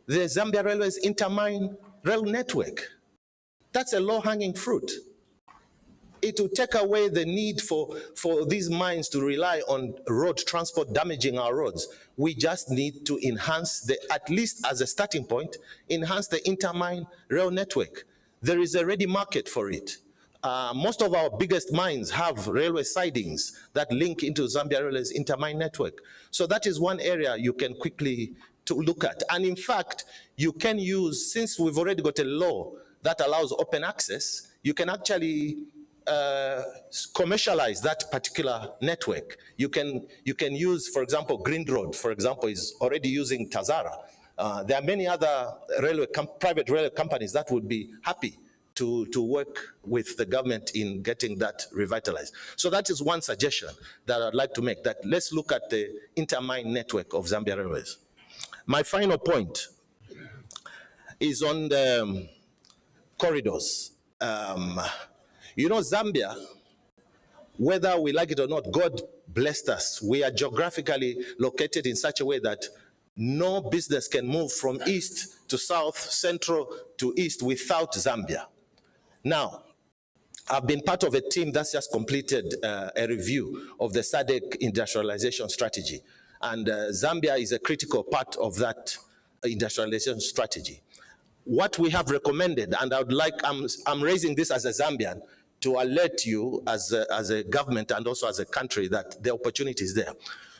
Speaker 13: the Zambia Railways intermine rail network. That's a low-hanging fruit. It will take away the need for these mines to rely on road transport damaging our roads. We just need to enhance at least as a starting point, enhance the intermine rail network. There is a ready market for it. Most of our biggest mines have railway sidings that link into Zambia Railways intermine network. So that is one area you can quickly to look at. And in fact, you can use, since we've already got a law that allows open access, you can actually commercialize that particular network. You can use, for example, Green Road, for example, is already using Tazara. There are many other private railway companies that would be happy to work with the government in getting that revitalized. So that is one suggestion that I'd like to make, that let's look at the intermine network of Zambia Railways. My final point is on the corridors. You know, Zambia, whether we like it or not, God blessed us. We are geographically located in such a way that no business can move from east to south, central to east without Zambia. Now, I've been part of a team that's just completed a review of the SADC industrialization strategy. And Zambia is a critical part of that industrialization strategy. What we have recommended, and I would like, I'm raising this as a Zambian to alert you as a government and also as a country that the opportunity is there.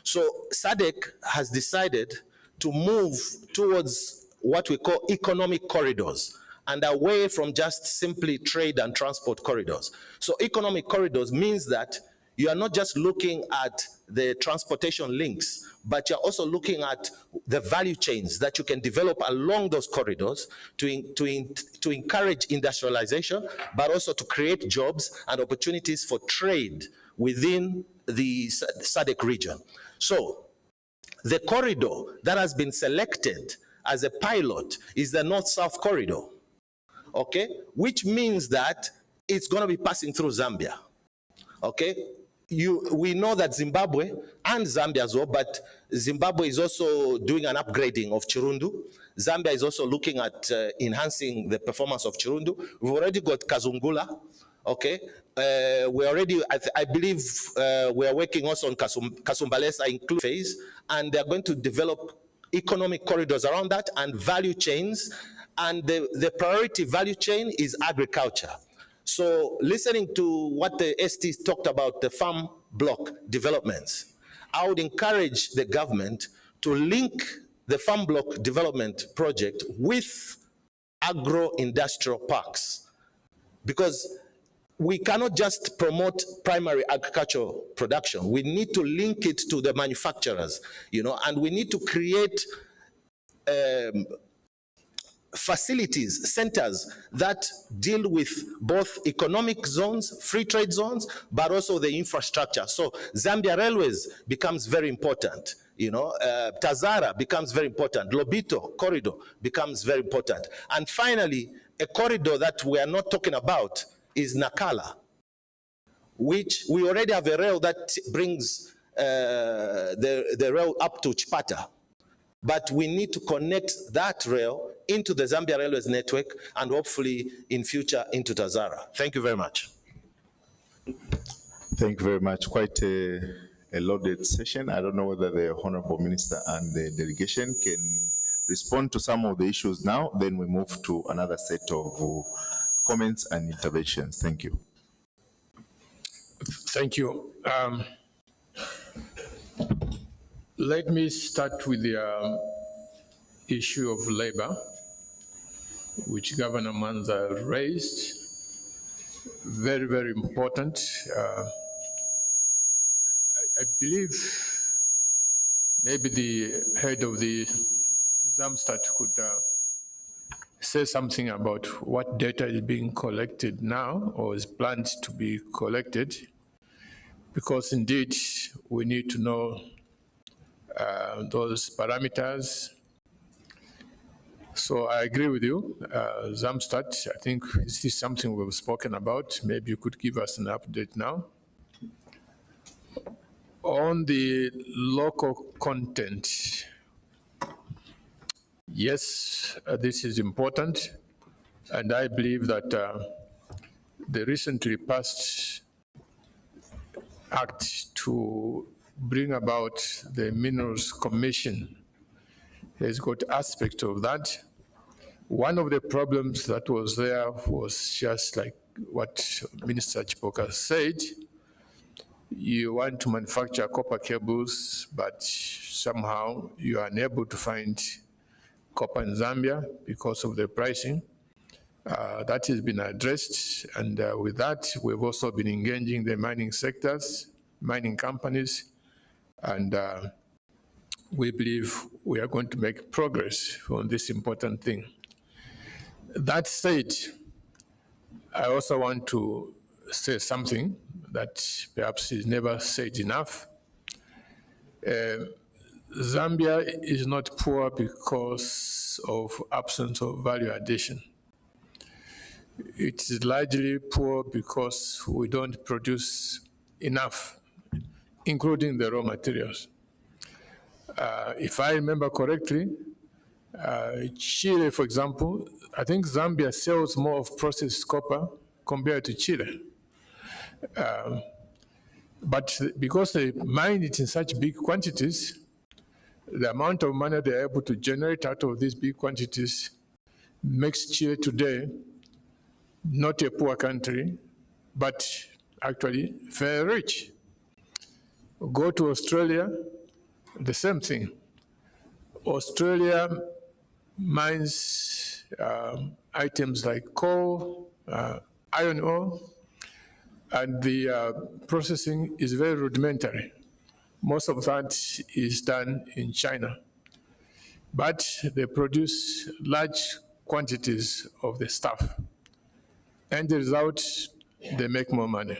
Speaker 13: So SADC has decided to move towards what we call economic corridors and away from just simply trade and transport corridors. So economic corridors means that you are not just looking at the transportation links, but you're also looking at the value chains that you can develop along those corridors to encourage industrialization, but also to create jobs and opportunities for trade within the SADC region. So the corridor that has been selected as a pilot is the North-South corridor, okay? Which means that it's going to be passing through Zambia, okay? We know that Zimbabwe and Zambia as well, but Zimbabwe is also doing an upgrading of Chirundu. Zambia is also looking at enhancing the performance of Chirundu. We've already got Kazungula, okay? We already, I believe we are working also on Kasumbalesa include phase, and they're going to develop economic corridors around that and value chains, and the priority value chain is agriculture. So listening to what the STs talked about, the farm block developments, I would encourage the government to link the farm block development project with agro-industrial parks, because we cannot just promote primary agricultural production. We need to link it to the manufacturers, you know, and we need to create facilities, centers that deal with both economic zones, free trade zones, but also the infrastructure. So Zambia Railways becomes very important. You know, Tazara becomes very important. Lobito corridor becomes very important. And finally, a corridor that we are not talking about is Nakala, which we already have a rail that brings the rail up to Chipata. But we need to connect that rail into the Zambia Railways network and hopefully in future into Tazara. Thank you very much.
Speaker 2: Thank you very much. Quite a loaded session. I don't know whether the Honorable Minister and the delegation can respond to some of the issues now. Then we move to another set of comments and interventions. Thank you.
Speaker 1: Thank you. Let me start with the issue of labor, which Governor Manza raised. Very, very important. I believe maybe the head of the Zamstat could say something about what data is being collected now or is planned to be collected, because indeed we need to know those parameters. So I agree with you. Zamstat, I think this is something we've spoken about. Maybe you could give us an update now. On the local content, yes, this is important. And I believe that the recently passed act to bring about the Minerals Commission has got aspect of that. One of the problems that was there was just like what Minister Chipoka said. You want to manufacture copper cables, but somehow you are unable to find copper in Zambia because of the pricing. That has been addressed, and with that, we've also been engaging the mining sectors, mining companies, and we believe we are going to make progress on this important thing. That said, I also want to say something that perhaps is never said enough. Zambia is not poor because of absence of value addition. It is largely poor because we don't produce enough, including the raw materials. If I remember correctly, Chile, for example, I think Zambia sells more of processed copper compared to Chile. But because they mine it in such big quantities, the amount of money they're able to generate out of these big quantities makes Chile today not a poor country, but actually very rich. Go to Australia, the same thing. Australia mines items like coal, iron ore, and the processing is very rudimentary. Most of that is done in China. But they produce large quantities of the stuff. And the result, they make more money.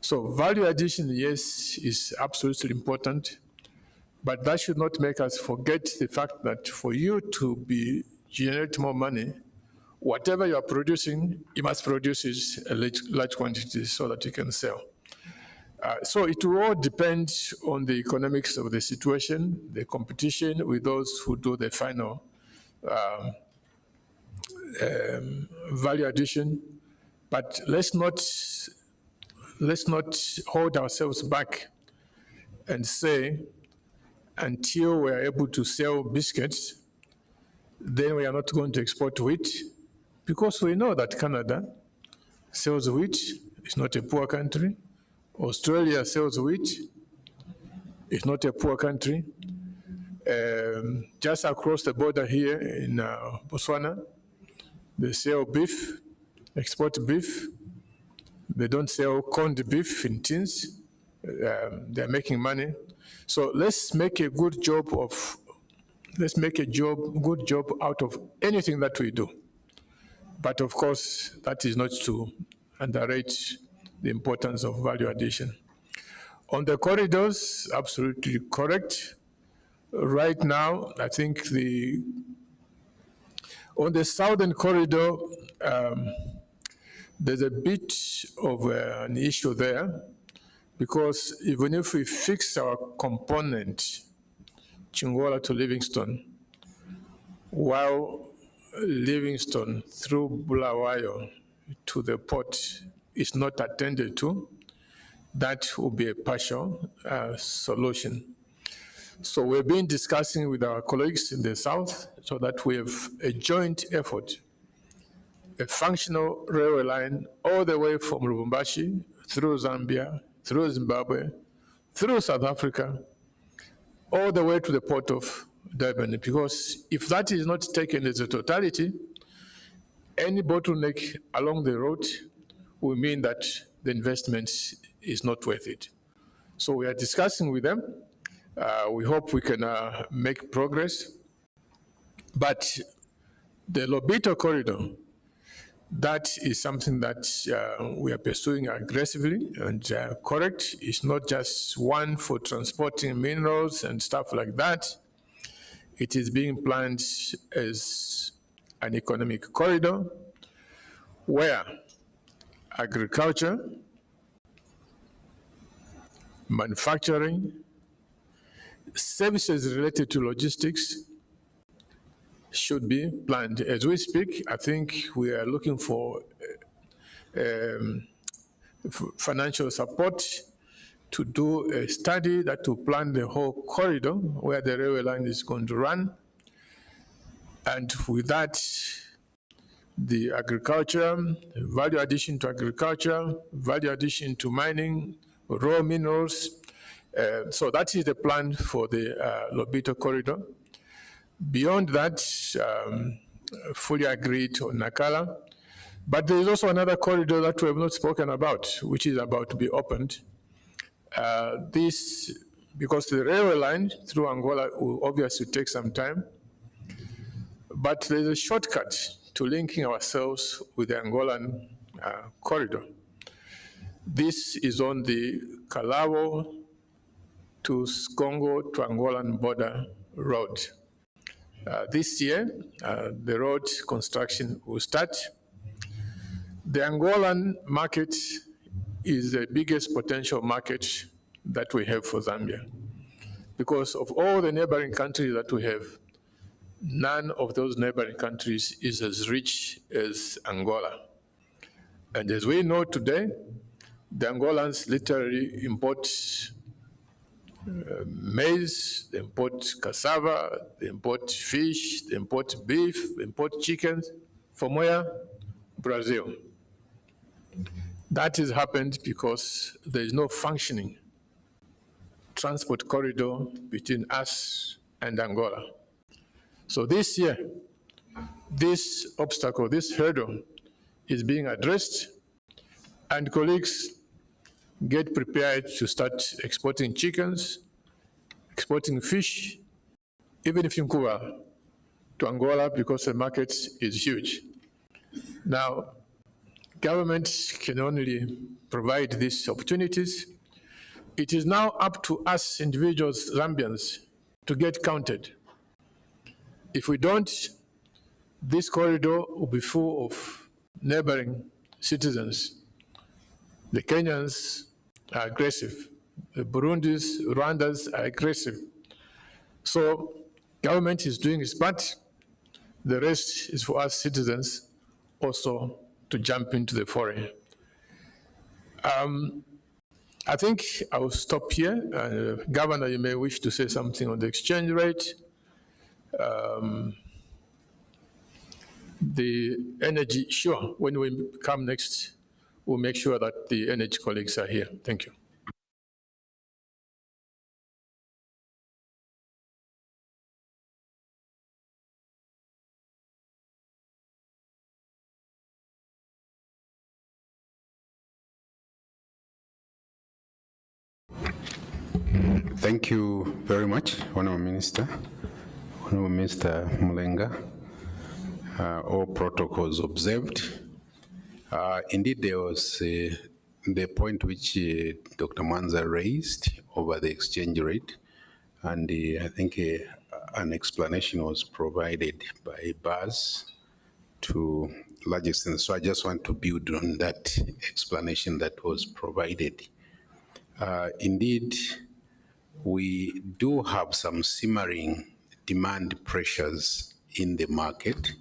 Speaker 1: So value addition, yes, is absolutely important, but that should not make us forget the fact that for you to generate more money, whatever you are producing, you must produce it a large quantity so that you can sell. So it will all depend on the economics of the situation, the competition with those who do the final value addition. But let's not hold ourselves back and say, until we are able to sell biscuits, then we are not going to export wheat, because we know that Canada sells wheat. It's not a poor country. Australia sells wheat. It's not a poor country. Just across the border here in Botswana, they sell beef, export beef. They don't sell corned beef in tins. They're making money. So let's make a good job out of anything that we do. But of course, that is not to underrate the importance of value addition. On the corridors, absolutely correct. Right now, I think on the southern corridor, there's a bit of an issue there, because even if we fix our component, Chingola to Livingstone, while Livingstone through Bulawayo to the port is not attended to, that will be a partial solution. So we've been discussing with our colleagues in the south so that we have a joint effort, a functional railway line all the way from Lubumbashi through Zambia, through Zimbabwe, through South Africa, all the way to the port of Durban. Because if that is not taken as a totality, any bottleneck along the road will mean that the investment is not worth it. So we are discussing with them. We hope we can make progress. But the Lobito corridor, that is something that we are pursuing aggressively and correct. It's not just one for transporting minerals and stuff like that. It is being planned as an economic corridor where agriculture, manufacturing, services related to logistics should be planned. As we speak, I think we are looking for financial support to do a study that will plan the whole corridor where the railway line is going to run. And with that, the agriculture, value addition to agriculture, value addition to mining, raw minerals. So that is the plan for the Lobito corridor. Beyond that, fully agreed on Nakala. But there is also another corridor that we have not spoken about, which is about to be opened. This, because the railway line through Angola will obviously take some time, but there's a shortcut to linking ourselves with the Angolan corridor. This is on the Kalabo to Congo to Angolan border road. This year, the road construction will start. The Angolan market is the biggest potential market that we have for Zambia. Because of all the neighboring countries that we have, none of those neighboring countries is as rich as Angola. And as we know today, the Angolans literally import maize, they import cassava, they import fish, they import beef, they import chickens. From where? Brazil. That has happened because there is no functioning transport corridor between us and Angola. So this year, this obstacle, this hurdle is being addressed, and colleagues get prepared to start exporting chickens, exporting fish, even if in Cuba, to Angola because the market is huge. Now, government can only provide these opportunities. It is now up to us individuals, Zambians, to get counted. If we don't, this corridor will be full of neighboring citizens. The Kenyans are aggressive. The Burundis, Rwandans are aggressive. So government is doing its part. The rest is for us citizens also to jump into the foray. I think I will stop here. Governor, you may wish to say something on the exchange rate. The energy, sure, when we come next, we'll make sure that the energy colleagues are here. Thank you.
Speaker 14: Thank you very much, Honorable Minister. Honorable Minister Mulenga. All protocols observed. Indeed, there was the point which Dr. Manza raised over the exchange rate, and I think an explanation was provided by Baz to large extent. So I just want to build on that explanation that was provided. Indeed, we do have some simmering demand pressures in the market,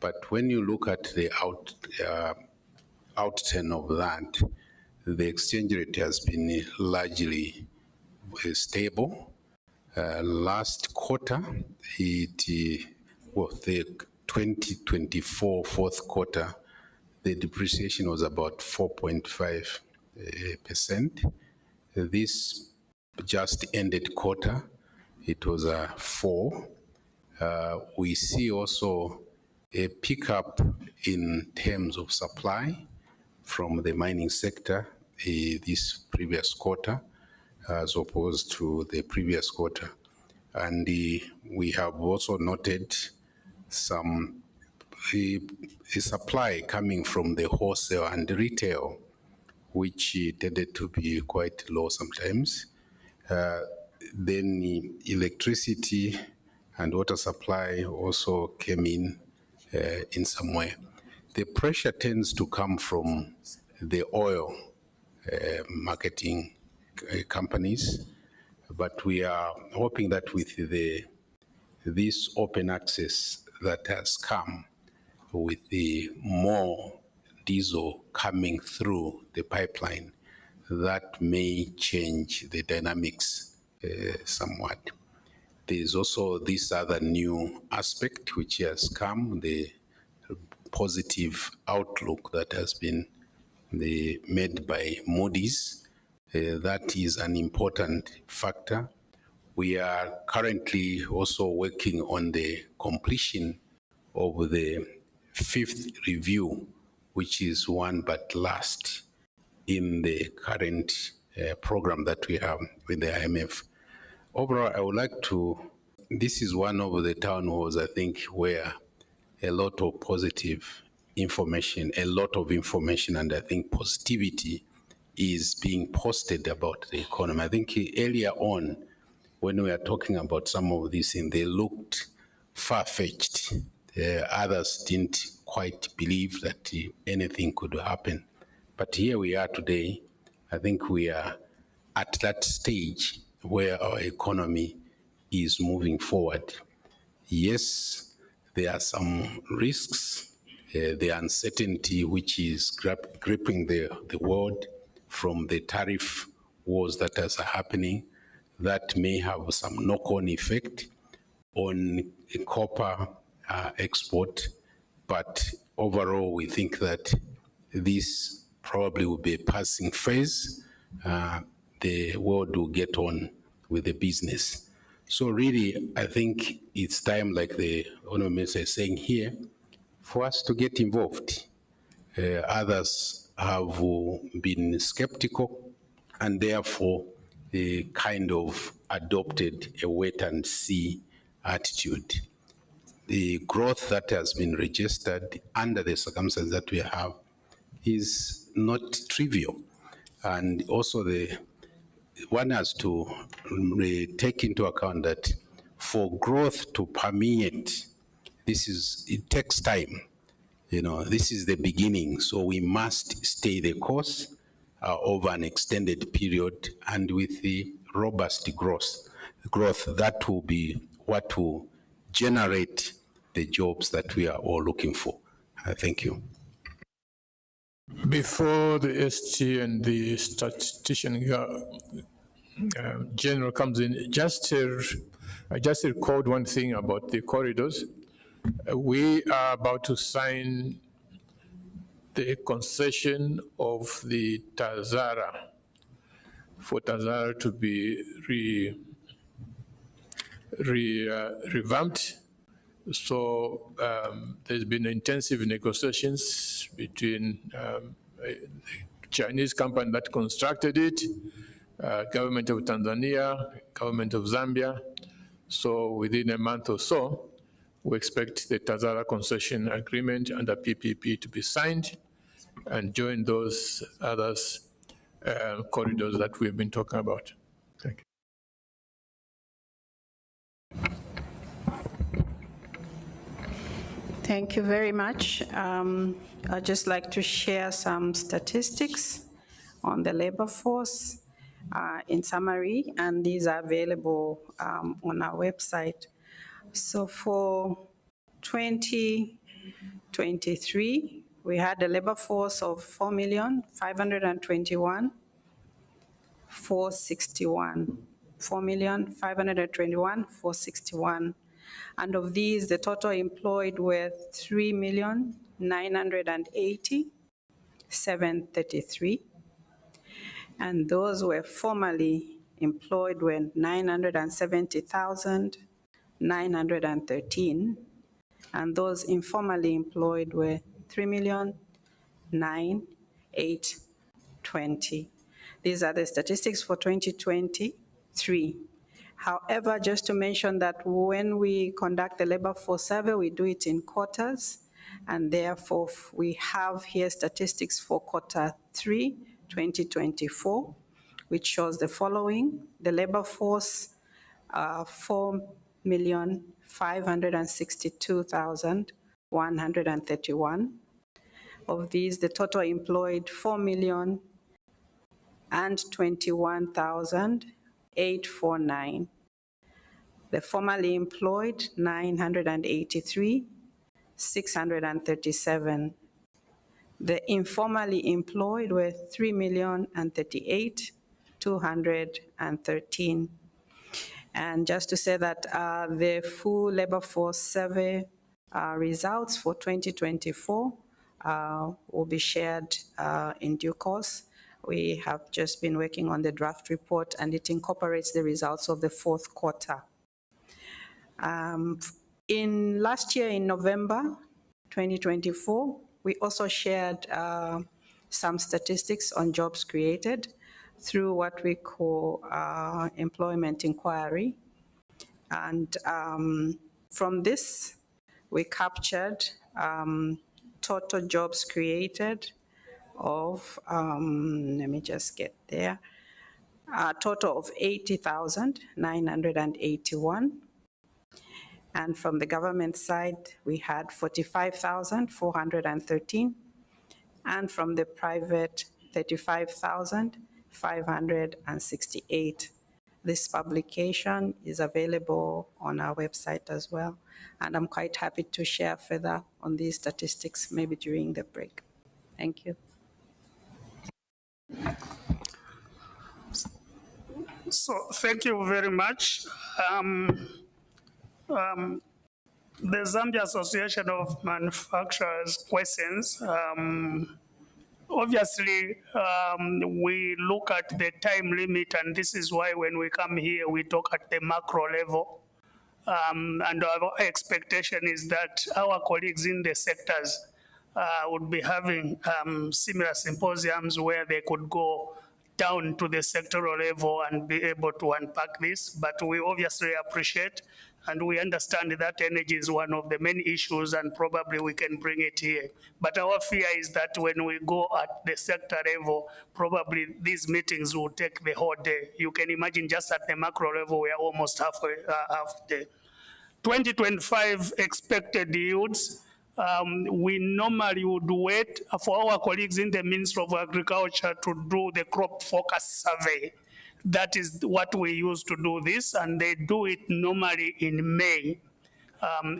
Speaker 14: but when you look at the outturn of that, the exchange rate has been largely stable. Last quarter, the 2024 fourth quarter, the depreciation was about 4.5%. This just ended quarter, it was 4. We see also a pickup in terms of supply from the mining sector this previous quarter as opposed to the previous quarter. And we have also noted some supply coming from the wholesale and retail, which tended to be quite low sometimes. Then electricity and water supply also came in some way. The pressure tends to come from the oil marketing companies, but we are hoping that with this open access that has come, with the more diesel coming through the pipeline, that may change the dynamics somewhat. There's also this other new aspect which has come, the positive outlook that has been made by Moody's. That is an important factor. We are currently also working on the completion of the 5th review, which is one but last in the current program that we have with the IMF. Overall, I would like to, this is one of the town halls, I think, where a lot of positive information, and I think positivity is being posted about the economy. I think earlier on, when we are talking about some of these things, they looked far-fetched. Others didn't quite believe that anything could happen. But here we are today. I think we are at that stage where our economy is moving forward. Yes, there are some risks, the uncertainty which is gripping the world from the tariff wars that are happening, that may have some knock-on effect on copper export. But overall, we think that this probably will be a passing phase. The world will get on with the business. So really, I think it's time, like the Honourable Minister is saying here, for us to get involved. Others have been skeptical and therefore they kind of adopted a wait-and-see attitude. The growth that has been registered under the circumstances that we have is not trivial. And also one has to take into account that for growth to permeate, it takes time. This is the beginning, so we must stay the course over an extended period, and with the robust growth, that will be what will generate the jobs that we are all looking for. Thank you.
Speaker 1: Before the ST and the statistician general comes in, I just recalled one thing about the corridors. We are about to sign the concession of the Tazara, for Tazara to be revamped. So there's been intensive negotiations between the Chinese company that constructed it, government of Tanzania, government of Zambia. So within a month or so, we expect the Tazara concession agreement and the PPP to be signed and join those others corridors that we've been talking about. Thank you.
Speaker 4: Thank you very much. I'd just like to share some statistics on the labor force in summary, and these are available on our website. So for 2023, we had a labor force of 4,521,461. 4,521,461. And of these, the total employed were 3,980,733. And those were formally employed were 970,913. And those informally employed were 3,980,20. These are the statistics for 2023. However, just to mention that when we conduct the labor force survey, we do it in quarters, and therefore we have here statistics for quarter 3, 2024, which shows the following. The labor force for 4,562,131. Of these, the total employed 4,021,849. The formerly employed 983,637. The informally employed were 3,038,213. And just to say that the full labor force survey results for 2024 will be shared in due course. We have just been working on the draft report, and it incorporates the results of the fourth quarter. In last year, in November 2024, we also shared some statistics on jobs created through what we call employment inquiry. And from this, we captured total jobs created of, let me just get there, a total of 80,981. And from the government side, we had 45,413. And from the private, 35,568. This publication is available on our website as well. And I'm quite happy to share further on these statistics, maybe during the break. Thank you.
Speaker 3: So thank you very much. The Zambia Association of Manufacturers questions. Obviously, we look at the time limit, and this is why when we come here, we talk at the macro level. And our expectation is that our colleagues in the sectors would be having similar symposiums where they could go down to the sectoral level and be able to unpack this. But we obviously appreciate and we understand that energy is one of the main issues, and probably we can bring it here. But our fear is that when we go at the sector level, probably these meetings will take the whole day. You can imagine just at the macro level, we are almost halfway, half day. 2025 expected yields. We normally would wait for our colleagues in the Ministry of Agriculture to do the crop focus survey. That is what we use to do this, and they do it normally in May,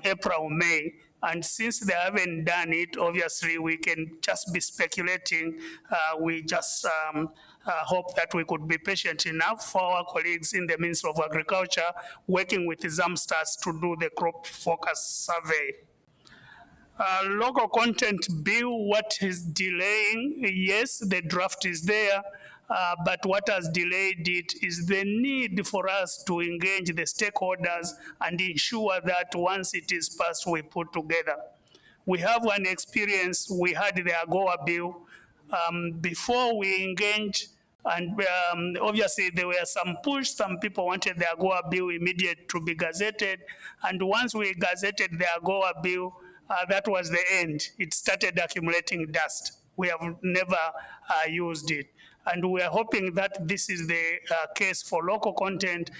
Speaker 3: April, May. And since they haven't done it, obviously we can just be speculating. We just hope that we could be patient enough for our colleagues in the Ministry of Agriculture working with the ZAMSTARS to do the crop focus survey. Local content bill, what is delaying? Yes, the draft is there. But what has delayed it is the need for us to engage the stakeholders and ensure that once it is passed, we put together. We have one experience, we had the AGOA bill. Before we engage, and obviously there were some push, some people wanted the AGOA bill immediate to be gazetted, and once we gazetted the AGOA bill, that was the end. It started accumulating dust. We have never used it. And we are hoping that this is the case for local content,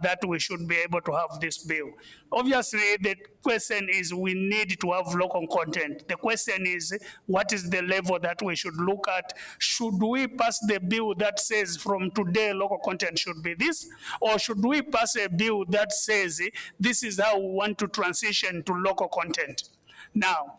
Speaker 3: that we should be able to have this bill. Obviously, the question is we need to have local content. The question is, what is the level that we should look at? Should we pass the bill that says from today local content should be this? Or should we pass a bill that says this is how we want to transition to local content? Now,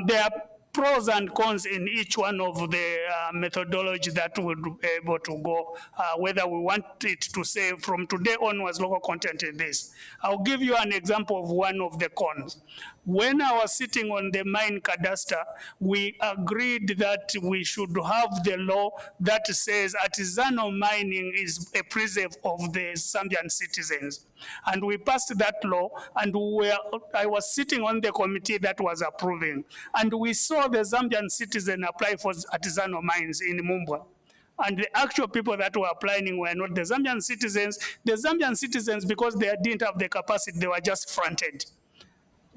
Speaker 3: there are pros and cons in each one of the methodology that would be able to go, whether we want it to say from today onwards local content in this. I'll give you an example of one of the cons. When I was sitting on the mine cadastre, we agreed that we should have the law that says artisanal mining is a preserve of the Zambian citizens. And we passed that law, and I was sitting on the committee that was approving. And we saw the Zambian citizen apply for artisanal mines in Mumbwa. And the actual people that were applying were not the Zambian citizens. The Zambian citizens, because they didn't have the capacity, they were just fronted.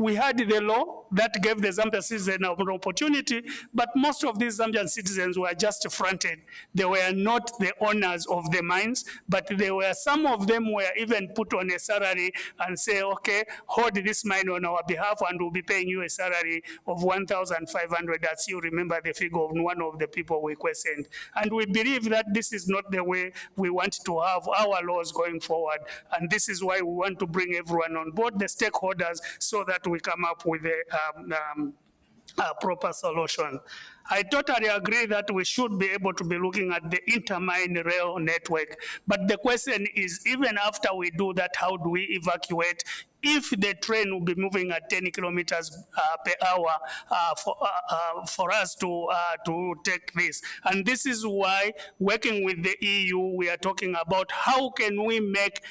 Speaker 3: We had the law that gave the Zambian citizen an opportunity, but most of these Zambian citizens were just fronted. They were not the owners of the mines, but they were, some of them were even put on a salary and say, okay, hold this mine on our behalf and we'll be paying you a salary of 1,500, as you remember the figure of one of the people we questioned. And we believe that this is not the way we want to have our laws going forward. And this is why we want to bring everyone on board, the stakeholders, so that we come up with a proper solution. I totally agree that we should be able to be looking at the intermine rail network. But the question is, even after we do that, how do we evacuate? If the train will be moving at 10 kilometers per hour for us to take this. And this is why, working with the EU, we are talking about how can we make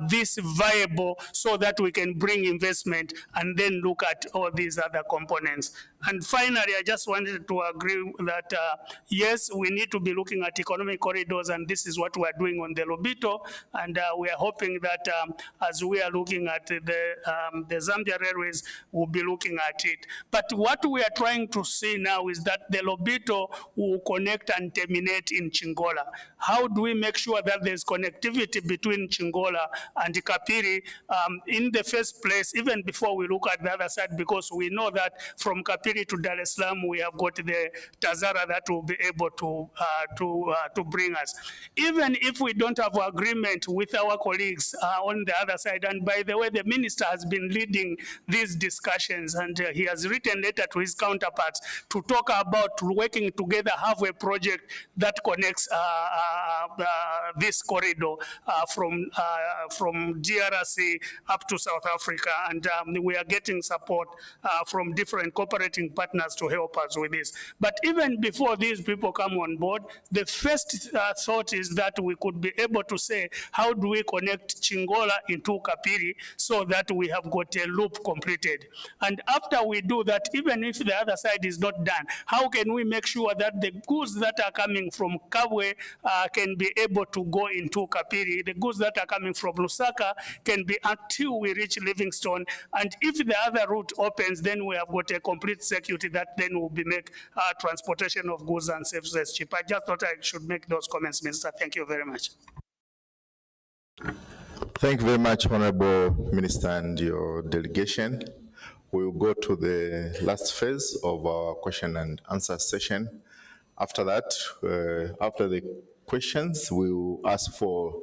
Speaker 3: this viable so that we can bring investment and then look at all these other components. And finally, I just wanted to agree that, yes, we need to be looking at economic corridors, and this is what we are doing on the Lobito, and we are hoping that as we are looking at the Zambia Railways, we'll be looking at it. But what we are trying to see now is that the Lobito will connect and terminate in Chingola. How do we make sure that there's connectivity between Chingola and Kapiri in the first place, even before we look at the other side, because we know that from Kapiri to Dar es Salaam, we have got the Tazara that will be able to bring us. Even if we don't have agreement with our colleagues on the other side, and by the way, the minister has been leading these discussions, and he has written a letter to his counterparts to talk about working together, have a project that connects this corridor from DRC up to South Africa, and we are getting support from different cooperating partners to help us with this. But even before these people come on board, the first thought is that we could be able to say, how do we connect Chingola into Kapiri so that we have got a loop completed? And after we do that, even if the other side is not done, how can we make sure that the goods that are coming from Kabwe can be able to go into Kapiri? The goods that are coming from Lusaka can be until we reach Livingstone. And if the other route opens, then we have got a complete security that then will be make transportation of goods and services cheap. I just thought I should make those comments, Minister. Thank you very much.
Speaker 2: Thank you very much, Honorable Minister, and your delegation. We will go to the last phase of our question and answer session. After that, after the questions, we will ask for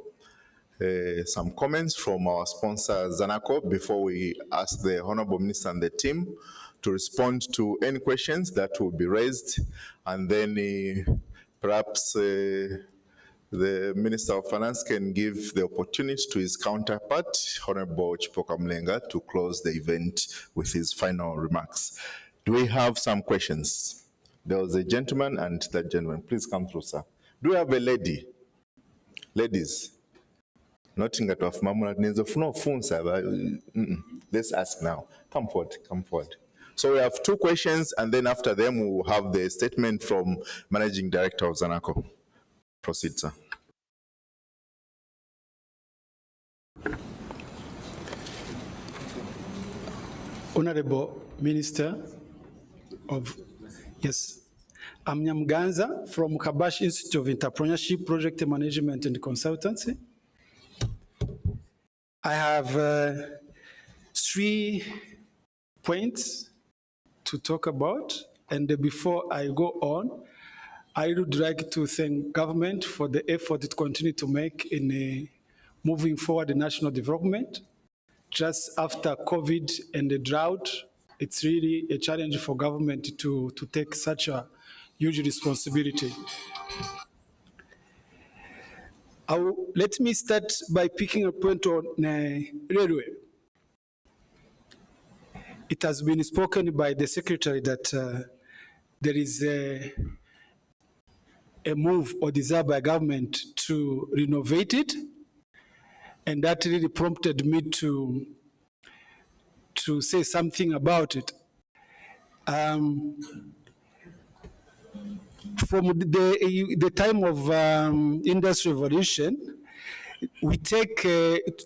Speaker 2: some comments from our sponsor, Zanaco, before we ask the Honorable Minister and the team to respond to any questions that will be raised, and then perhaps the Minister of Finance can give the opportunity to his counterpart, Honorable Chipoka Mlenga, to close the event with his final remarks. Do we have some questions? There was a gentleman and that gentleman. Please come through, sir. Do we have a lady? Ladies? Nothing at all. Let's ask now. Come forward, come forward. So we have two questions, and then after them, we will have the statement from Managing Director of Zanaco. Proceed, sir.
Speaker 15: Honorable Minister of, yes, I'm Nyamganza from Kabash Institute of Entrepreneurship, Project Management and Consultancy. I have 3 points to talk about, and before I go on, I would like to thank government for the effort it continues to make in moving forward the national development. Just after COVID and the drought, it's really a challenge for government to take such a huge responsibility. Let me start by picking a point on railway. It has been spoken by the secretary that there is a move or desire by government to renovate it, and that really prompted me to say something about it. From the time of Industrial Revolution, we take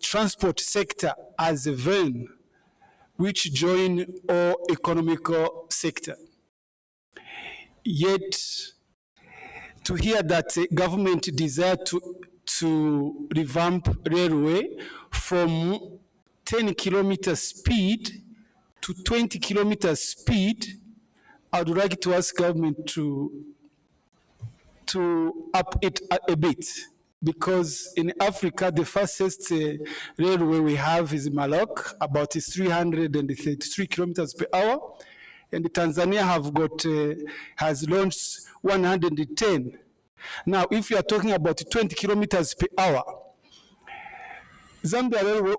Speaker 15: transport sector as a vein which join our economical sector. Yet, to hear that government desire to revamp railway from 10 kilometer speed to 20 kilometer speed, I would like to ask government to up it a bit, because in Africa, the fastest railway we have is Malok, about 333 kilometers per hour, and Tanzania has launched 110. Now, if you are talking about 20 kilometers per hour, Zambia railway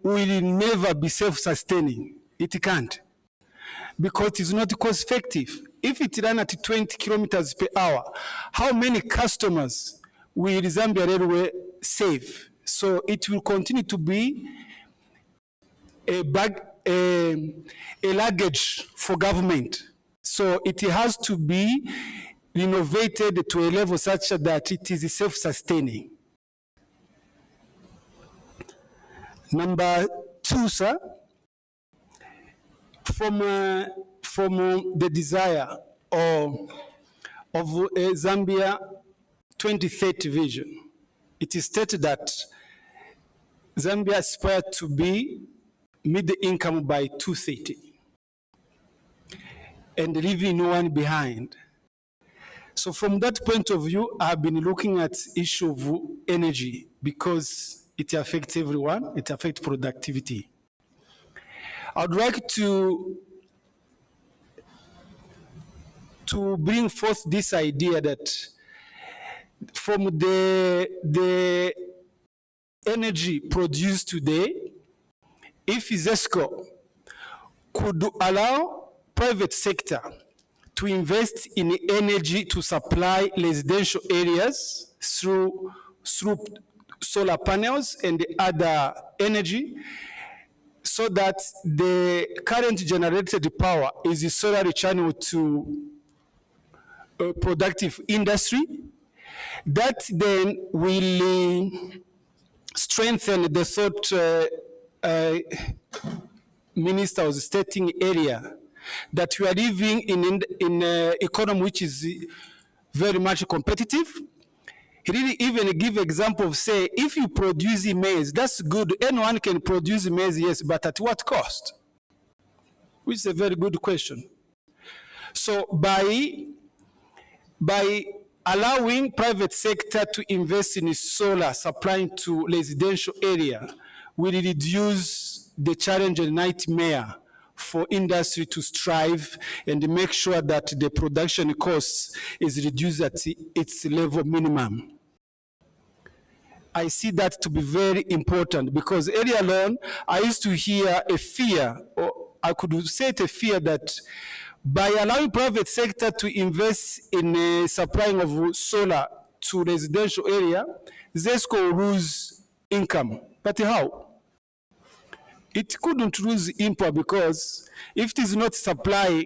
Speaker 15: will never be self-sustaining. It can't, because it's not cost effective. If it runs at 20 kilometers per hour, how many customers will Zambia railway save? So it will continue to be a luggage for government. So it has to be renovated to a level such that it is self-sustaining. Number two, sir, from the desire of Zambia 2030 vision, it is stated that Zambia aspires to be mid-income by 2030 and leaving no one behind. So from that point of view, I've been looking at issue of energy because it affects everyone, it affects productivity. I'd like to bring forth this idea that from the energy produced today, if ZESCO could allow private sector to invest in energy to supply residential areas through solar panels and other energy, so that the current generated power is solely channeled to productive industry, that then will strengthen the thought Minister was stating earlier, that we are living in an economy which is very much competitive. He really even give example of, say, if you produce maize, that's good. Anyone can produce maize, yes, but at what cost? Which is a very good question. So by allowing private sector to invest in solar supplying to residential area, will reduce the challenge and nightmare for industry to strive and make sure that the production cost is reduced at its level minimum. I see that to be very important, because earlier on, I used to hear a fear, or I could say it a fear, that by allowing private sector to invest in supplying of solar to residential area, ZESCO will lose income. But how? It couldn't lose income, because if it is not supply,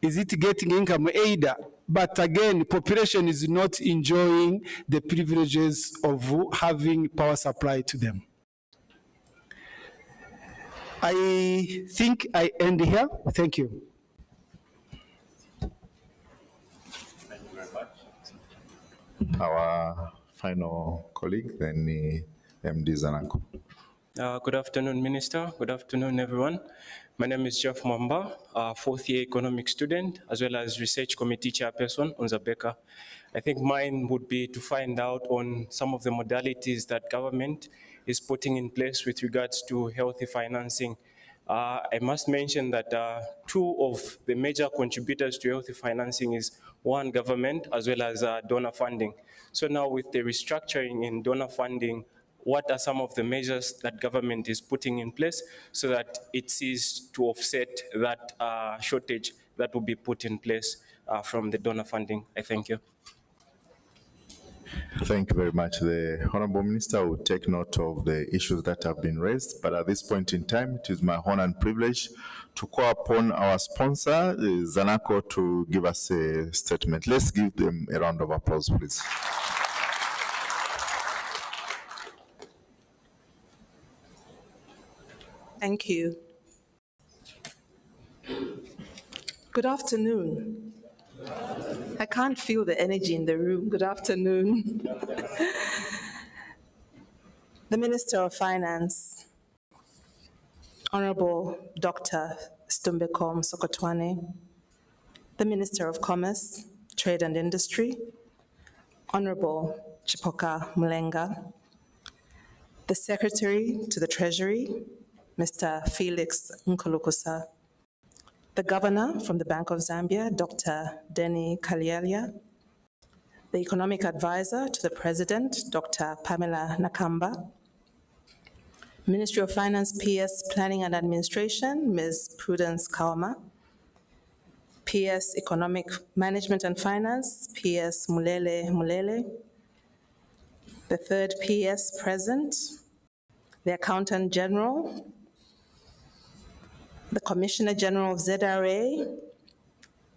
Speaker 15: is it getting income either? But again, population is not enjoying the privileges of having power supply to them. I think I end here. Thank you.
Speaker 2: Thank you very much. Our final colleague, then MD Zanako.
Speaker 16: Good afternoon, Minister. Good afternoon, everyone. My name is Jeff Mwamba, fourth-year economic student, as well as research committee chairperson on Zabeka. I think mine would be to find out on some of the modalities that government is putting in place with regards to healthy financing. I must mention that two of the major contributors to healthy financing is one, government, as well as donor funding. So now with the restructuring in donor funding, what are some of the measures that government is putting in place so that it sees to offset that shortage that will be put in place from the donor funding? I thank you.
Speaker 2: Thank you very much. The Honorable Minister will take note of the issues that have been raised, but at this point in time, it is my honor and privilege to call upon our sponsor, Zanako, to give us a statement. Let's give them a round of applause, please.
Speaker 17: Thank you. Good afternoon. I can't feel the energy in the room. Good afternoon. The Minister of Finance, Honorable Dr. Stumbekom Sokotwane, the Minister of Commerce, Trade and Industry, Honorable Chipoka Mulenga, the Secretary to the Treasury, Mr. Felix Nkulukusa, the Governor from the Bank of Zambia, Dr. Denny Kalialia, the Economic Advisor to the President, Dr. Pamela Nakamba, Ministry of Finance, PS Planning and Administration, Ms. Prudence Kauma, PS Economic Management and Finance, PS Mulele, the third PS present, the Accountant General, the Commissioner General of ZRA,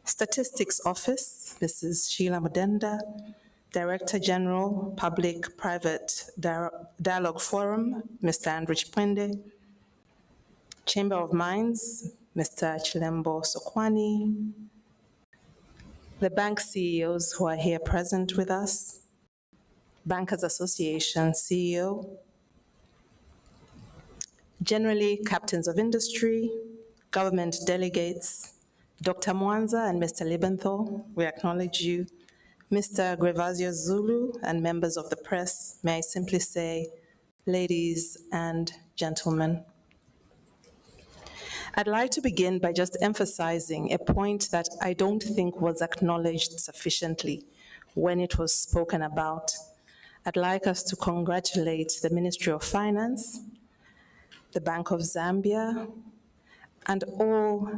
Speaker 17: Statistics Office, Mrs. Sheila Mudenda, Director General, Public-Private Dialogue Forum, Mr. Andrew Chipwende, Chamber of Mines, Mr. Chilembo Sokwani, the bank CEOs who are here present with us, Bankers Association CEO, generally captains of industry, government delegates, Dr. Mwanza and Mr. Liebenthal, we acknowledge you. Mr. Grevasio Zulu and members of the press, may I simply say, ladies and gentlemen. I'd like to begin by just emphasizing a point that I don't think was acknowledged sufficiently when it was spoken about. I'd like us to congratulate the Ministry of Finance, the Bank of Zambia, and all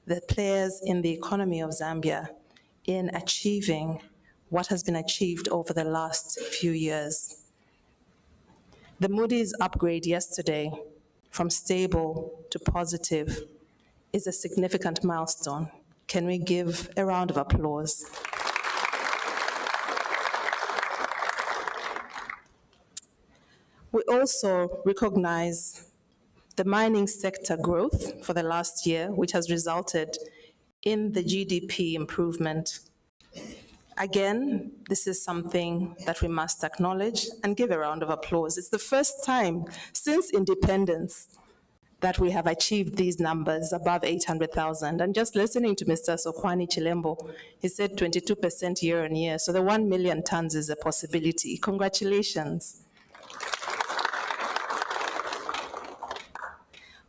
Speaker 17: the players in the economy of Zambia in achieving what has been achieved over the last few years. The Moody's upgrade yesterday from stable to positive is a significant milestone. Can we give a round of applause? We also recognize the mining sector growth for the last year, which has resulted in the GDP improvement. Again, this is something that we must acknowledge and give a round of applause. It's the first time since independence that we have achieved these numbers above 800,000. And just listening to Mr. Sokwani Chilembo, he said 22% year on year. So the 1 million tons is a possibility. Congratulations.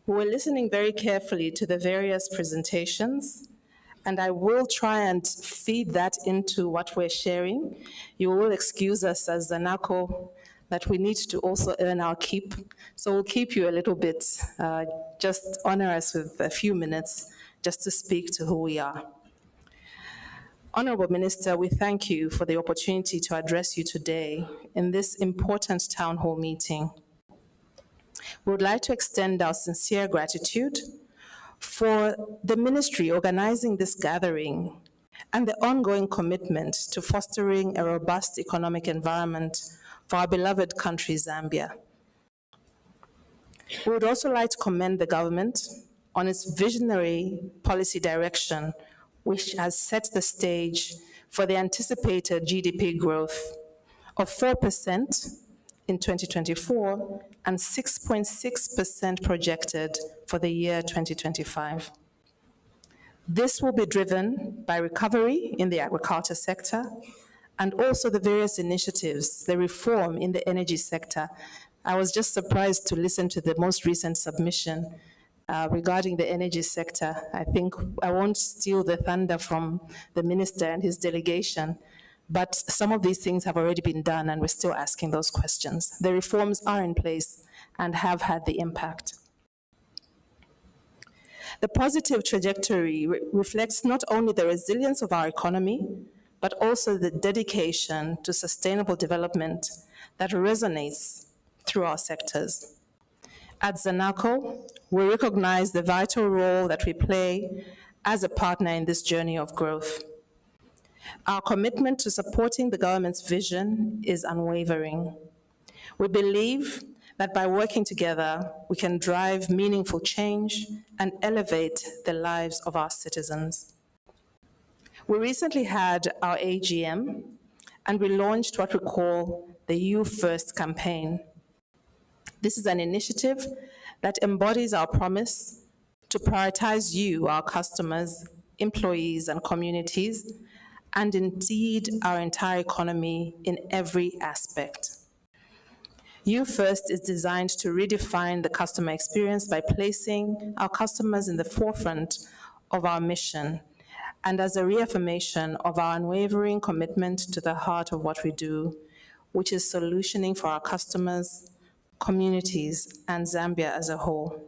Speaker 17: We were listening very carefully to the various presentations, and I will try and feed that into what we're sharing. You will excuse us as Zanako that we need to also earn our keep. So we'll keep you a little bit, just honor us with a few minutes just to speak to who we are. Honorable Minister, we thank you for the opportunity to address you today in this important town hall meeting. We would like to extend our sincere gratitude for the ministry organizing this gathering and the ongoing commitment to fostering a robust economic environment for our beloved country, Zambia. We would also like to commend the government on its visionary policy direction, which has set the stage for the anticipated GDP growth of 4% in 2024 and 6.6% projected for the year 2025. This will be driven by recovery in the agriculture sector and also the various initiatives, the reform in the energy sector. I was just surprised to listen to the most recent submission regarding the energy sector. I think I won't steal the thunder from the minister and his delegation, but some of these things have already been done and we're still asking those questions. The reforms are in place and have had the impact. The positive trajectory reflects not only the resilience of our economy, but also the dedication to sustainable development that resonates through our sectors. At Zanaco, we recognize the vital role that we play as a partner in this journey of growth. Our commitment to supporting the government's vision is unwavering. We believe that by working together, we can drive meaningful change and elevate the lives of our citizens. We recently had our AGM, and we launched what we call the You First campaign. This is an initiative that embodies our promise to prioritize you, our customers, employees, and communities, and indeed our entire economy in every aspect. You First is designed to redefine the customer experience by placing our customers in the forefront of our mission and as a reaffirmation of our unwavering commitment to the heart of what we do, which is solutioning for our customers, communities, and Zambia as a whole.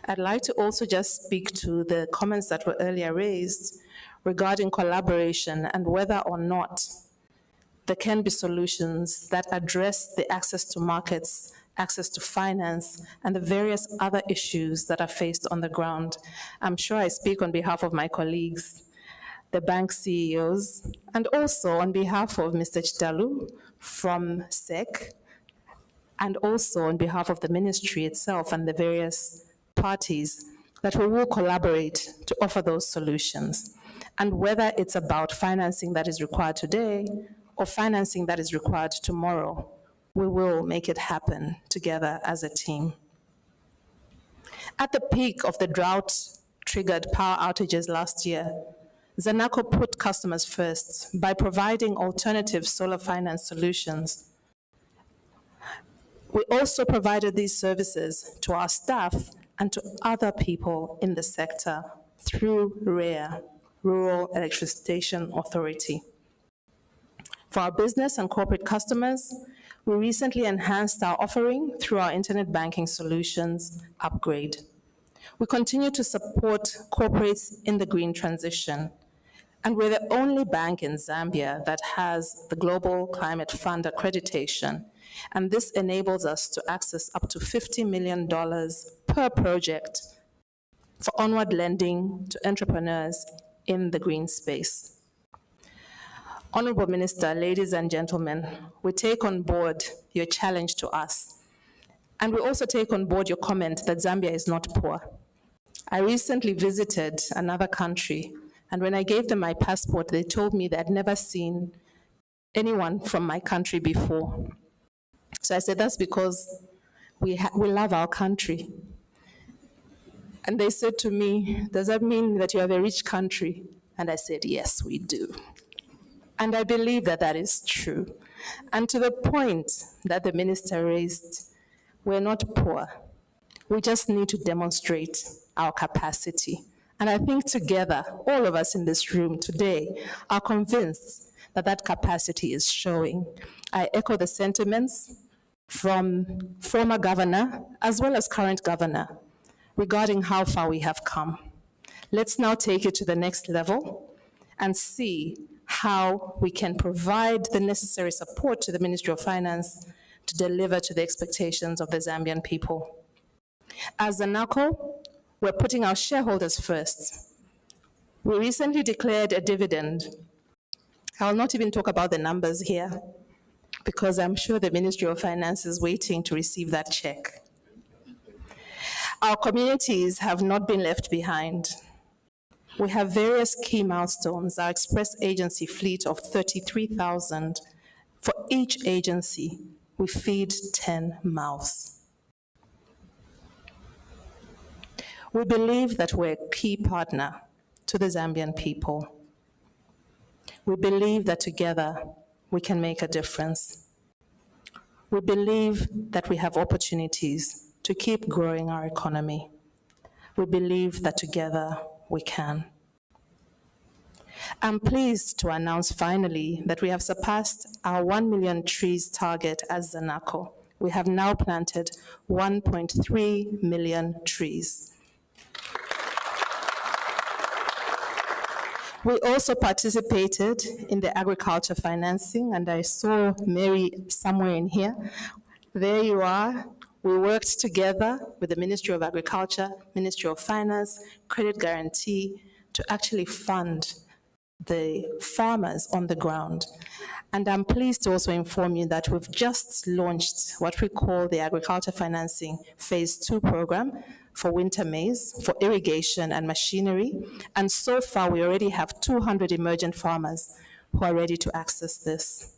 Speaker 17: I'd like to also just speak to the comments that were earlier raised regarding collaboration and whether or not there can be solutions that address the access to markets, access to finance, and the various other issues that are faced on the ground. I'm sure I speak on behalf of my colleagues, the bank CEOs, and also on behalf of Mr. Chitalu from SEC, and also on behalf of the ministry itself and the various parties, that we will collaborate to offer those solutions. And whether it's about financing that is required today or financing that is required tomorrow, we will make it happen together as a team. At the peak of the drought-triggered power outages last year, Zanaco put customers first by providing alternative solar finance solutions. We also provided these services to our staff and to other people in the sector through REA, Rural Electrification Authority. For our business and corporate customers, we recently enhanced our offering through our internet banking solutions upgrade. We continue to support corporates in the green transition, and we're the only bank in Zambia that has the Global Climate Fund accreditation, and this enables us to access up to $50 million per project for onward lending to entrepreneurs in the green space. Honorable Minister, ladies and gentlemen, we take on board your challenge to us, and we also take on board your comment that Zambia is not poor. I recently visited another country, and when I gave them my passport, they told me they had never seen anyone from my country before. So I said, that's because we love our country. And they said to me, does that mean that you have a rich country? And I said, yes, we do. And I believe that that is true. And to the point that the minister raised, we're not poor. We just need to demonstrate our capacity. And I think together, all of us in this room today are convinced that that capacity is showing. I echo the sentiments from former governor as well as current governor regarding how far we have come. Let's now take it to the next level and see how we can provide the necessary support to the Ministry of Finance to deliver to the expectations of the Zambian people. As Zanaco, we're putting our shareholders first. We recently declared a dividend. I'll not even talk about the numbers here, because I'm sure the Ministry of Finance is waiting to receive that check. Our communities have not been left behind. We have various key milestones. Our express agency fleet of 33,000. For each agency, we feed 10 mouths. We believe that we're a key partner to the Zambian people. We believe that together we can make a difference. We believe that we have opportunities to keep growing our economy. We believe that together we can. I'm pleased to announce finally that we have surpassed our 1 million trees target as Zanaco. We have now planted 1.3 million trees. We also participated in the agriculture financing, and I saw Mary somewhere in here. There you are. We worked together with the Ministry of Agriculture, Ministry of Finance, Credit Guarantee, to actually fund the farmers on the ground. And I'm pleased to also inform you that we've just launched what we call the Agriculture Financing Phase 2 program for winter maize, for irrigation and machinery. And so far, we already have 200 emergent farmers who are ready to access this.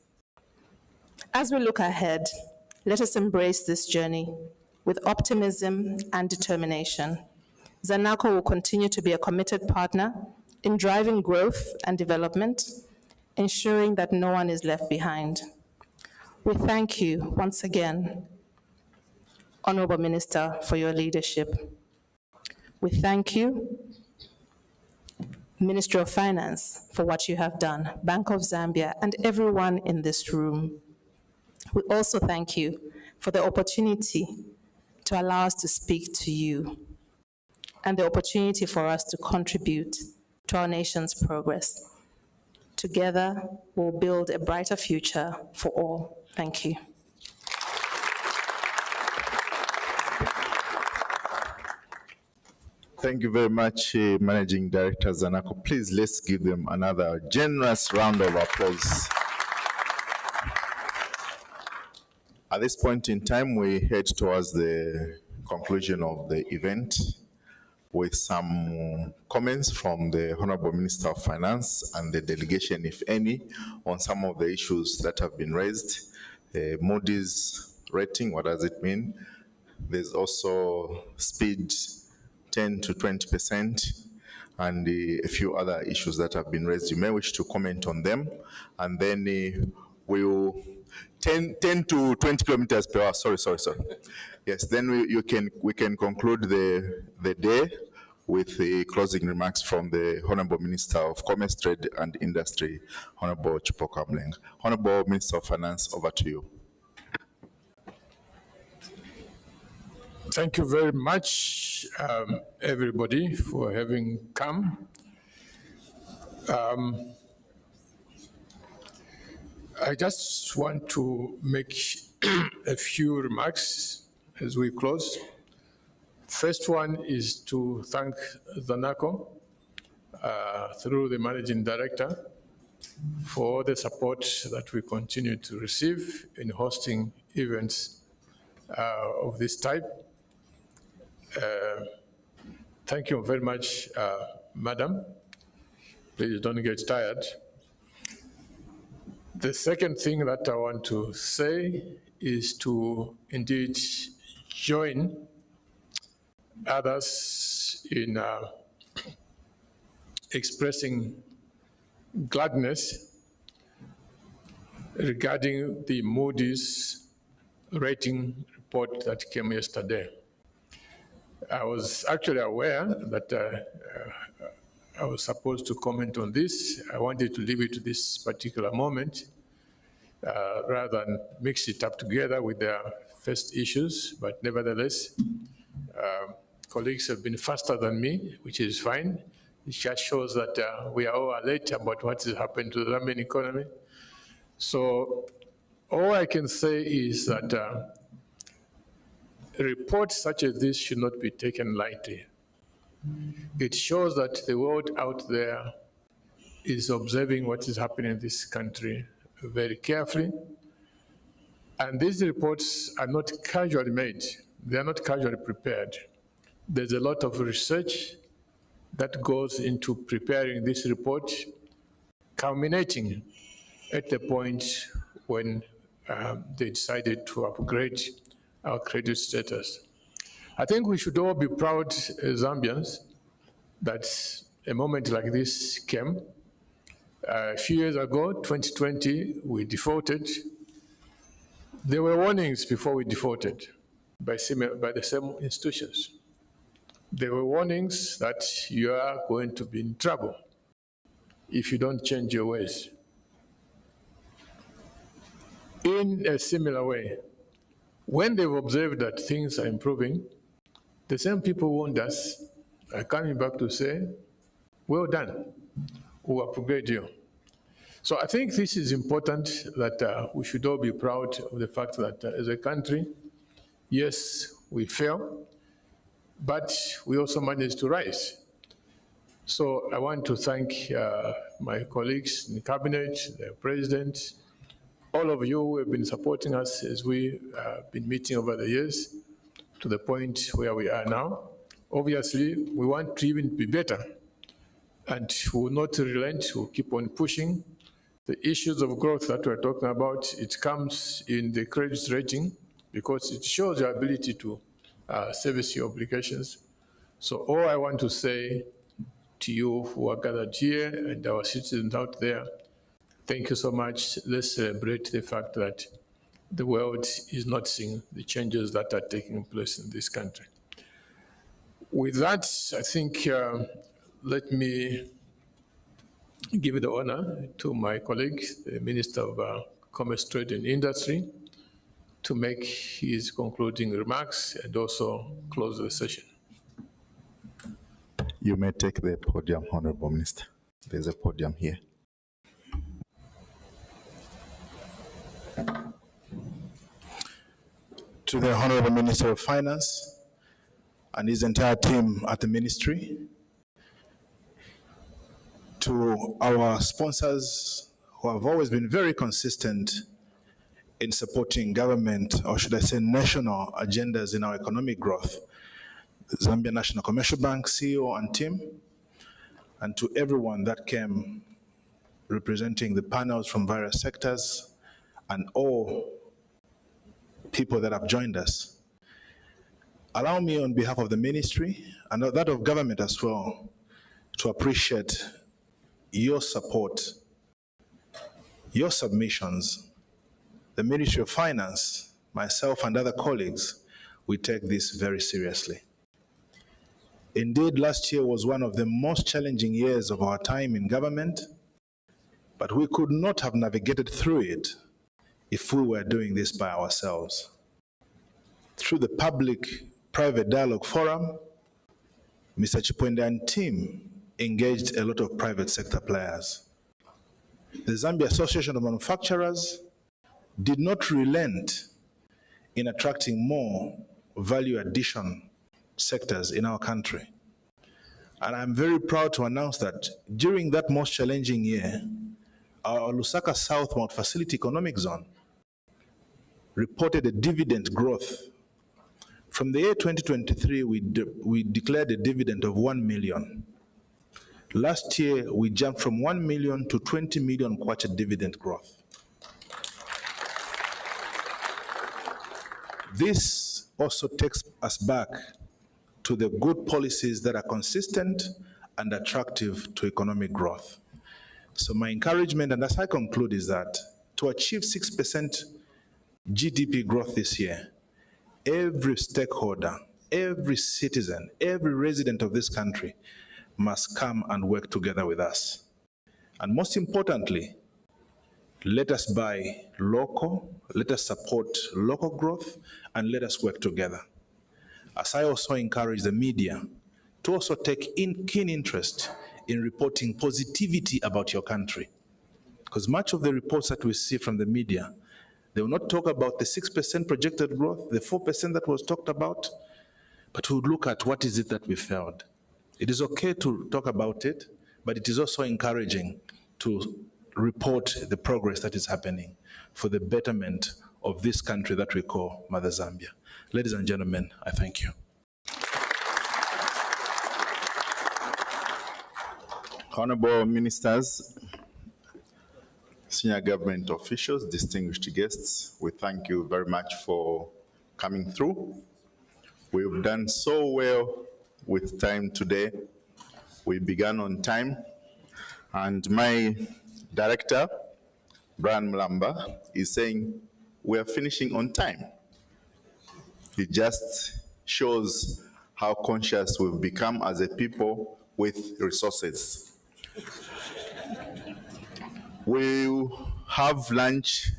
Speaker 17: As we look ahead, let us embrace this journey with optimism and determination. Zanaco will continue to be a committed partner in driving growth and development, ensuring that no one is left behind. We thank you once again, Honorable Minister, for your leadership. We thank you, Ministry of Finance, for what you have done, Bank of Zambia, and everyone in this room. We also thank you for the opportunity to allow us to speak to you and the opportunity for us to contribute to our nation's progress. Together, we'll build a brighter future for all. Thank you.
Speaker 2: Thank you very much, Managing Director Zanaco. Please, let's give them another generous round of applause. At this point in time, we head towards the conclusion of the event with some comments from the Honorable Minister of Finance and the delegation, if any, on some of the issues that have been raised. Moody's rating, what does it mean? There's also speed, 10 to 20%, and a few other issues that have been raised. You may wish to comment on them, and then we'll 10 to 20 kilometers per hour. Sorry. Yes, then we can conclude the day with the closing remarks from the Honorable Minister of Commerce, Trade and Industry, Honorable Chipoka Mlenga. Honorable Minister of Finance, over to you.
Speaker 1: Thank you very much, everybody, for having come. I just want to make a few remarks as we close. First one is to thank Zanaco through the Managing Director for the support that we continue to receive in hosting events of this type. Thank you very much, Madam. Please don't get tired. The second thing that I want to say is to indeed join others in expressing gladness regarding the Moody's rating report that came yesterday. I was actually aware that I was supposed to comment on this. I wanted to leave it to this particular moment rather than mix it up together with their first issues, but nevertheless, colleagues have been faster than me, which is fine. It just shows that we are all alert about what has happened to the Zambian economy. So all I can say is that reports such as this should not be taken lightly. It shows that the world out there is observing what is happening in this country very carefully. And these reports are not casually made. They are not casually prepared. There's a lot of research that goes into preparing this report, culminating at the point when they decided to upgrade our credit status. I think we should all be proud as Zambians that a moment like this came. A few years ago, 2020, we defaulted. There were warnings before we defaulted by the same institutions. There were warnings that you are going to be in trouble if you don't change your ways. In a similar way, when they've observed that things are improving, the same people who warned us are coming back to say, well done, we'll upgrade you. So I think this is important that we should all be proud of the fact that as a country, yes, we fell, but we also managed to rise. So I want to thank my colleagues in the cabinet, the president, all of you who have been supporting us as we have been meeting over the years to the point where we are now. Obviously, we want to even be better, and we will not relent, we'll keep on pushing. The issues of growth that we're talking about, it comes in the credit rating because it shows your ability to service your obligations. So all I want to say to you who are gathered here and our citizens out there, thank you so much. Let's celebrate the fact that the world is not seeing the changes that are taking place in this country. With that, I think let me give the honor to my colleague, the Minister of Commerce, Trade and Industry, to make his concluding remarks and also close the session.
Speaker 2: You may take the podium, Honorable Minister. There's a podium here.
Speaker 7: To the Honorable Minister of Finance and his entire team at the ministry, to our sponsors who have always been very consistent in supporting government, or should I say national agendas in our economic growth, the Zambia National Commercial Bank CEO and team, and to everyone that came representing the panels from various sectors and all people that have joined us. Allow me on behalf of the ministry and that of government as well to appreciate your support, your submissions. The Ministry of Finance, myself and other colleagues, we take this very seriously. Indeed, last year was one of the most challenging years of our time in government, but we could not have navigated through it if we were doing this by ourselves. Through the public-private dialogue forum, Mr. Chipwende and team engaged a lot of private sector players. The Zambia Association of Manufacturers did not relent in attracting more value addition sectors in our country. And I'm very proud to announce that during that most challenging year, our Lusaka South Mount Facility Economic Zone reported a dividend growth. From the year 2023, we declared a dividend of 1 million. Last year, we jumped from 1 million to 20 million kwacha dividend growth. This also takes us back to the good policies that are consistent and attractive to economic growth. So my encouragement, and as I conclude, is that to achieve 6% GDP growth this year, every stakeholder, every citizen, every resident of this country must come and work together with us. And most importantly, let us buy local, let us support local growth, and let us work together. As I also encourage the media to also take keen interest in reporting positivity about your country. Because much of the reports that we see from the media, they will not talk about the 6% projected growth, the 4% that was talked about, but we'll look at what is it that we failed. It is okay to talk about it, but it is also encouraging to report the progress that is happening for the betterment of this country that we call Mother Zambia. Ladies and gentlemen, I thank you.
Speaker 2: Honorable ministers, senior government officials, distinguished guests, we thank you very much for coming through. We've done so well with time today. We began on time, and my director, Brian Mulamba, is saying we are finishing on time. It just shows how conscious we've become as a people with resources. We'll have lunch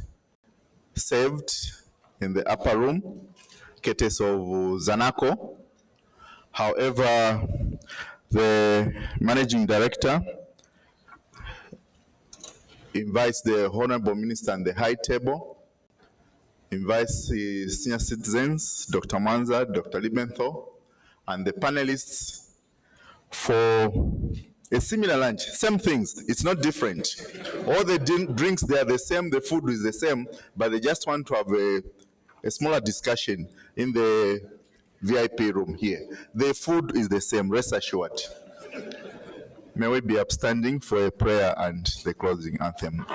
Speaker 2: served in the upper room, courtesy of Zanaco. However, the managing director invites the Honorable Minister and the high table, invites the senior citizens, Dr. Manza, Dr. Libenthal, and the panelists for a similar lunch, same things, it's not different. All the drinks, they are the same, the food is the same, but they just want to have a smaller discussion in the VIP room here. The food is the same, rest assured. May we be upstanding for a prayer and the closing anthem.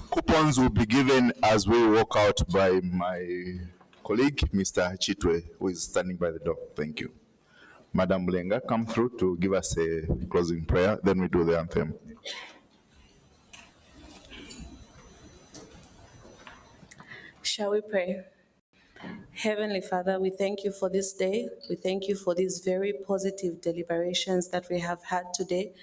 Speaker 2: Coupons will be given as we walk out by my colleague, Mr. Chitwe, who is standing by the door. Thank you. Madam Mulenga, come through to give us a closing prayer, then we do the anthem.
Speaker 17: Shall we pray? Heavenly Father, we thank you for this day. We thank you for these very positive deliberations that we have had today.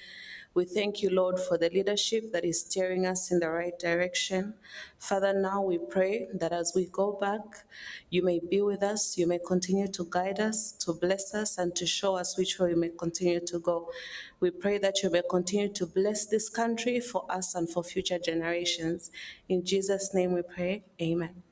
Speaker 17: We thank you, Lord, for the leadership that is steering us in the right direction. Father, now we pray that as we go back, you may be with us, you may continue to guide us, to bless us, and to show us which way we may continue to go. We pray that you may continue to bless this country for us and for future generations. In Jesus' name we pray, amen.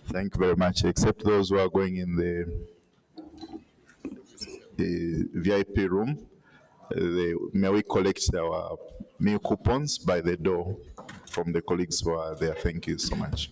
Speaker 2: Thank you very much. Except those who are going in the VIP room, may we collect our meal coupons by the door from the colleagues who are there. Thank you so much.